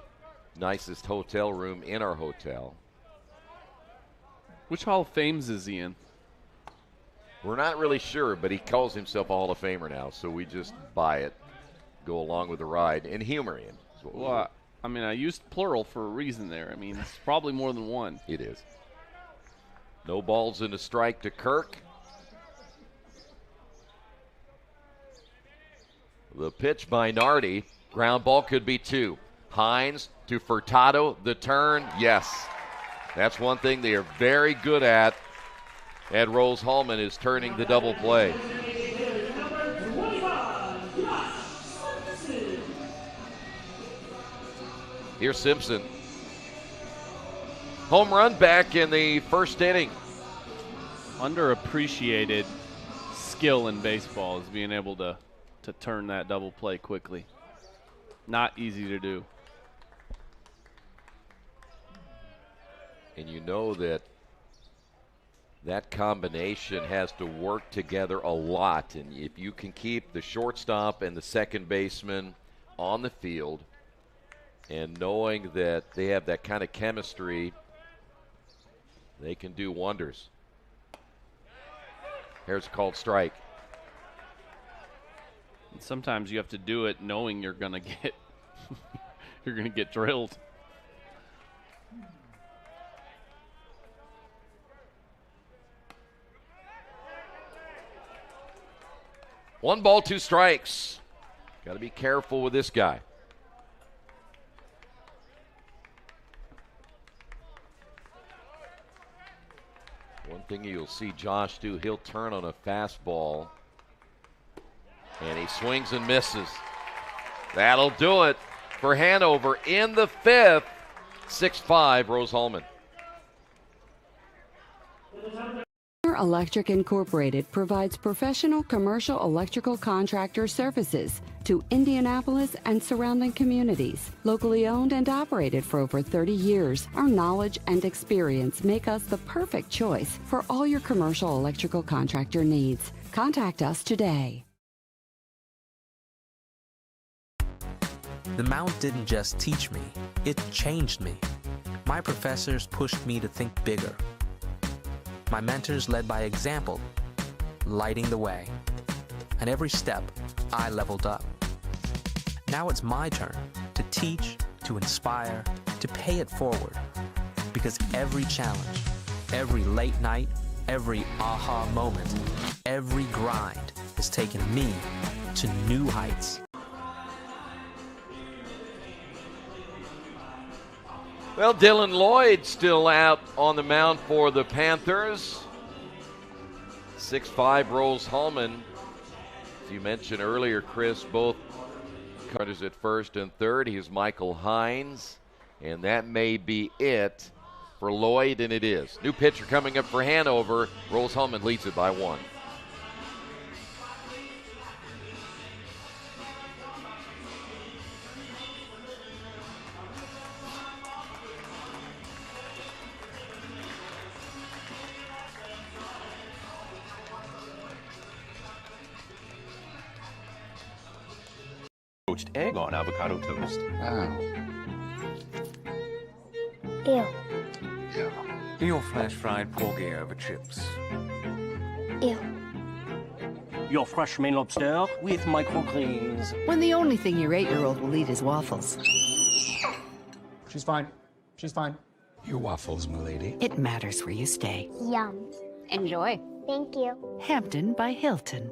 nicest hotel room in our hotel. Which Hall of Fames is he in? We're not really sure, but he calls himself a Hall of Famer now, so we just buy it, go along with the ride, and humor him. Well, I mean, I used plural for a reason there. I mean, it's probably more than one. It is. No balls and a strike to Kirk. The pitch by Nardi. Ground ball could be 2. Hines to Furtado. The turn, yes. That's one thing they are very good at Rose-Hulman is turning the double play. Here's Simpson. Home run back in the 1st inning. Underappreciated skill in baseball is being able to turn that double play quickly. Not easy to do. And you know that combination has to work together a lot. And if you can keep the shortstop and the second baseman on the field and knowing that they have that kind of chemistry, they can do wonders. Here's a called strike. And sometimes you have to do it knowing you're going to get drilled. One ball, 2 strikes. Got to be careful with this guy. One thing you'll see Josh do, he'll turn on a fastball, and he swings and misses. That'll do it for Hanover in the 5th. 6-5, Rose-Hulman. Electric Incorporated provides professional commercial electrical contractor services to Indianapolis and surrounding communities. Locally owned and operated for over 30 years, our knowledge and experience make us the perfect choice for all your commercial electrical contractor needs. Contact us today. The Mount didn't just teach me, it changed me. My professors pushed me to think bigger. My mentors led by example, lighting the way. And every step, I leveled up. Now it's my turn to teach, to inspire, to pay it forward. Because every challenge, every late night, every aha moment, every grind has taken me to new heights. Well, Dylan Lloyd still out on the mound for the Panthers. 6'5", Rose-Hulman. As you mentioned earlier, Chris, both Carter's at first and third. Here's Michael Hines. And that may be it for Lloyd, and it is. New pitcher coming up for Hanover. Rose-Hulman leads it by 1. Poached egg on avocado toast. Wow. Ew. Your flash fried porgy over chips. Ew. Your fresh main lobster with microgreens. When the only thing your 8-year-old will eat is waffles. She's fine. She's fine. Your waffles, milady. It matters where you stay. Yum. Enjoy. Thank you. Hampton by Hilton.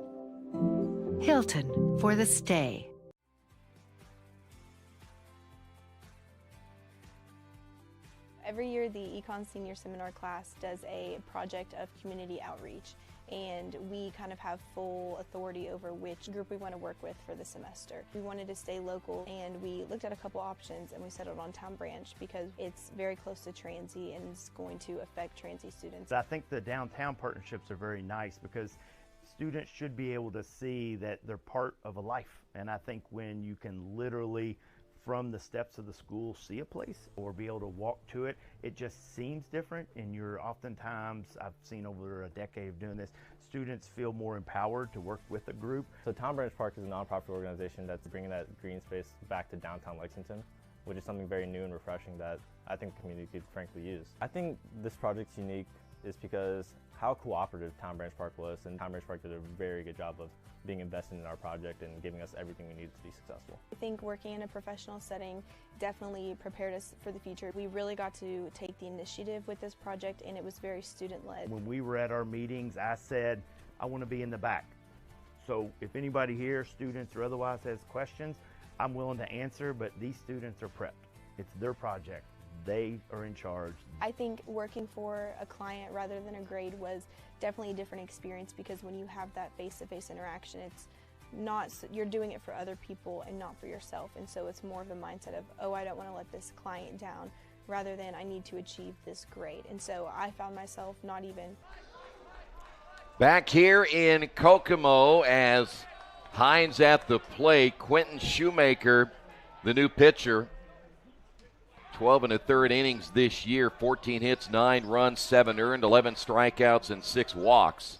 Hilton for the stay. Every year, the Econ Senior Seminar class does a project of community outreach, and we kind of have full authority over which group we want to work with for the semester. We wanted to stay local, and we looked at a couple options, and we settled on Town Branch because it's very close to Transy and it's going to affect Transy students. I think the downtown partnerships are very nice because students should be able to see that they're part of a life, and I think when you can literally from the steps of the school see a place or be able to walk to it, it just seems different. And you're oftentimes, I've seen over a decade of doing this, students feel more empowered to work with a group. So Town Branch Park is a nonprofit organization that's bringing that green space back to downtown Lexington, which is something very new and refreshing that I think the community could frankly use. I think this project's unique is because how cooperative Town Branch Park was, and Town Branch Park did a very good job of being invested in our project and giving us everything we needed to be successful. I think working in a professional setting definitely prepared us for the future. We really got to take the initiative with this project, and it was very student-led. When we were at our meetings, I said, I want to be in the back. So if anybody here, students or otherwise, has questions, I'm willing to answer, but these students are prepped. It's their project. They are in charge. I think working for a client rather than a grade was definitely a different experience because when you have that face-to-face interaction, it's not, you're doing it for other people and not for yourself. And so it's more of a mindset of, oh, I don't want to let this client down, rather than I need to achieve this grade. And so I found myself not even. Back here in Kokomo as Hines at the plate, Quentin Shoemaker, the new pitcher. 12 1/3 innings this year, 14 hits, 9 runs, 7 earned, 11 strikeouts, and 6 walks.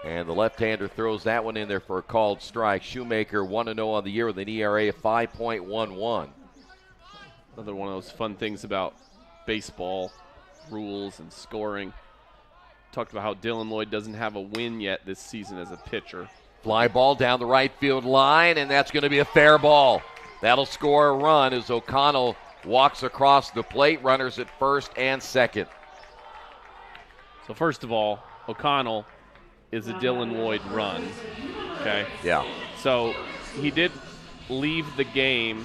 And the left-hander throws that one in there for a called strike. Shoemaker 1-0 on the year with an ERA of 5.11. Another one of those fun things about baseball rules and scoring. Talked about how Dylan Lloyd doesn't have a win yet this season as a pitcher. Fly ball down the right field line, and that's going to be a fair ball. That'll score a run as O'Connell walks across the plate, runners at first and second. So first of all, O'Connell is a Dylan Lloyd run, okay? Yeah. So he did leave the game.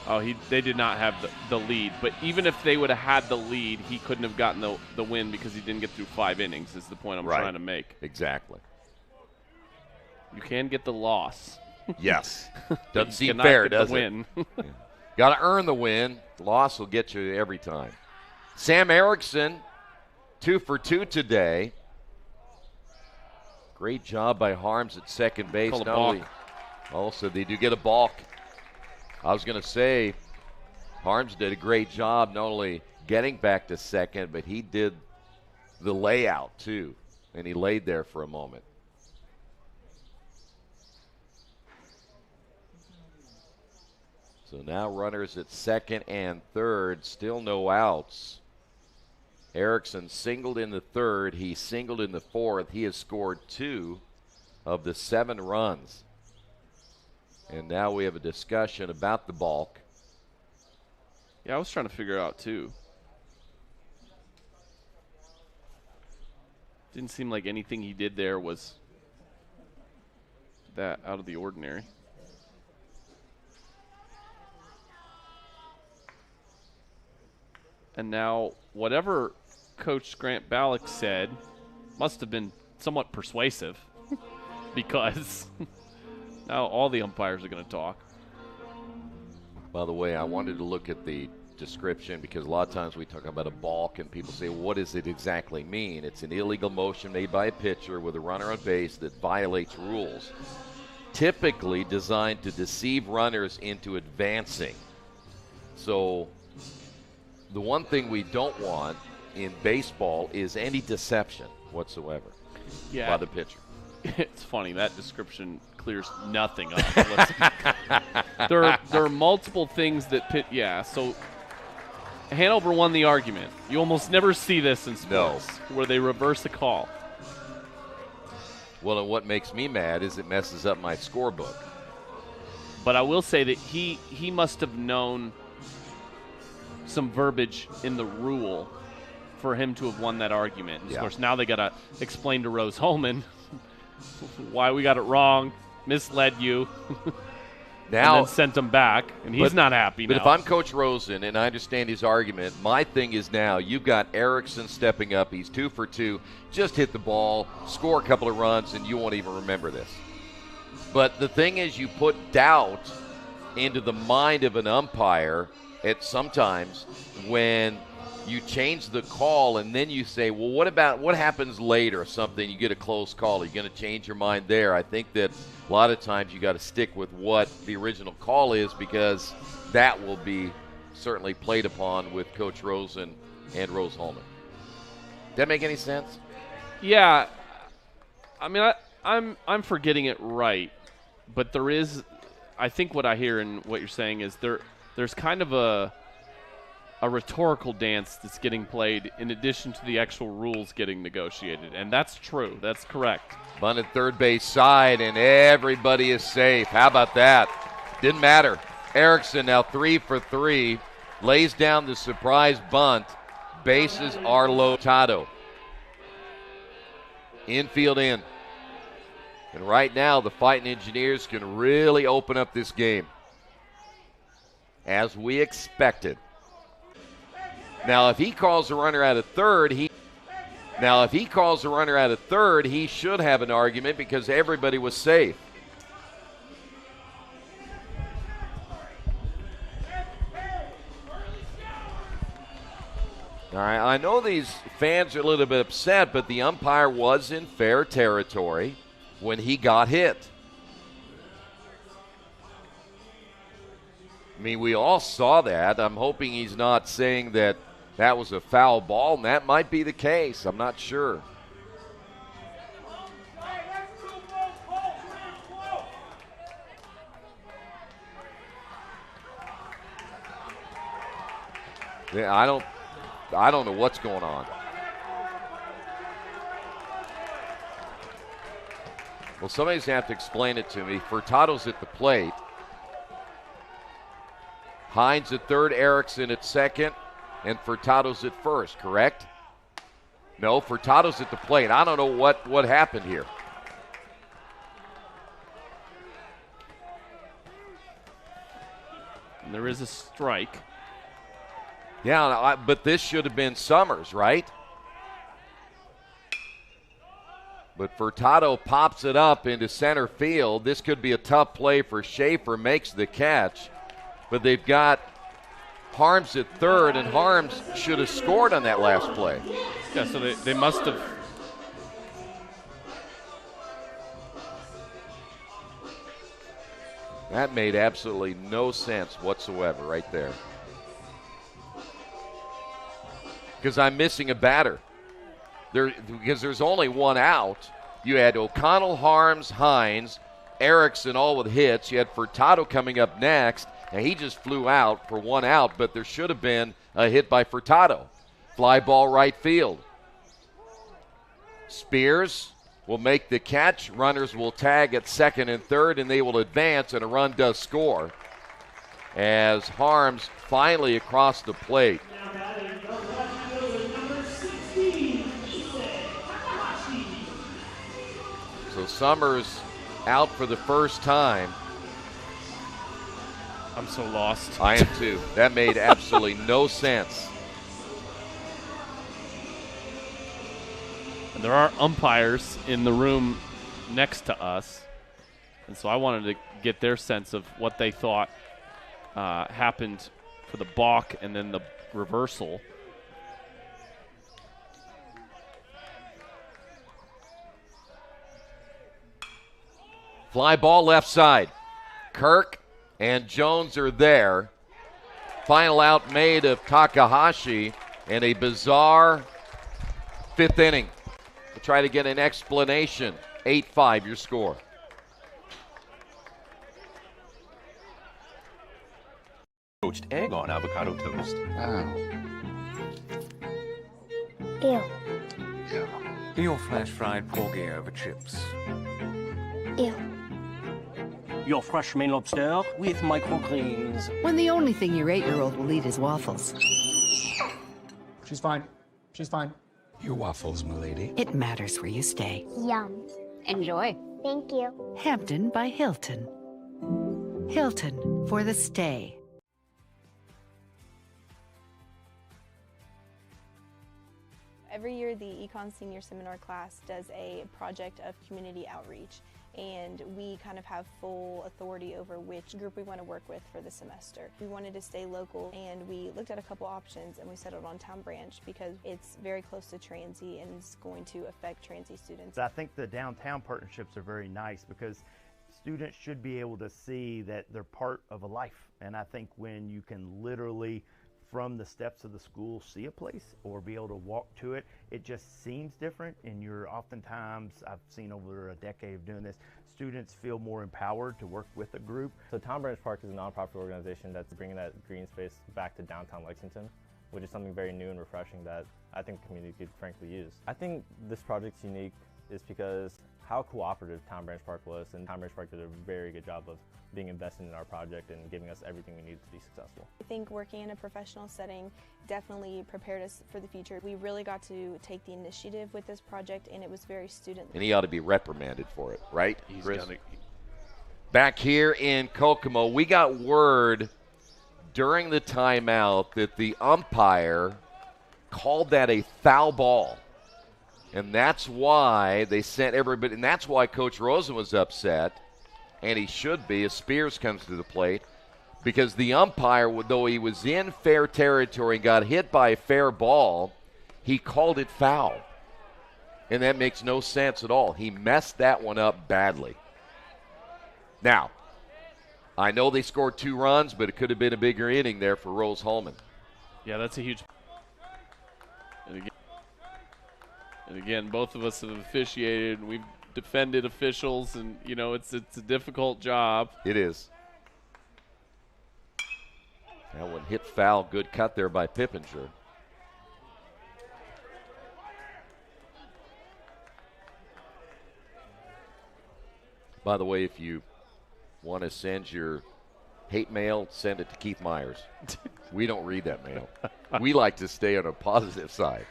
Oh, they did not have the lead. But even if they would have had the lead, he couldn't have gotten the win because he didn't get through 5 innings is the point I'm trying to make. Exactly. You can get the loss. Yes. Doesn't seem fair, does it? Win. Got to earn the win. The loss will get you every time. Sam Erickson, 2 for 2 today. Great job by Harms at second base. Call a balk. Also, they do get a balk. I was going to say, Harms did a great job not only getting back to second, but he did the layout too, and he laid there for a moment. So now runners at second and third, still no outs. Erickson singled in the third. He singled in the fourth. He has scored 2 of the 7 runs. And now we have a discussion about the balk. Yeah, I was trying to figure out too. Didn't seem like anything he did there was that out of the ordinary. And now whatever Coach Grant Ballack said must have been somewhat persuasive. because now all the umpires are going to talk. By the way, I wanted to look at the description because a lot of times we talk about a balk and people say, what does it exactly mean? It's an illegal motion made by a pitcher with a runner on base that violates rules, typically designed to deceive runners into advancing. So the one thing we don't want in baseball is any deception whatsoever by the pitcher. It's funny, that description clears nothing up. there are multiple things that so Hanover won the argument. You almost never see this in sports where they reverse a call. Well, and what makes me mad is it messes up my scorebook. But I will say that he must have known some verbiage in the rule for him to have won that argument. Of course, now they got to explain to Rose-Hulman why we got it wrong, misled you, now and then sent him back, and he's not happy But now. if I'm Coach Rosen and I understand his argument, my thing is now you've got Erickson stepping up. He's 2 for 2. Just hit the ball, score a couple of runs, and you won't even remember this. But the thing is you put doubt into the mind of an umpire at sometimes when you change the call and then you say, well, what happens later or something? You get a close call. Are you going to change your mind there? I think that a lot of times you got to stick with what the original call is because that will be certainly played upon with Coach Rosen and Rose-Hulman. Does that make any sense? Yeah. I mean, I'm forgetting it right, but there is, I think what I hear and what you're saying is there's kind of a rhetorical dance that's getting played in addition to the actual rules getting negotiated, and that's true. That's correct. Bunted third base side, and everybody is safe. How about that? Didn't matter. Erickson now 3 for 3, lays down the surprise bunt. Bases are low. Tato. Infield in. And right now, the Fighting Engineers can really open up this game, as we expected. Now, if he calls a runner out of third, he should have an argument because everybody was safe. All right, I know these fans are a little bit upset, but the umpire was in fair territory when he got hit. I mean, we all saw that. I'm hoping he's not saying that was a foul ball, and that might be the case. I'm not sure. Yeah, I don't know what's going on. Well, somebody's going to have to explain it to me. Furtado's at the plate. Hines at third, Erickson at second, and Furtado's at first, correct? No, Furtado's at the plate. I don't know what happened here. And there is a strike. Yeah, but this should have been Summers, right? But Furtado pops it up into center field. This could be a tough play for Schaefer, makes the catch. But they've got Harms at third, and Harms should have scored on that last play. Yeah, so they must have. That made absolutely no sense whatsoever right there. Because I'm missing a batter. Because there's only one out. You had O'Connell, Harms, Hines, Erickson all with hits. You had Furtado coming up next, and he just flew out for one out, but there should have been a hit by Furtado. Fly ball right field. Spears will make the catch. Runners will tag at second and third, and they will advance, and a run does score as Harms finally across the plate. So Summers out for the first time. I'm so lost. I am too. That made absolutely no sense. And there are umpires in the room next to us. And so I wanted to get their sense of what they thought happened for the balk and then the reversal. Fly ball left side. Kirk and Jones are there. Final out made of Takahashi in a bizarre fifth inning. We'll try to get an explanation. 8-5 your score. Poached egg on avocado toast. Ew. Your flash fried porgy over chips. Ew. Your fresh Maine lobster with microgreens. When the only thing your 8-year-old will eat is waffles. She's fine. She's fine. Your waffles, milady. It matters where you stay. Yum. Enjoy. Thank you. Hampton by Hilton. Hilton for the stay. Every year, the Econ Senior Seminar class does a project of community outreach, and we kind of have full authority over which group we want to work with for the semester. We wanted to stay local, and we looked at a couple options, and we settled on Town Branch because it's very close to Transy and is going to affect Transy students. I think the downtown partnerships are very nice because students should be able to see that they're part of a life, and I think when you can literally from the steps of the school see a place or be able to walk to it, it just seems different. And you're oftentimes, I've seen over a decade of doing this, students feel more empowered to work with a group. So Town Branch Park is a nonprofit organization that's bringing that green space back to downtown Lexington, which is something very new and refreshing that I think the community could frankly use. I think this project's unique is because how cooperative Town Branch Park was, and Town Branch Park did a very good job of being invested in our project and giving us everything we needed to be successful. I think working in a professional setting definitely prepared us for the future. We really got to take the initiative with this project, and it was very student. And he ought to be reprimanded for it, right? He's Chris? gonna. Back here in Kokomo, we got word during the timeout that the umpire called that a foul ball. And that's why they sent everybody, and that's why Coach Rosen was upset, and he should be as Spears comes to the plate, because the umpire, though he was in fair territory and got hit by a fair ball, he called it foul. And that makes no sense at all. He messed that one up badly. Now, I know they scored 2 runs, but it could have been a bigger inning there for Rose-Hulman. Yeah, that's a huge. And again, both of us have officiated, and we've defended officials, and, you know, it's a difficult job. It is. That one hit foul. Good cut there by Pippinger. By the way, if you want to send your hate mail, send it to Keith Myers. We don't read that mail. We like to stay on a positive side.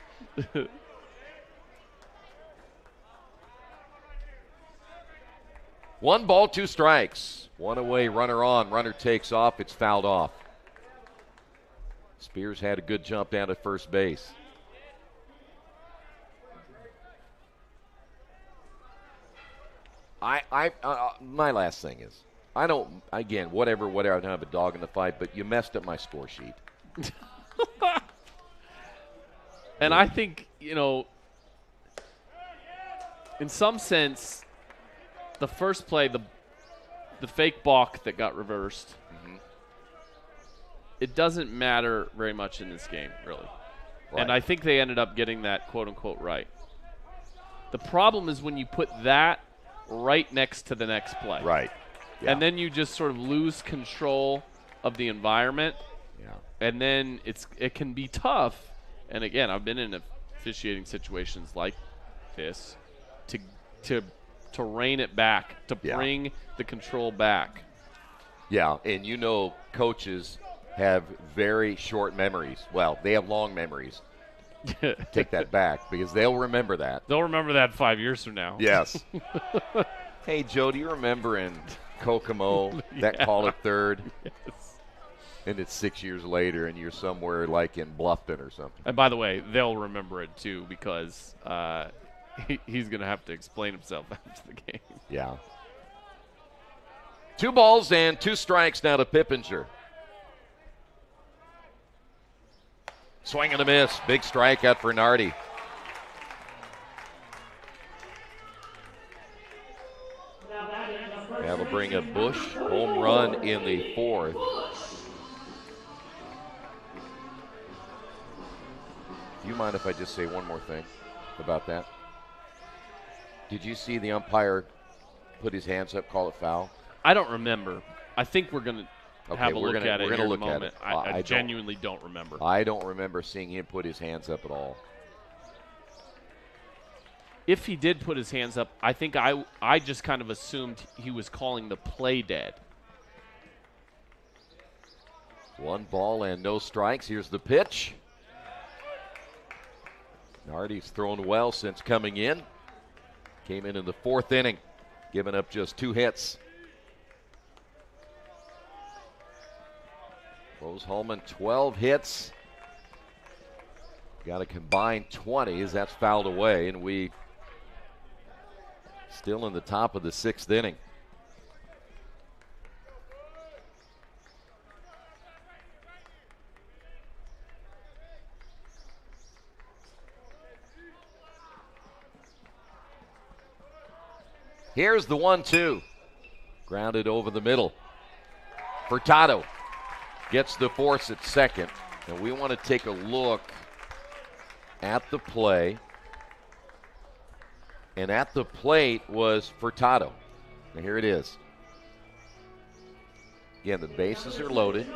1 ball, 2 strikes. 1 away, runner on. Runner takes off. It's fouled off. Spears had a good jump down to first base. My last thing is, I don't, again, whatever, I don't have a dog in the fight, but you messed up my score sheet. And I think, you know, in some sense, the first play, the fake balk that got reversed, it doesn't matter very much in this game, really. Right. And I think they ended up getting that quote-unquote right. The problem is when you put that right next to the next play. Right. Yeah. And then you just sort of lose control of the environment. Yeah. And then it can be tough. And again, I've been in officiating situations like this to rein it back, to bring the control back. Yeah, and you know coaches have very short memories. Well, they have long memories. Take that back, because they'll remember that. They'll remember that 5 years from now. Yes. Hey, Joe, do you remember in Kokomo that call at third? Yes. And it's 6 years later, and you're somewhere like in Bluffton or something. And by the way, they'll remember it too, because he's going to have to explain himself after the game. Yeah. 2 balls and 2 strikes now to Pippinger. Swing and a miss. Big strikeout for Nardi. That'll bring up Bush. Home run in the 4th. Do you mind if I just say one more thing about that? Did you see the umpire put his hands up, call it foul? I don't remember. I think we're going to have a look at it We're here going in to a look moment. at it. I genuinely don't remember. I don't remember seeing him put his hands up at all. If he did put his hands up, I think I just kind of assumed he was calling the play dead. 1 ball and no strikes. Here's the pitch. Nardi's thrown well since coming in. Came in the 4th inning, giving up just 2 hits. Rose-Hulman, 12 hits. Got a combined 20 as that's fouled away, and we still in the top of the 6th inning. Here's the 1-2. Grounded over the middle. Furtado gets the force at second. And we want to take a look at the play. And at the plate was Furtado. And here it is. Again, the bases are loaded.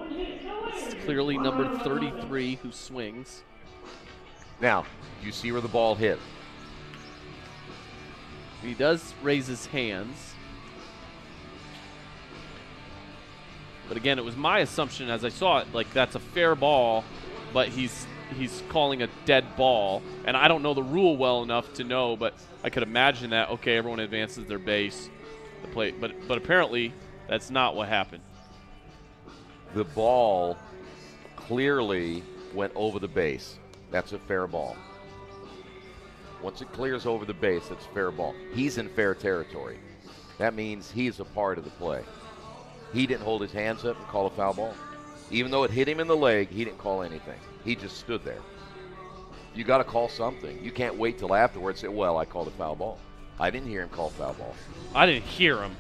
It's clearly number 33 who swings. Now, you see where the ball hit. He does raise his hands. But again, it was my assumption as I saw it, like that's a fair ball, but he's calling a dead ball. And I don't know the rule well enough to know, but I could imagine that, okay, everyone advances their base, the plate. But apparently that's not what happened. The ball clearly went over the base. That's a fair ball. Once it clears over the base, it's fair ball. He's in fair territory. That means he's a part of the play. He didn't hold his hands up and call a foul ball. Even though it hit him in the leg, he didn't call anything. He just stood there. You got to call something. You can't wait till afterwards and say, well, I called a foul ball. I didn't hear him call foul ball. I didn't hear him.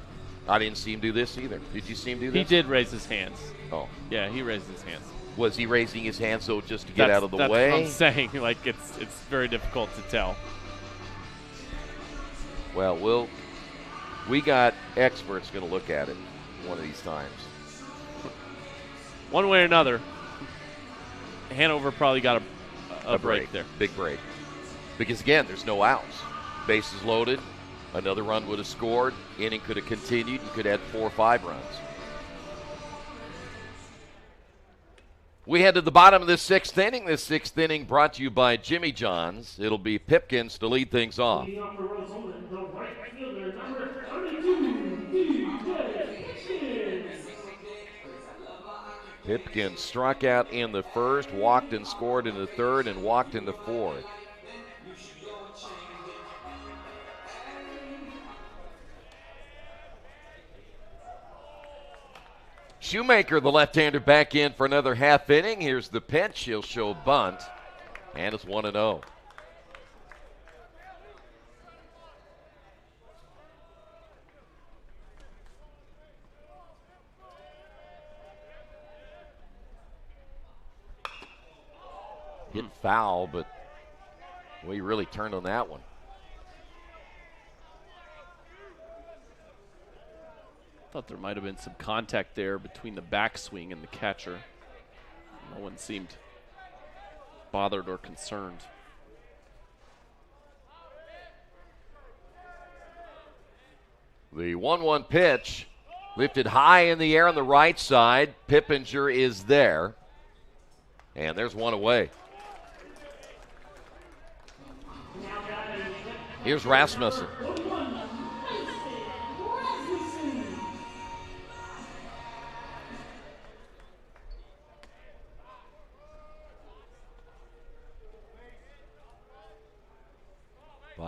I didn't see him do this either. Did you see him do this? He did raise his hands. Oh. Yeah, he raised his hands. Was he raising his hands so just to get out of the way? That's what I'm saying. Like, it's very difficult to tell. Well, we got experts going to look at it one of these times. One way or another, Hanover probably got a break there. Big break. Because, again, there's no outs. Bases loaded. Another run would have scored. Inning could have continued. You could add 4 or 5 runs. We head to the bottom of this 6th inning. This 6th inning brought to you by Jimmy John's. It'll be Pipkins to lead things off. Pipkins struck out in the 1st, walked and scored in the 3rd, and walked in the 4th. Shoemaker, the left-hander, back in for another half inning. Here's the pitch. He'll show bunt, and it's 1-0. Hit foul, but we really turned on that one. Thought there might have been some contact there between the backswing and the catcher. No one seemed bothered or concerned. The 1-1 pitch lifted high in the air on the right side. Pippinger is there. And there's one away. Here's Rasmussen.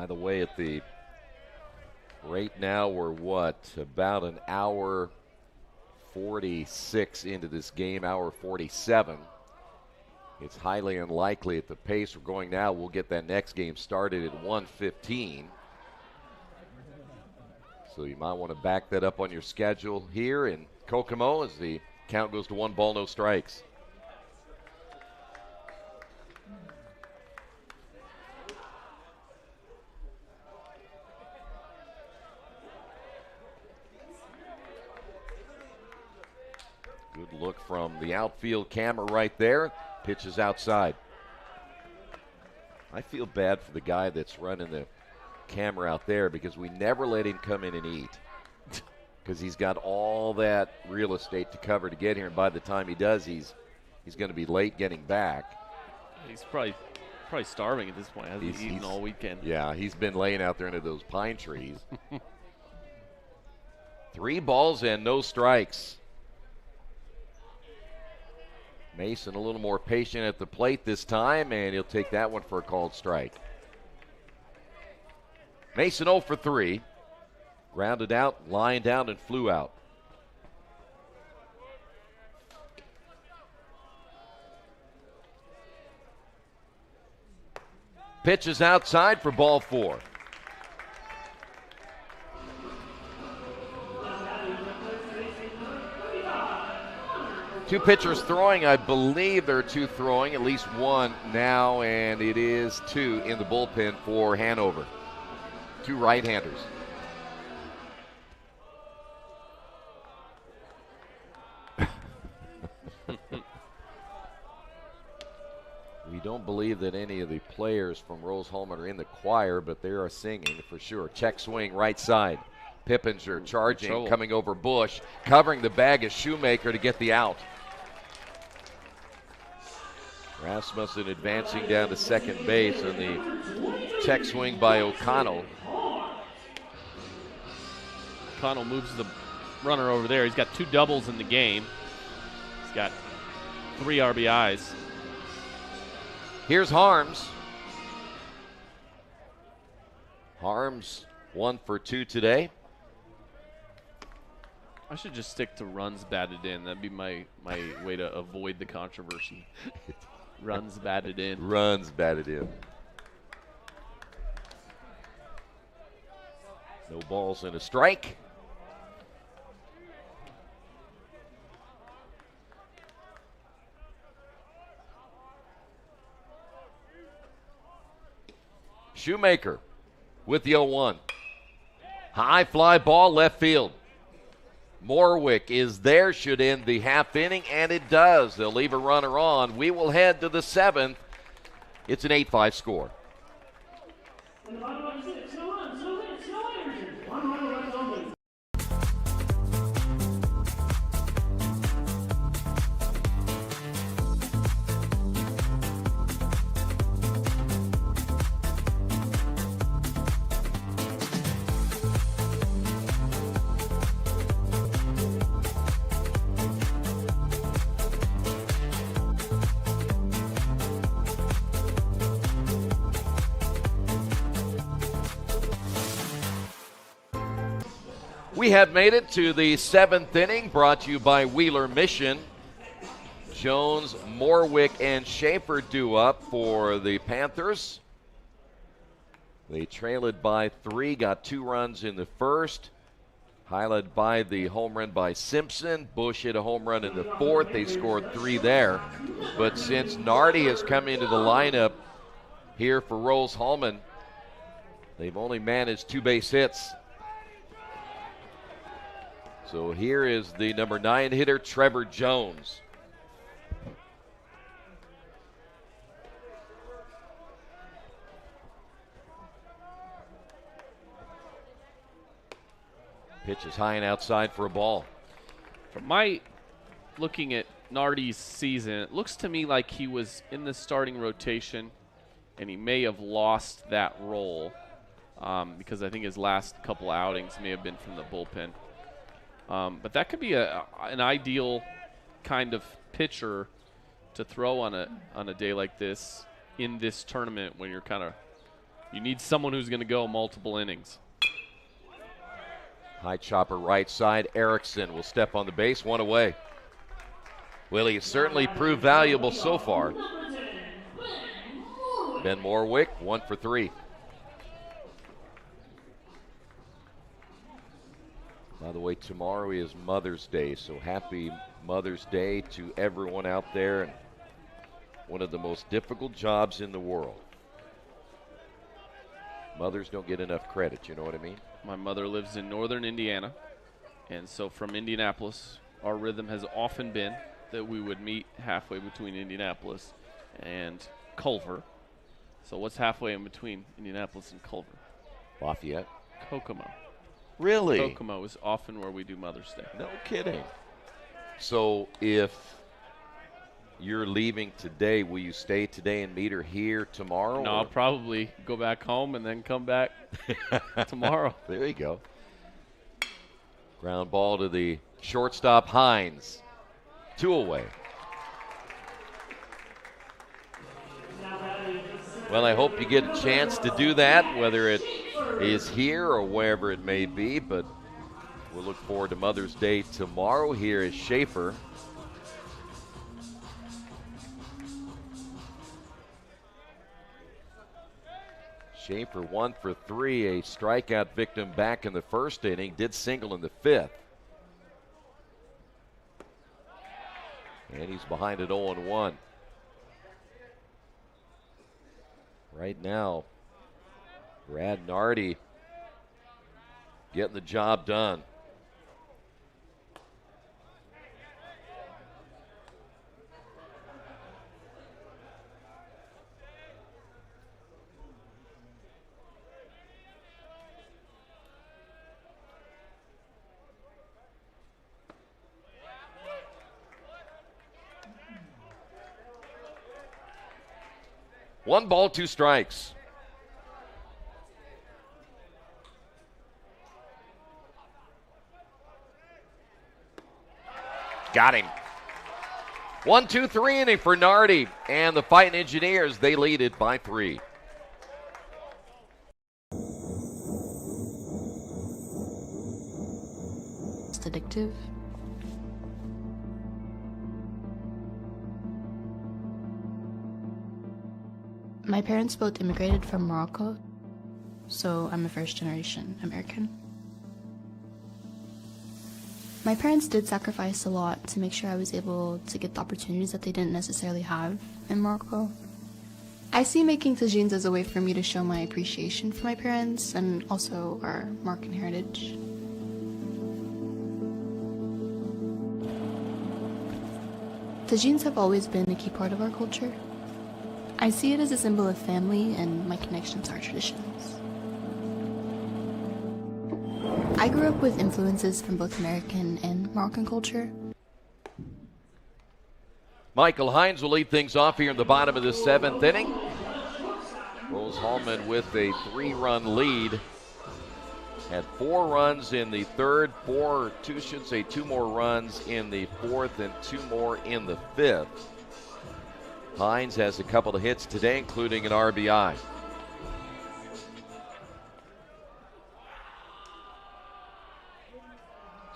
By the way, at the rate now, we're about an hour 46 into this game, hour 47. It's highly unlikely at the pace we're going now, we'll get that next game started at 1:15. So you might want to back that up on your schedule here in Kokomo as the count goes to 1 ball, no strikes. Good look from the outfield camera right there. Pitches outside. I feel bad for the guy that's running the camera out there because we never let him come in and eat because he's got all that real estate to cover to get here, and by the time he does, he's going to be late getting back. He's probably starving at this point. Hasn't he eaten all weekend? Yeah, he's been laying out there under those pine trees. 3 balls and no strikes. Mason a little more patient at the plate this time, and he'll take that one for a called strike. Mason 0 for 3. Grounded out, lined down, and flew out. Pitch is outside for ball 4. Two pitchers throwing. I believe there are 2 throwing, at least 1 now, and it is 2 in the bullpen for Hanover. 2 right-handers. We don't believe that any of the players from Rose-Hulman are in the choir, but they are singing for sure. Check swing right side. Pippinger charging, coming over Bush, covering the bag of Shoemaker to get the out. Rasmussen advancing down to second base on the check swing by O'Connell. O'Connell moves the runner over there. He's got 2 doubles in the game. He's got 3 RBIs. Here's Harms. Harms 1 for 2 today. I should just stick to runs batted in. That'd be my way to avoid the controversy. Runs batted in. Runs batted in. No balls and a strike. Shoemaker with the 0-1. High fly ball left field. Morwick is there, should end the half inning, and it does. They'll leave a runner on. We will head to the 7th. It's an 8-5 score. We have made it to the 7th inning, brought to you by Wheeler Mission. Jones, Morwick, and Schaefer due up for the Panthers. They trailed by 3, got 2 runs in the first, highlighted by the home run by Simpson. Bush hit a home run in the 4th. They scored 3 there. But since Nardi has come into the lineup here for Rose-Hulman, they've only managed 2 base hits. So here is the number 9 hitter, Trevor Jones. Pitch is high and outside for a ball. From my looking at Nardi's season, it looks to me like he was in the starting rotation, and he may have lost that role because I think his last couple outings may have been from the bullpen. But that could be an ideal kind of pitcher to throw on a day like this in this tournament when you're kind of You need someone who's going to go multiple innings. High chopper right side. Erickson will step on the base, one away. Well, he's certainly proved valuable so far. Ben Morwick, 1 for 3. By the way, tomorrow is Mother's Day, so happy Mother's Day to everyone out there. And one of the most difficult jobs in the world. Mothers don't get enough credit, you know what I mean? My mother lives in northern Indiana, and so from Indianapolis, our rhythm has often been that we would meet halfway between Indianapolis and Culver. So what's halfway in between Indianapolis and Culver? Lafayette. Kokomo. Really? Kokomo is often where we do Mother's Day. No kidding. So if you're leaving today, will you stay today and meet her here tomorrow? No, I'll probably go back home and then come back tomorrow. There you go. Ground ball to the shortstop, Hines. 2 away. Well, I hope you get a chance to do that, whether it is here or wherever it may be, but we'll look forward to Mother's Day tomorrow. Here is Schaefer. Schaefer 1 for 3, a strikeout victim back in the first inning, did single in the 5th. And he's behind at 0-1. Right now, Brad Nardi getting the job done. One ball, 2 strikes. Got him. 1-2-3 inning for Nardi. And the Fighting Engineers, they lead it by 3. It's addictive. My parents both immigrated from Morocco, so I'm a first-generation American. My parents did sacrifice a lot to make sure I was able to get the opportunities that they didn't necessarily have in Morocco. I see making tagines as a way for me to show my appreciation for my parents and also our Moroccan heritage. Tagines have always been a key part of our culture. I see it as a symbol of family and my connection to our traditions. I grew up with influences from both American and Moroccan culture. Michael Hines will lead things off here in the bottom of the 7th inning. Rose-Hulman with a 3-run lead. Had 4 runs in the 3rd, 2 more runs in the 4th, and 2 more in the 5th. Hines has a couple of hits today, including an RBI.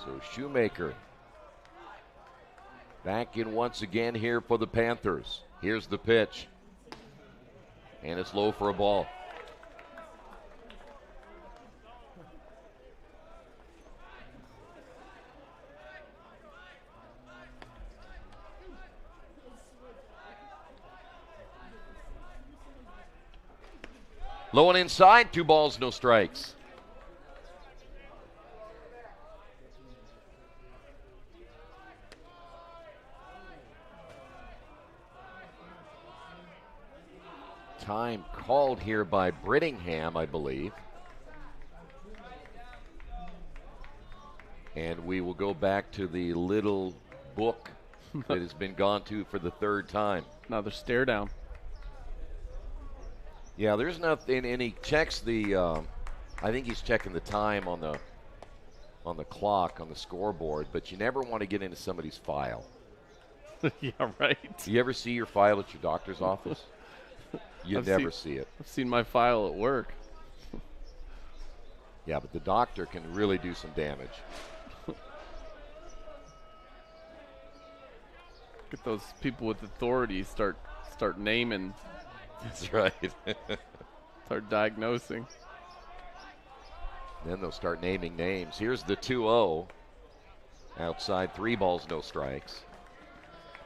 So Shoemaker back in once again here for the Panthers. Here's the pitch. And it's low for a ball. Low and inside, 2 balls, no strikes. Time called here by Brittingham, I believe. And we will go back to the little book that has been gone to for the 3rd time. Another stare down. Yeah, there's nothing, and he checks the. I think he's checking the time on the clock on the scoreboard, but you never want to get into somebody's file. Yeah, right. Do you ever see your file at your doctor's office? You never see it. I've seen my file at work. Yeah, but the doctor can really do some damage. Get those people with authority start naming. That's right. Start diagnosing. Then they'll start naming names. Here's the 2-0. Outside, 3 balls, no strikes.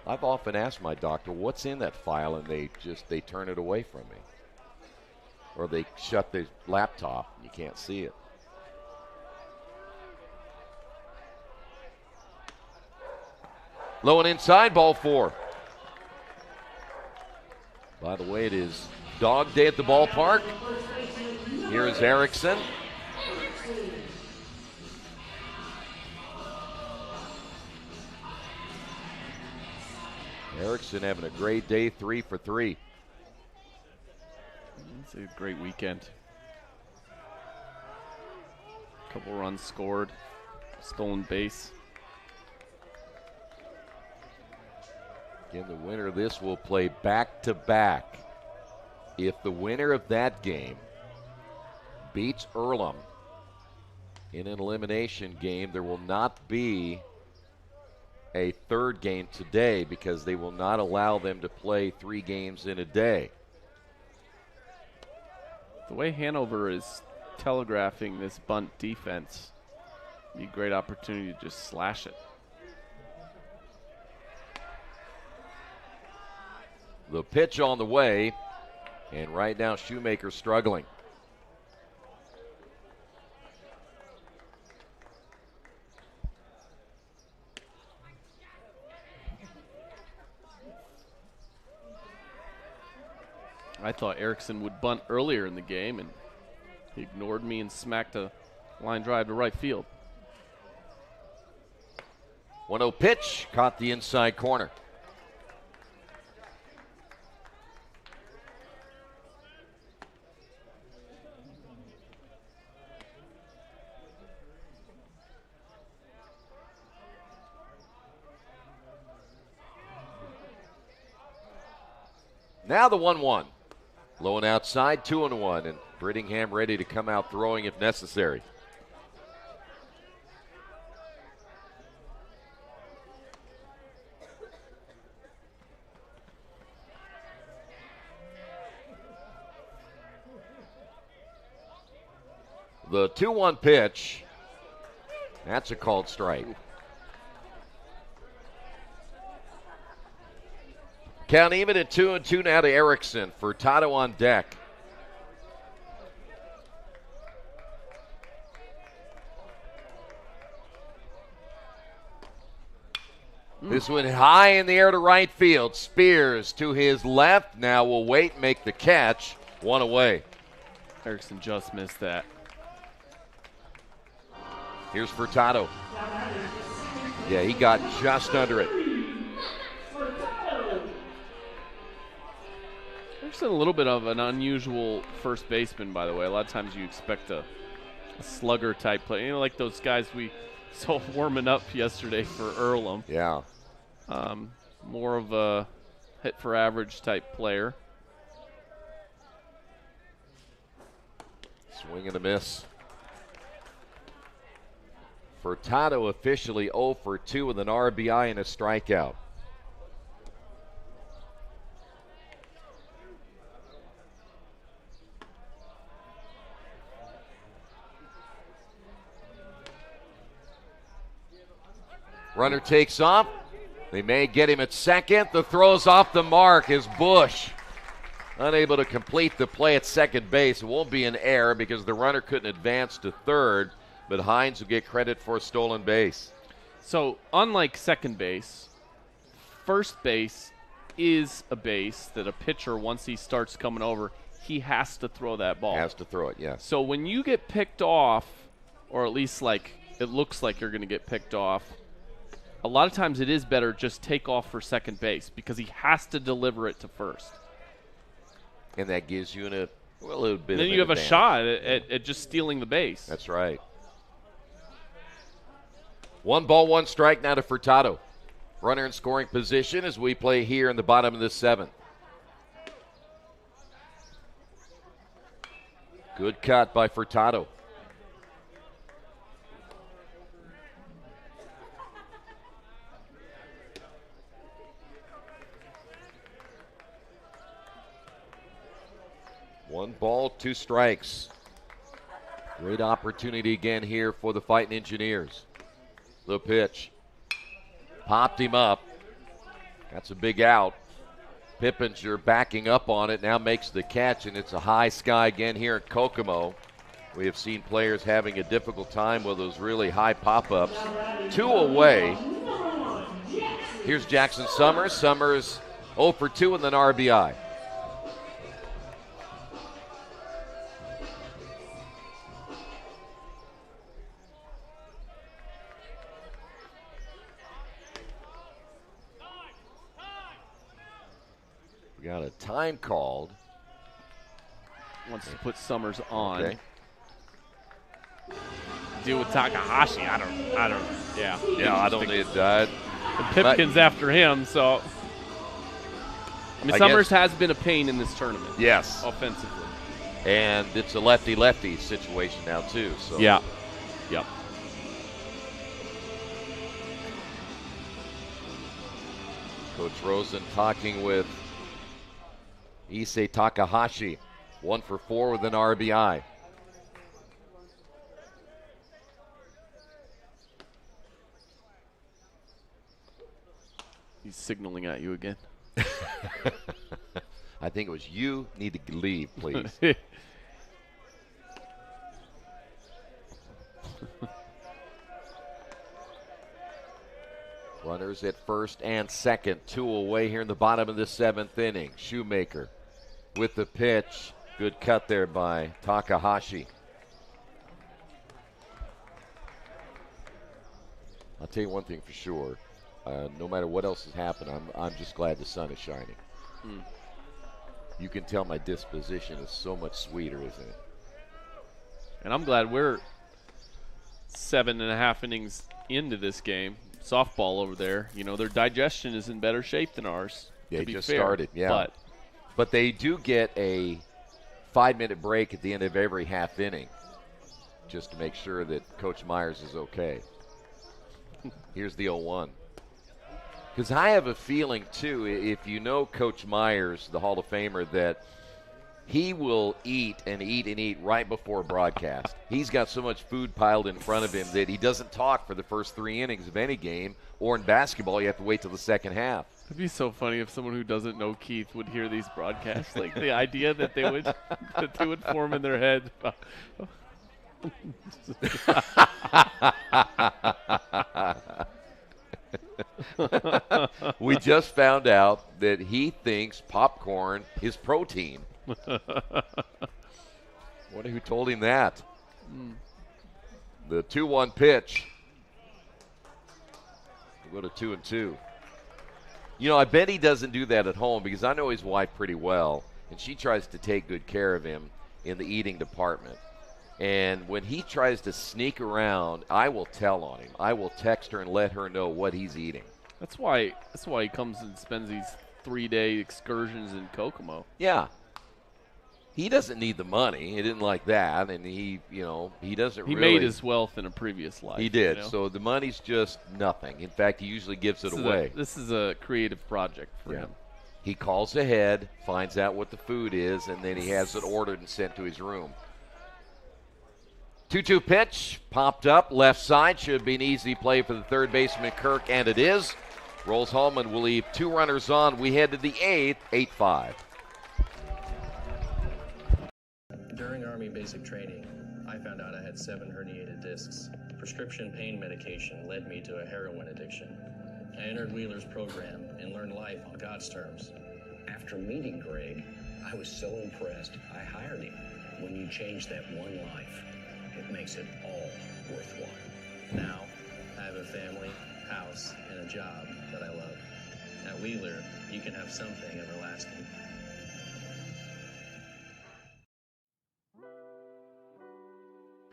I've often asked my doctor, what's in that file, and they turn it away from me. Or they shut the laptop, and you can't see it. Low and inside, ball 4. By the way, it is dog day at the ballpark. Here is Erickson. Erickson having a great day, 3 for 3. It's a great weekend. Couple runs scored, stolen base. Again, the winner of this will play back-to-back. If the winner of that game beats Earlham in an elimination game, there will not be a third game today because they will not allow them to play 3 games in a day. The way Hanover is telegraphing this bunt defense, be a great opportunity to just slash it. The pitch on the way, and right now Shoemaker struggling. I thought Erickson would bunt earlier in the game, and he ignored me and smacked a line drive to right field. 1-0 pitch, caught the inside corner. Now the 1-1. Low and outside, 2-1, and Brittingham ready to come out throwing if necessary. The 2-1 pitch, that's a called strike. Count even at 2-2 now to Erickson. Furtado on deck. This went high in the air to right field. Spears to his left. Now will wait, make the catch. 1 away. Erickson just missed that. Here's Furtado. Yeah, he got just under it. Erickson, a little bit of an unusual first baseman, by the way. A lot of times you expect a slugger type play. You know, like those guys we saw warming up yesterday for Earlham. Yeah. More of a hit for average type player. Swing and a miss. Furtado officially 0 for 2 with an RBI and a strikeout. Runner takes off. They may get him at second. The throw's off the mark as Bush unable to complete the play at second base. It won't be an error because the runner couldn't advance to third, but Hines will get credit for a stolen base. So unlike second base, first base is a base that a pitcher, once he starts coming over, he has to throw that ball. Has to throw it, yes. So when you get picked off, or at least like it looks like you're going to get picked off, a lot of times it is better just take off for second base because he has to deliver it to first. And that gives you a little bit of an advantage. Then you have a shot at just stealing the base. That's right. 1 ball, 1 strike now to Furtado. Runner in scoring position as we play here in the bottom of the 7th. Good cut by Furtado. One ball, 2 strikes. Great opportunity again here for the Fighting Engineers. The pitch. Popped him up. That's a big out. Pippinger backing up on it, now makes the catch, and it's a high sky again here in Kokomo. We have seen players having a difficult time with those really high pop-ups. 2 away. Here's Jackson Summers. Summers 0 for 2 and then RBI. We got a time called. Wants to put Summers on. Okay. Deal with Takahashi. I don't. Yeah. Yeah, I don't need that. Pipkin's after him, so. I mean, Summers has been a pain in this tournament. Yes. Offensively. And it's a lefty-lefty situation now, too. So. Yeah. Yep. Coach Rosen talking with Issei Takahashi. 1 for 4 with an RBI. He's signaling at you again. I think it was you need to leave, please. Runners at first and second, 2 away here in the bottom of the 7th inning. Shoemaker with the pitch. Good cut there by Takahashi. I'll tell you one thing for sure. No matter what else has happened, I'm just glad the sun is shining. You can tell my disposition is so much sweeter, isn't it? And I'm glad we're 7.5 innings into this game. Softball over there, you know, their digestion is in better shape than ours. They just started, yeah. But they do get a 5-minute break at the end of every half inning just to make sure that Coach Myers is okay. Here's the 0-1. Because I have a feeling, too, if you know Coach Myers, the Hall of Famer, that he will eat and eat and eat right before broadcast. He's got so much food piled in front of him that he doesn't talk for the first 3 innings of any game, or in basketball, you have to wait till the second half. It'd be so funny if someone who doesn't know Keith would hear these broadcasts. Like the idea that they would form in their head. We just found out that he thinks popcorn is protein. Wonder who told him that. The 2-1 pitch. We'll go to 2-2. You know, I bet he doesn't do that at home because I know his wife pretty well, and she tries to take good care of him in the eating department. And when he tries to sneak around, I will tell on him. I will text her and let her know what he's eating. That's why he comes and spends these 3-day excursions in Kokomo. Yeah. He doesn't need the money. He didn't like that, and he doesn't He really. made his wealth in a previous life. He did. You know? So the money's just nothing. In fact, he usually gives it away. This is a creative project for him. He calls ahead, finds out what the food is, and then he has it ordered and sent to his room. 2-2 pitch, popped up, left side. Should be an easy play for the third baseman, Kirk, and it is. Rose-Hulman will leave 2 runners on. We head to the 8th, 8-5. During Army basic training, I found out I had 7 herniated discs. Prescription pain medication led me to a heroin addiction. I entered Wheeler's program and learned life on God's terms. After meeting Greg, I was so impressed, I hired him. When you change that one life, it makes it all worthwhile. Now, I have a family, house, and a job that I love. At Wheeler, you can have something everlasting.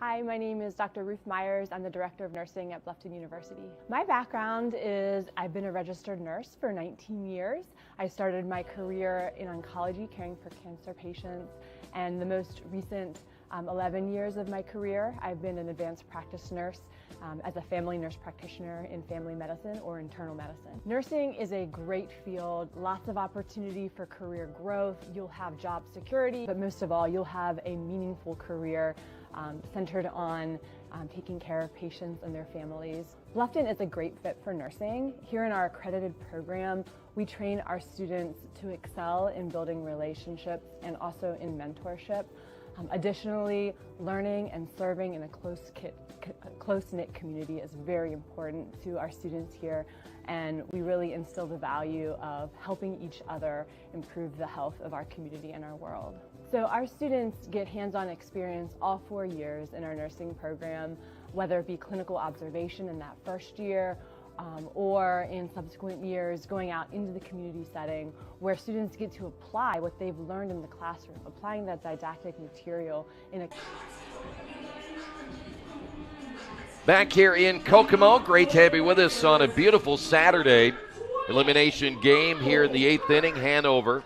Hi, my name is Dr. Ruth Myers. I'm the Director of Nursing at Bluffton University. My background is I've been a registered nurse for 19 years. I started my career in oncology, caring for cancer patients, and the most recent 11 years of my career, I've been an advanced practice nurse as a family nurse practitioner in family medicine or internal medicine. Nursing is a great field, lots of opportunity for career growth. You'll have job security, but most of all, you'll have a meaningful career centered on taking care of patients and their families. Bluffton is a great fit for nursing. Here in our accredited program, we train our students to excel in building relationships and also in mentorship. Additionally, learning and serving in a close-knit community is very important to our students here, and we really instill the value of helping each other improve the health of our community and our world. So our students get hands-on experience all 4 years in our nursing program, whether it be clinical observation in that first year or in subsequent years going out into the community setting where students get to apply what they've learned in the classroom, applying that didactic material in a... Back here in Kokomo, great to have you with us on a beautiful Saturday elimination game here in the 8th inning. Hanover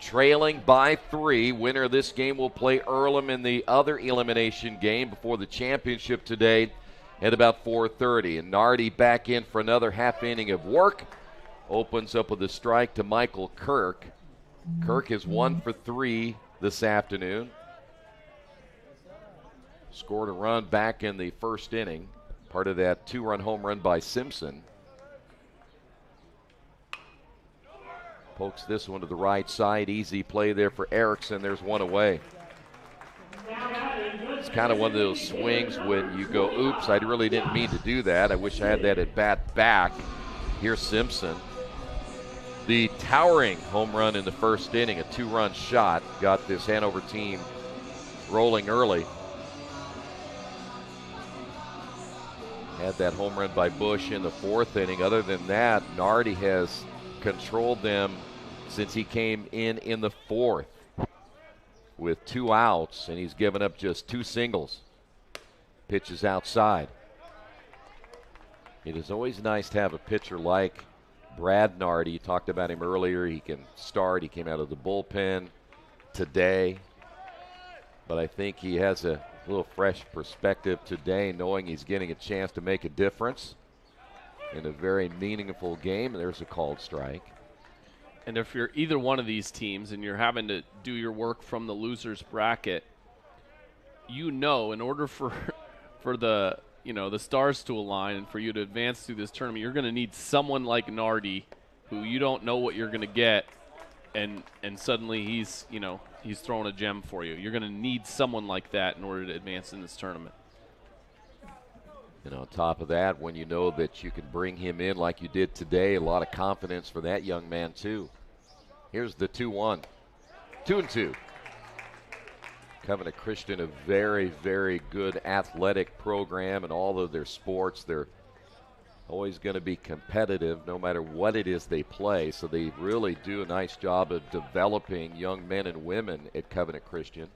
trailing by 3. Winner of this game will play Earlham in the other elimination game before the championship today at about 4:30. And Nardi back in for another half inning of work. Opens up with a strike to Michael Kirk. Kirk is 1 for 3 this afternoon. Scored a run back in the first inning. Part of that 2-run home run by Simpson. Pokes this one to the right side. Easy play there for Erickson. There's one away. It's kind of one of those swings when you go, oops, I really didn't mean to do that. I wish I had that at bat back. Here's Simpson. The towering home run in the first inning, a 2-run shot, got this Hanover team rolling early. Had that home run by Bush in the 4th inning. Other than that, Nardi has controlled them since he came in the 4th. With 2 outs, and he's given up just 2 singles. Pitches outside. It is always nice to have a pitcher like Brad Nardi. You talked about him earlier. He can start. He came out of the bullpen today. But I think he has a little fresh perspective today, knowing he's getting a chance to make a difference in a very meaningful game. There's a called strike. And if you're either one of these teams and you're having to do your work from the loser's bracket, you know, in order for the the stars to align and for you to advance through this tournament, you're going to need someone like Nardi, who you don't know what you're going to get, and suddenly he's throwing a gem for you. You're going to need someone like that in order to advance in this tournament. And on top of that, when you know that you can bring him in like you did today, a lot of confidence for that young man too. Here's the 2-1. 2-2. Covenant Christian, a very, very good athletic program in all of their sports. They're always going to be competitive no matter what it is they play. So they really do a nice job of developing young men and women at Covenant Christian.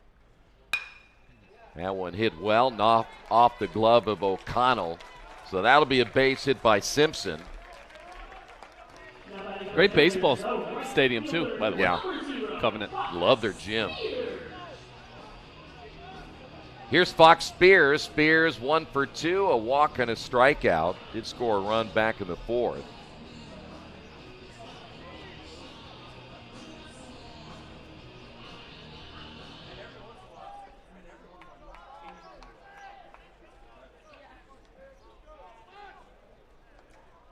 That one hit well, knocked off the glove of O'Connell. So that'll be a base hit by Simpson. Great baseball stadium, too, by the way. Yeah. Covenant. Love their gym. Here's Fox Spears. Spears 1 for 2, a walk and a strikeout. Did score a run back in the 4th.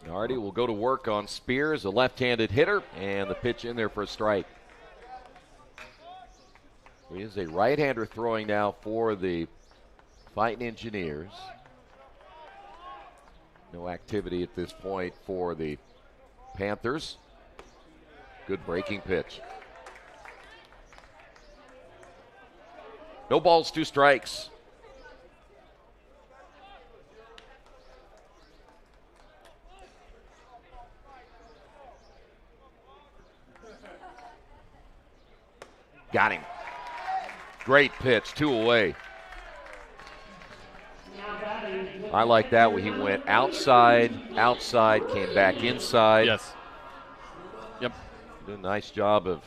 Nardi will go to work on Spears, a left-handed hitter, and the pitch in there for a strike. He is a right-hander throwing now for the Fighting Engineers. No activity at this point for the Panthers. Good breaking pitch. No balls, 2 strikes. Got him. Great pitch, 2 away. I like that when he went outside, came back inside. Yes. Yep. Did a nice job of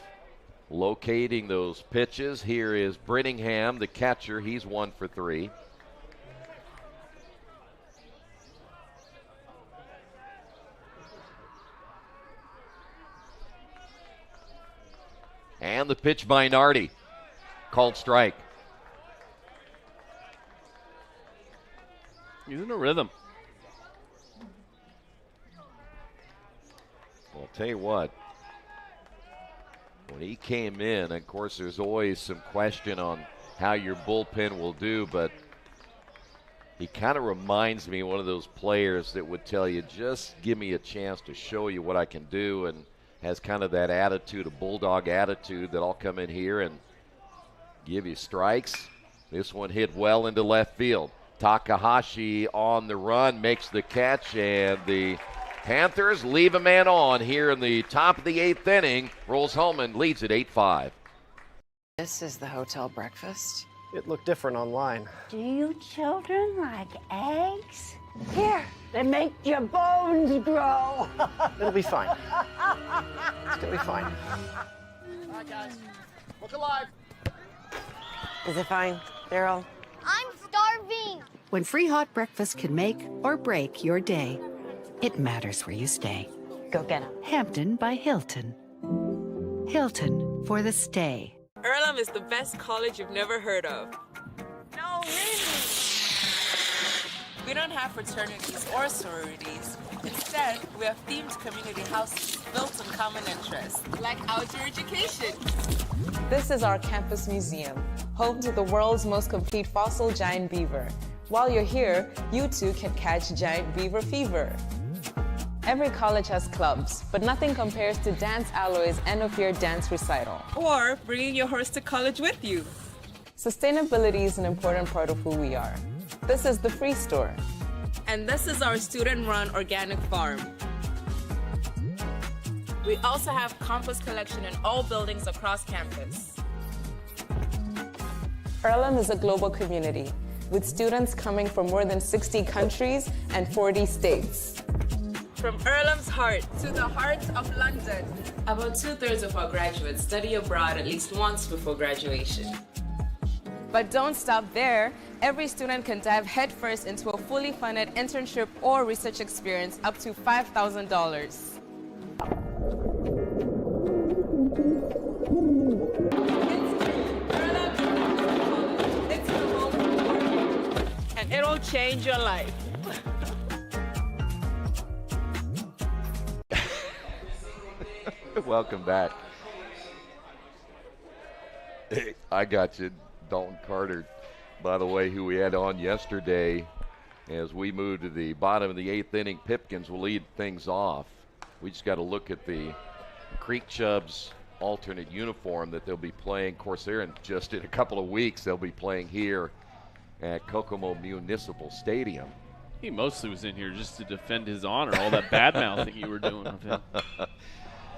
locating those pitches. Here is Brittingham, the catcher. He's 1 for 3. And the pitch by Nardi. Called strike. He's in a rhythm. Well, I'll tell you what. When he came in, of course, there's always some question on how your bullpen will do, but he kind of reminds me of one of those players that would tell you, just give me a chance to show you what I can do, and has kind of that attitude, a bulldog attitude, that I'll come in here and give you strikes. This one hit well into left field. Takahashi on the run, makes the catch, and the Panthers leave a man on here in the top of the 8th inning. Rose-Hulman leads at 8-5. This is the hotel breakfast. It looked different online. Do you children like eggs? Here, they make your bones grow. It'll be fine. It's gonna be fine. All right, guys. Look alive. Is it fine, Daryl? I'm starving. When free hot breakfast can make or break your day, it matters where you stay. Go get him. Hampton by Hilton. Hilton for the stay. Earlham is the best college you've never heard of. No, really? We don't have fraternities or sororities. Instead, we have themed community houses built on common interests, like outdoor education. This is our campus museum, home to the world's most complete fossil giant beaver. While you're here, you too can catch giant beaver fever. Every college has clubs, but nothing compares to Dance Alloy's end-of-year dance recital. Or bringing your horse to college with you. Sustainability is an important part of who we are. This is the Free Store. And this is our student-run organic farm. We also have compost collection in all buildings across campus. Earlham is a global community, with students coming from more than 60 countries and 40 states. From Earlham's heart to the heart of London. About 2/3 of our graduates study abroad at least once before graduation. But don't stop there. Every student can dive headfirst into a fully funded internship or research experience up to $5,000. It's the home, and it'll change your life. Welcome back. Hey, I got you, Dalton Carter, by the way, who we had on yesterday. As we move to the bottom of the 8th inning, Pipkins will lead things off. We just got to look at the Creek Chubs alternate uniform that they'll be playing. Of course, they're in just in a couple of weeks. They'll be playing here at Kokomo Municipal Stadium. He mostly was in here just to defend his honor, all that bad mouthing you were doing of him.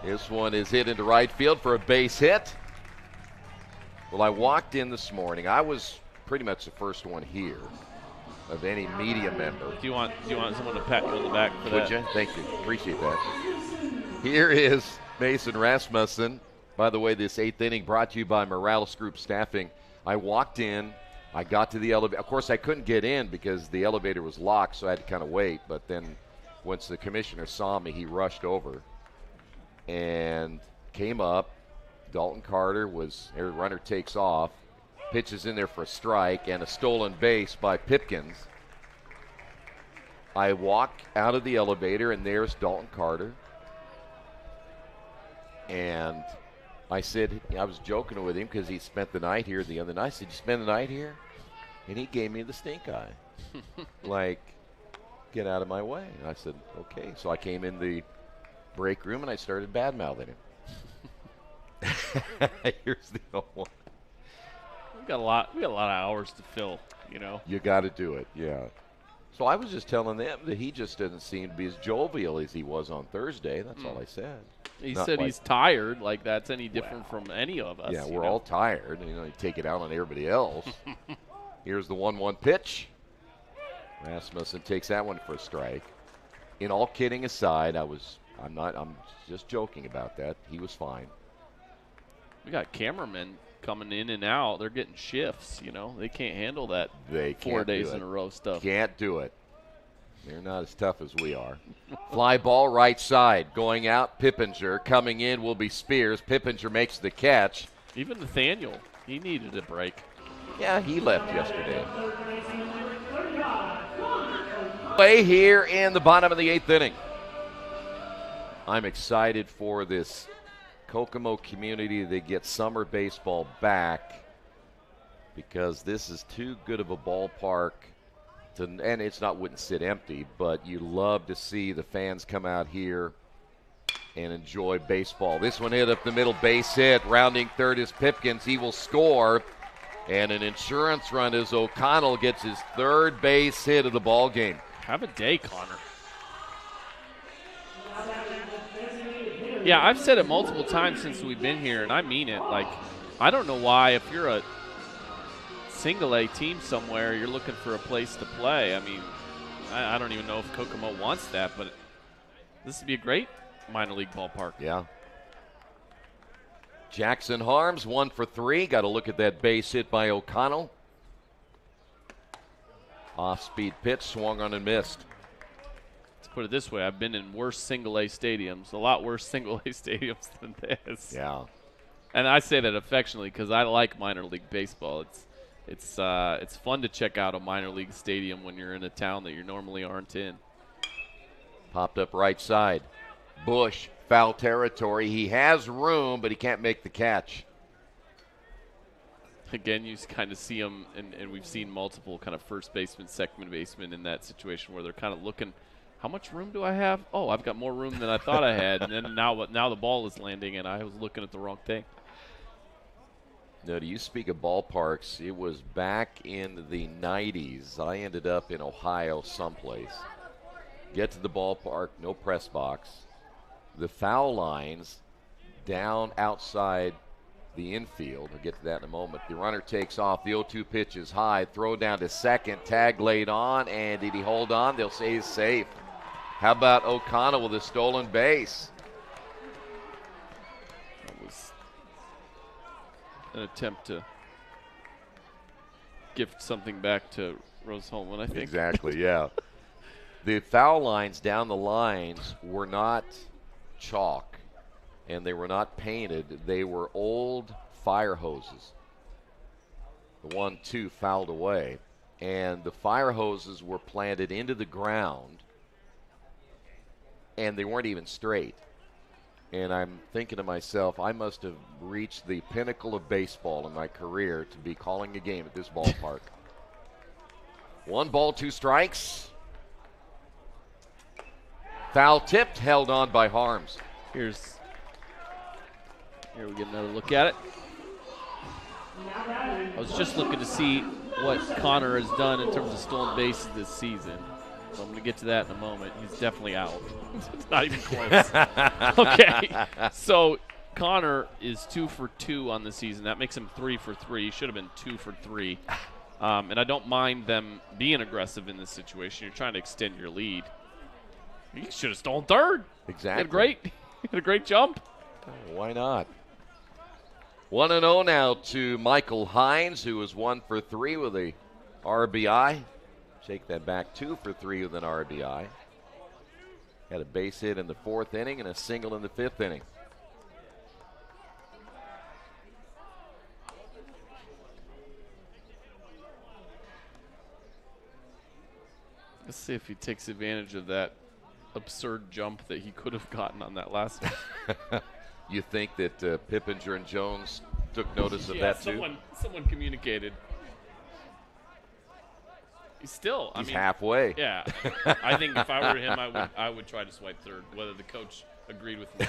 This one is hit into right field for a base hit. Well, I walked in this morning. I was pretty much the first one here of any media member. Do you want someone to pat you on the back for that? Would you? Thank you. Appreciate that. Here is Mason Rasmussen. By the way, this 8th inning brought to you by Morales Group Staffing. I walked in. I got to the elevator. Of course, I couldn't get in because the elevator was locked, so I had to kind of wait. But then once the commissioner saw me, he rushed over and came up. Dalton Carter was, every runner takes off, pitches in there for a strike and a stolen base by Pipkins. I walk out of the elevator and there's Dalton Carter. And I said, I was joking with him because he spent the night here the other night. I said, "You spend the night here?" And he gave me the stink eye. Like, get out of my way. And I said, okay. So I came in the break room and I started bad-mouthing him. Here's the old one. We got a lot of hours to fill, you know. You got to do it, yeah. So I was just telling them that he just doesn't seem to be as jovial as he was on Thursday. That's all I said. He said he's tired. Like that's any different from any of us. Yeah, we're all tired. You know, you take it out on everybody else. Here's the 1-1 pitch. Rasmussen takes that one for a strike. In all kidding aside, I'm just joking about that. He was fine. We got cameramen coming in and out. They're getting shifts, you know. They can't handle that 4 days in a row stuff. Can't do it. They're not as tough as we are. Fly ball right side. Going out, Pippinger. Coming in will be Spears. Pippinger makes the catch. Even Nathaniel, he needed a break. Yeah, he left yesterday. Play here in the bottom of the 8th inning. I'm excited for this Kokomo community to get summer baseball back because this is too good of a ballpark. And it's not wouldn't sit empty, but you love to see the fans come out here and enjoy baseball. This one hit up the middle, base hit. Rounding third is Pipkins. He will score. And an insurance run as O'Connell gets his 3rd base hit of the ball game. Have a day, Connor. Yeah, I've said it multiple times since we've been here, and I mean it. Like, I don't know why if you're a single A team somewhere, you're looking for a place to play. I mean, I don't even know if Kokomo wants that, but this would be a great minor league ballpark. Yeah. Jackson Harms, 1 for 3. Got to look at that base hit by O'Connell. Off-speed pitch, swung on and missed. Let's put it this way. I've been in worse single-A stadiums, a lot worse single-A stadiums than this. Yeah. And I say that affectionately because I like minor league baseball. It's fun to check out a minor league stadium when you're in a town that you normally aren't in. Popped up right side. Bush, foul territory. He has room, but he can't make the catch. Again, you kind of see him, and we've seen multiple kind of first baseman, second baseman in that situation where they're kind of looking, how much room do I have? Oh, I've got more room than I thought I had. And then now the ball is landing, and I was looking at the wrong thing. Now, do you speak of ballparks? It was back in the 90s. I ended up in Ohio someplace. Get to the ballpark, no press box. The foul lines down outside the infield. I'll get to that in a moment. The runner takes off. The 0-2 pitch is high. Throw down to second. Tag laid on. And did he hold on? They'll say he's safe. How about O'Connell with a stolen base? That was an attempt to gift something back to Rose-Hulman, I think. Exactly, yeah. The foul lines down the lines were not chalk, and they were not painted. They were old fire hoses. The 1-2 fouled away, and the fire hoses were planted into the ground, and they weren't even straight. And I'm thinking to myself, I must have reached the pinnacle of baseball in my career to be calling a game at this ballpark. 1 ball, 2 strikes. Foul tipped, held on by Harms. Here we get another look at it. I was just looking to see what Connor has done in terms of stolen bases this season. So I'm going to get to that in a moment. He's definitely out. It's not even close. Okay, so Connor is 2 for 2 on the season. That makes him 3 for 3. He should have been 2 for 3. And I don't mind them being aggressive in this situation. You're trying to extend your lead. He should have stolen third. Exactly. He had a great jump. Why not? 1-0 now to Michael Hines, who is 1 for 3 with a RBI. Take that back, 2 for 3 with an RBI. Had a base hit in the 4th inning and a single in the 5th inning. Let's see if he takes advantage of that absurd jump that he could have gotten on that last one. You think that Pippinger and Jones took notice of that too? Someone communicated. He's halfway. Yeah. I think if I were him, I would try to swipe third, whether the coach agreed with me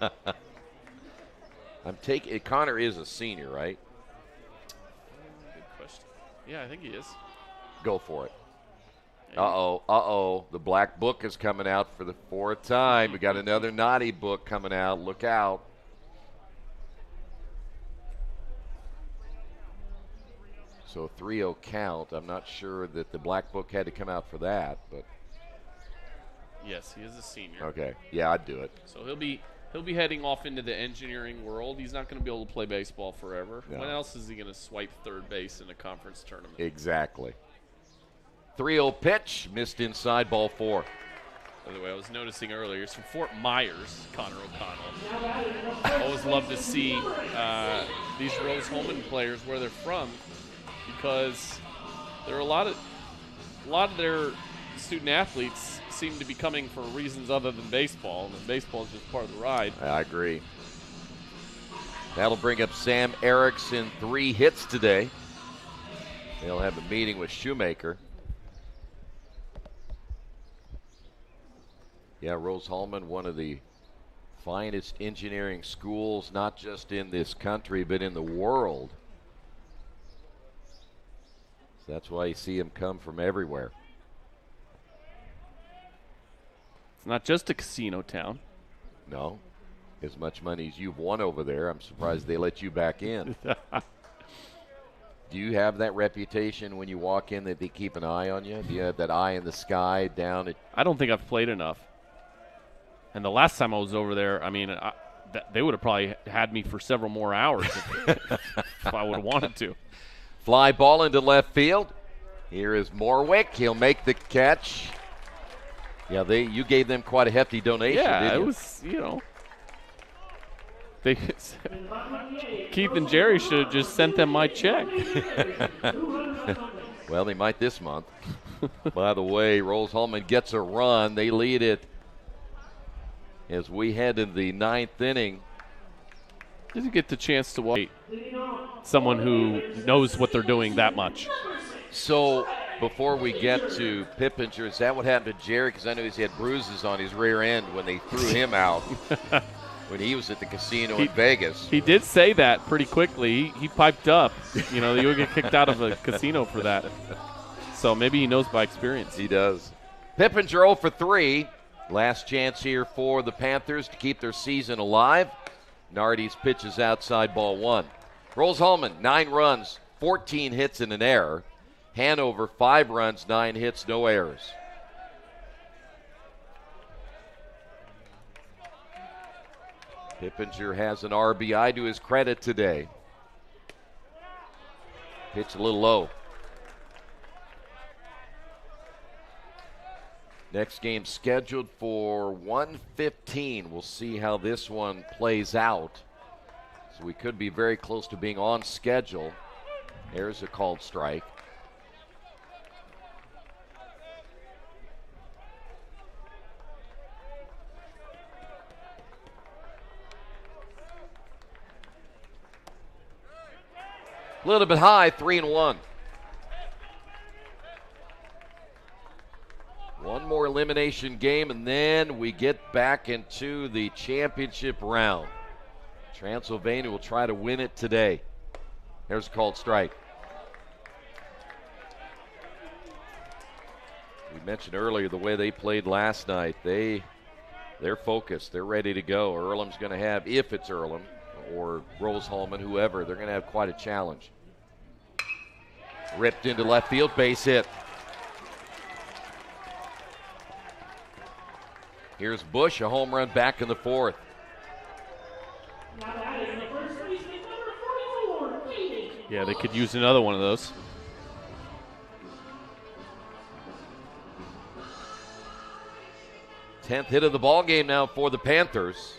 or not. Connor is a senior, right? Good question. Yeah, I think he is. Go for it. Uh-oh. The black book is coming out for the 4th time. We got another naughty book coming out. Look out. So 3-0 count. I'm not sure that the black book had to come out for that, but yes, he is a senior. okay. Yeah, I'd do it. So he'll be He'll be heading off into the engineering world. He's not going to be able to play baseball forever. No. When else is he going to swipe third base in a conference tournament? Exactly. 3-0 pitch, missed inside, ball 4. By the way, I was noticing earlier, he's from Fort Myers, Connor O'Connell. Always love to see these Rose-Hulman players where they're from, because there are a lot of their student athletes seem to be coming for reasons other than baseball, and baseball is just part of the ride. I agree. That'll bring up Sam Erickson, 3 hits today. They'll have a meeting with Shoemaker. Yeah, Rose-Hulman, one of the finest engineering schools, not just in this country, but in the world. So that's why you see him come from everywhere. It's not just a casino town. No. As much money as you've won over there, I'm surprised they let you back in. Do you have that reputation when you walk in that they keep an eye on you? Do you have that eye in the sky down at... I don't think I've played enough. And the last time I was over there, I mean, they would have probably had me for several more hours if I would have wanted to. Fly ball into left field. Here is Morwick. He'll make the catch. Yeah, you gave them quite a hefty donation, didn't you? It was, Keith and Jerry should have just sent them my check. Well, they might this month. By the way, Rose-Hulman gets a run. They lead it as we head into the 9th inning. Did you get the chance to watch someone who knows what they're doing that much? So before we get to Pippinger, is that what happened to Jerry? Because I know he had bruises on his rear end when they threw him out when he was at the casino in Vegas. He did say that pretty quickly. He piped up. You would get kicked out of a casino for that. So maybe he knows by experience. He does. Pippinger 0 for 3. Last chance here for the Panthers to keep their season alive. Nardi's pitches outside, ball 1. Rose-Hulman, 9 runs, 14 hits and an error. Hanover, 5 runs, 9 hits, no errors. Pippinger has an RBI to his credit today. Pitch a little low. Next game scheduled for 1:15. We'll see how this one plays out. So we could be very close to being on schedule. There's a called strike. A little bit high, 3-1. One more elimination game, and then we get back into the championship round. Transylvania will try to win it today. There's a called strike. We mentioned earlier the way they played last night. They're focused. They're ready to go. Earlham's going to have, if it's Earlham or Rose-Hulman, whoever, they're going to have quite a challenge. Ripped into left field, base hit. Here's Bush, a home run back in the 4th. Yeah, they could use another one of those. Tenth hit of the ball game now for the Panthers.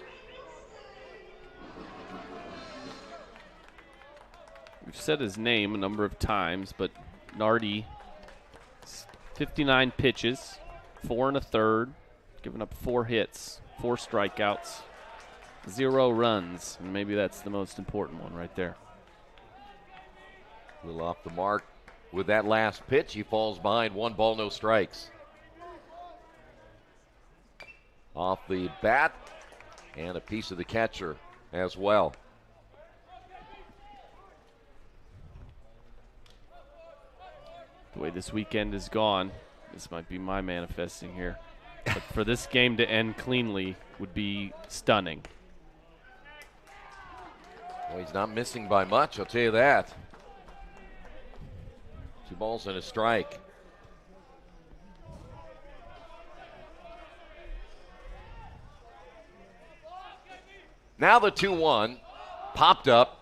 We've said his name a number of times, but Nardi, 59 pitches, 4 1/3, giving up 4 hits, 4 strikeouts, 0 runs, and maybe that's the most important one right there. A little off the mark with that last pitch. He falls behind, 1 ball, no strikes. Off the bat, and a piece of the catcher as well. The way this weekend is gone, this might be my manifesting here. But for this game to end cleanly would be stunning. Well, he's not missing by much, I'll tell you that. 2 balls and a strike. Now the 2-1 popped up.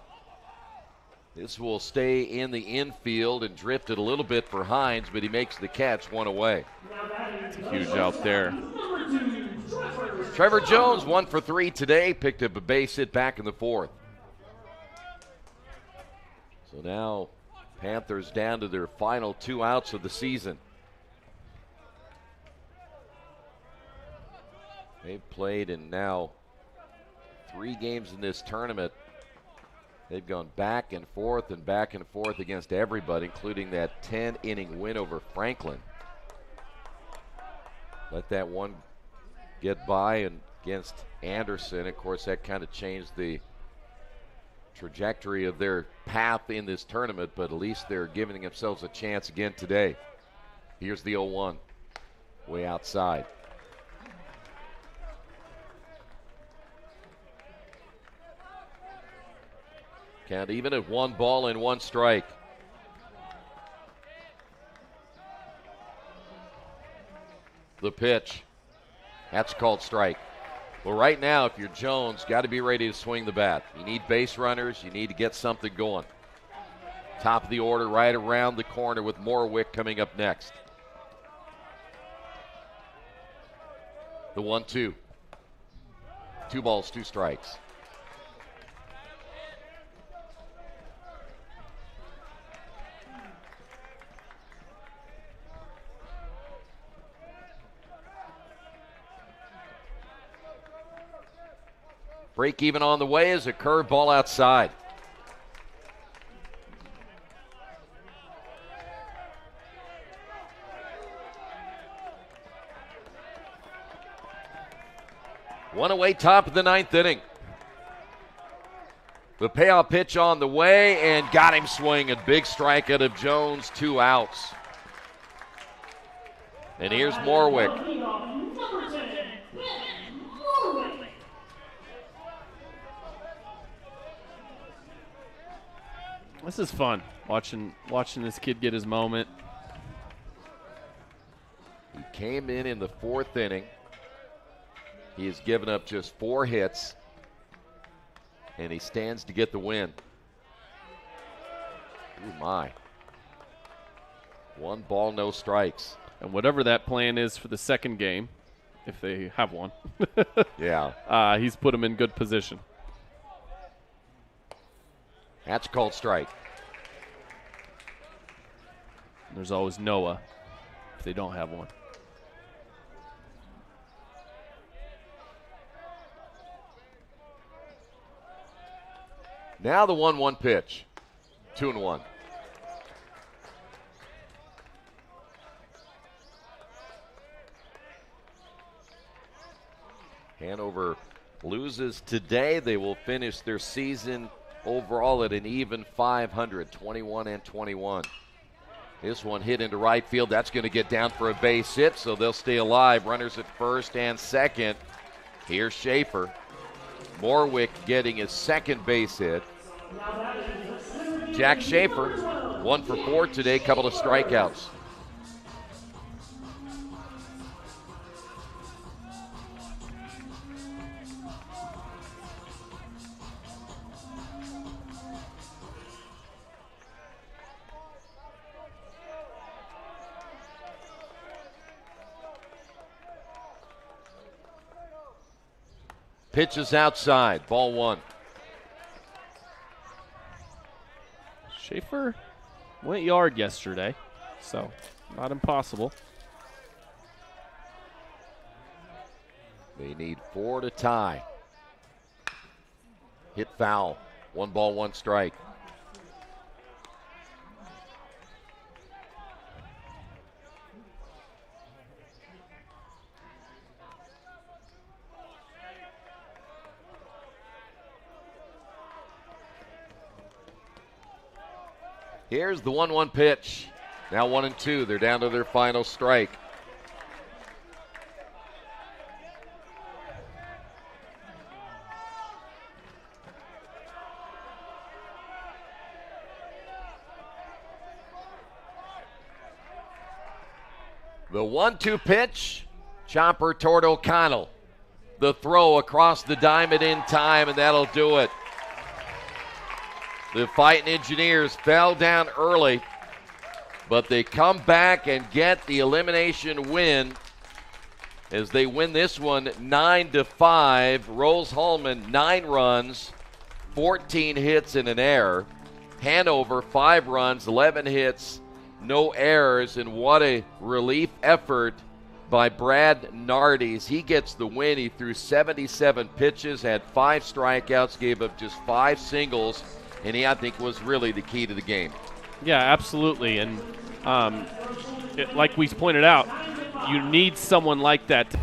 This will stay in the infield and drifted a little bit for Hines, but he makes the catch, one away. It's huge out there. Trevor Jones, 1 for 3 today, picked up a base hit back in the 4th. So now Panthers down to their final 2 outs of the season. They've played in now 3 games in this tournament. They've gone back and forth against everybody, including that 10-inning win over Franklin. Let that one get by and against Anderson. Of course, that kind of changed the trajectory of their path in this tournament, but at least they're giving themselves a chance again today. Here's the 0-1, way outside. Count even at 1 ball and 1 strike. The pitch. That's called strike. Well, right now, if you're Jones, got to be ready to swing the bat. You need base runners. You need to get something going. Top of the order right around the corner with Morwick coming up next. The 1-2. 2 balls, 2 strikes. Break even on the way is a curveball outside. One away, top of the 9th inning. The payoff pitch on the way and got him swinging. Big strikeout of Jones, 2 outs. And here's Morwick. This is fun, watching this kid get his moment. He came in the 4th inning. He has given up just 4 hits, and he stands to get the win. Oh, my. 1 ball, no strikes. And whatever that plan is for the second game, if they have one, yeah, he's put him in good position. That's called strike. There's always Noah if they don't have one. Now the 1-1 pitch. 2-1. Hanover loses today. They will finish their season overall at an even 500, 21-21. This one hit into right field. That's going to get down for a base hit, so they'll stay alive. Runners at first and second. Here's Schaefer. Morwick getting his 2nd base hit. Jack Schaefer, 1 for 4 today, couple of strikeouts. Pitch is outside, ball 1. Schaefer went yard yesterday, so not impossible. They need 4 to tie. Hit foul, 1 ball, 1 strike. Here's the 1-1 pitch. Now 1-2. They're down to their final strike. The 1-2 pitch. Chopper toward O'Connell. the throw across the diamond in time, and that'll do it. The Fighting Engineers fell down early, but they come back and get the elimination win as they win this one 9-5. Rose-Hulman 9 runs, 14 hits and an error. Hanover 5 runs, 11 hits, no errors, and what a relief effort by Brad Nardes. He gets the win. He threw 77 pitches, had 5 strikeouts, gave up just 5 singles, and he, I think, was really the key to the game. Yeah, absolutely. And like we pointed out, you need someone like that to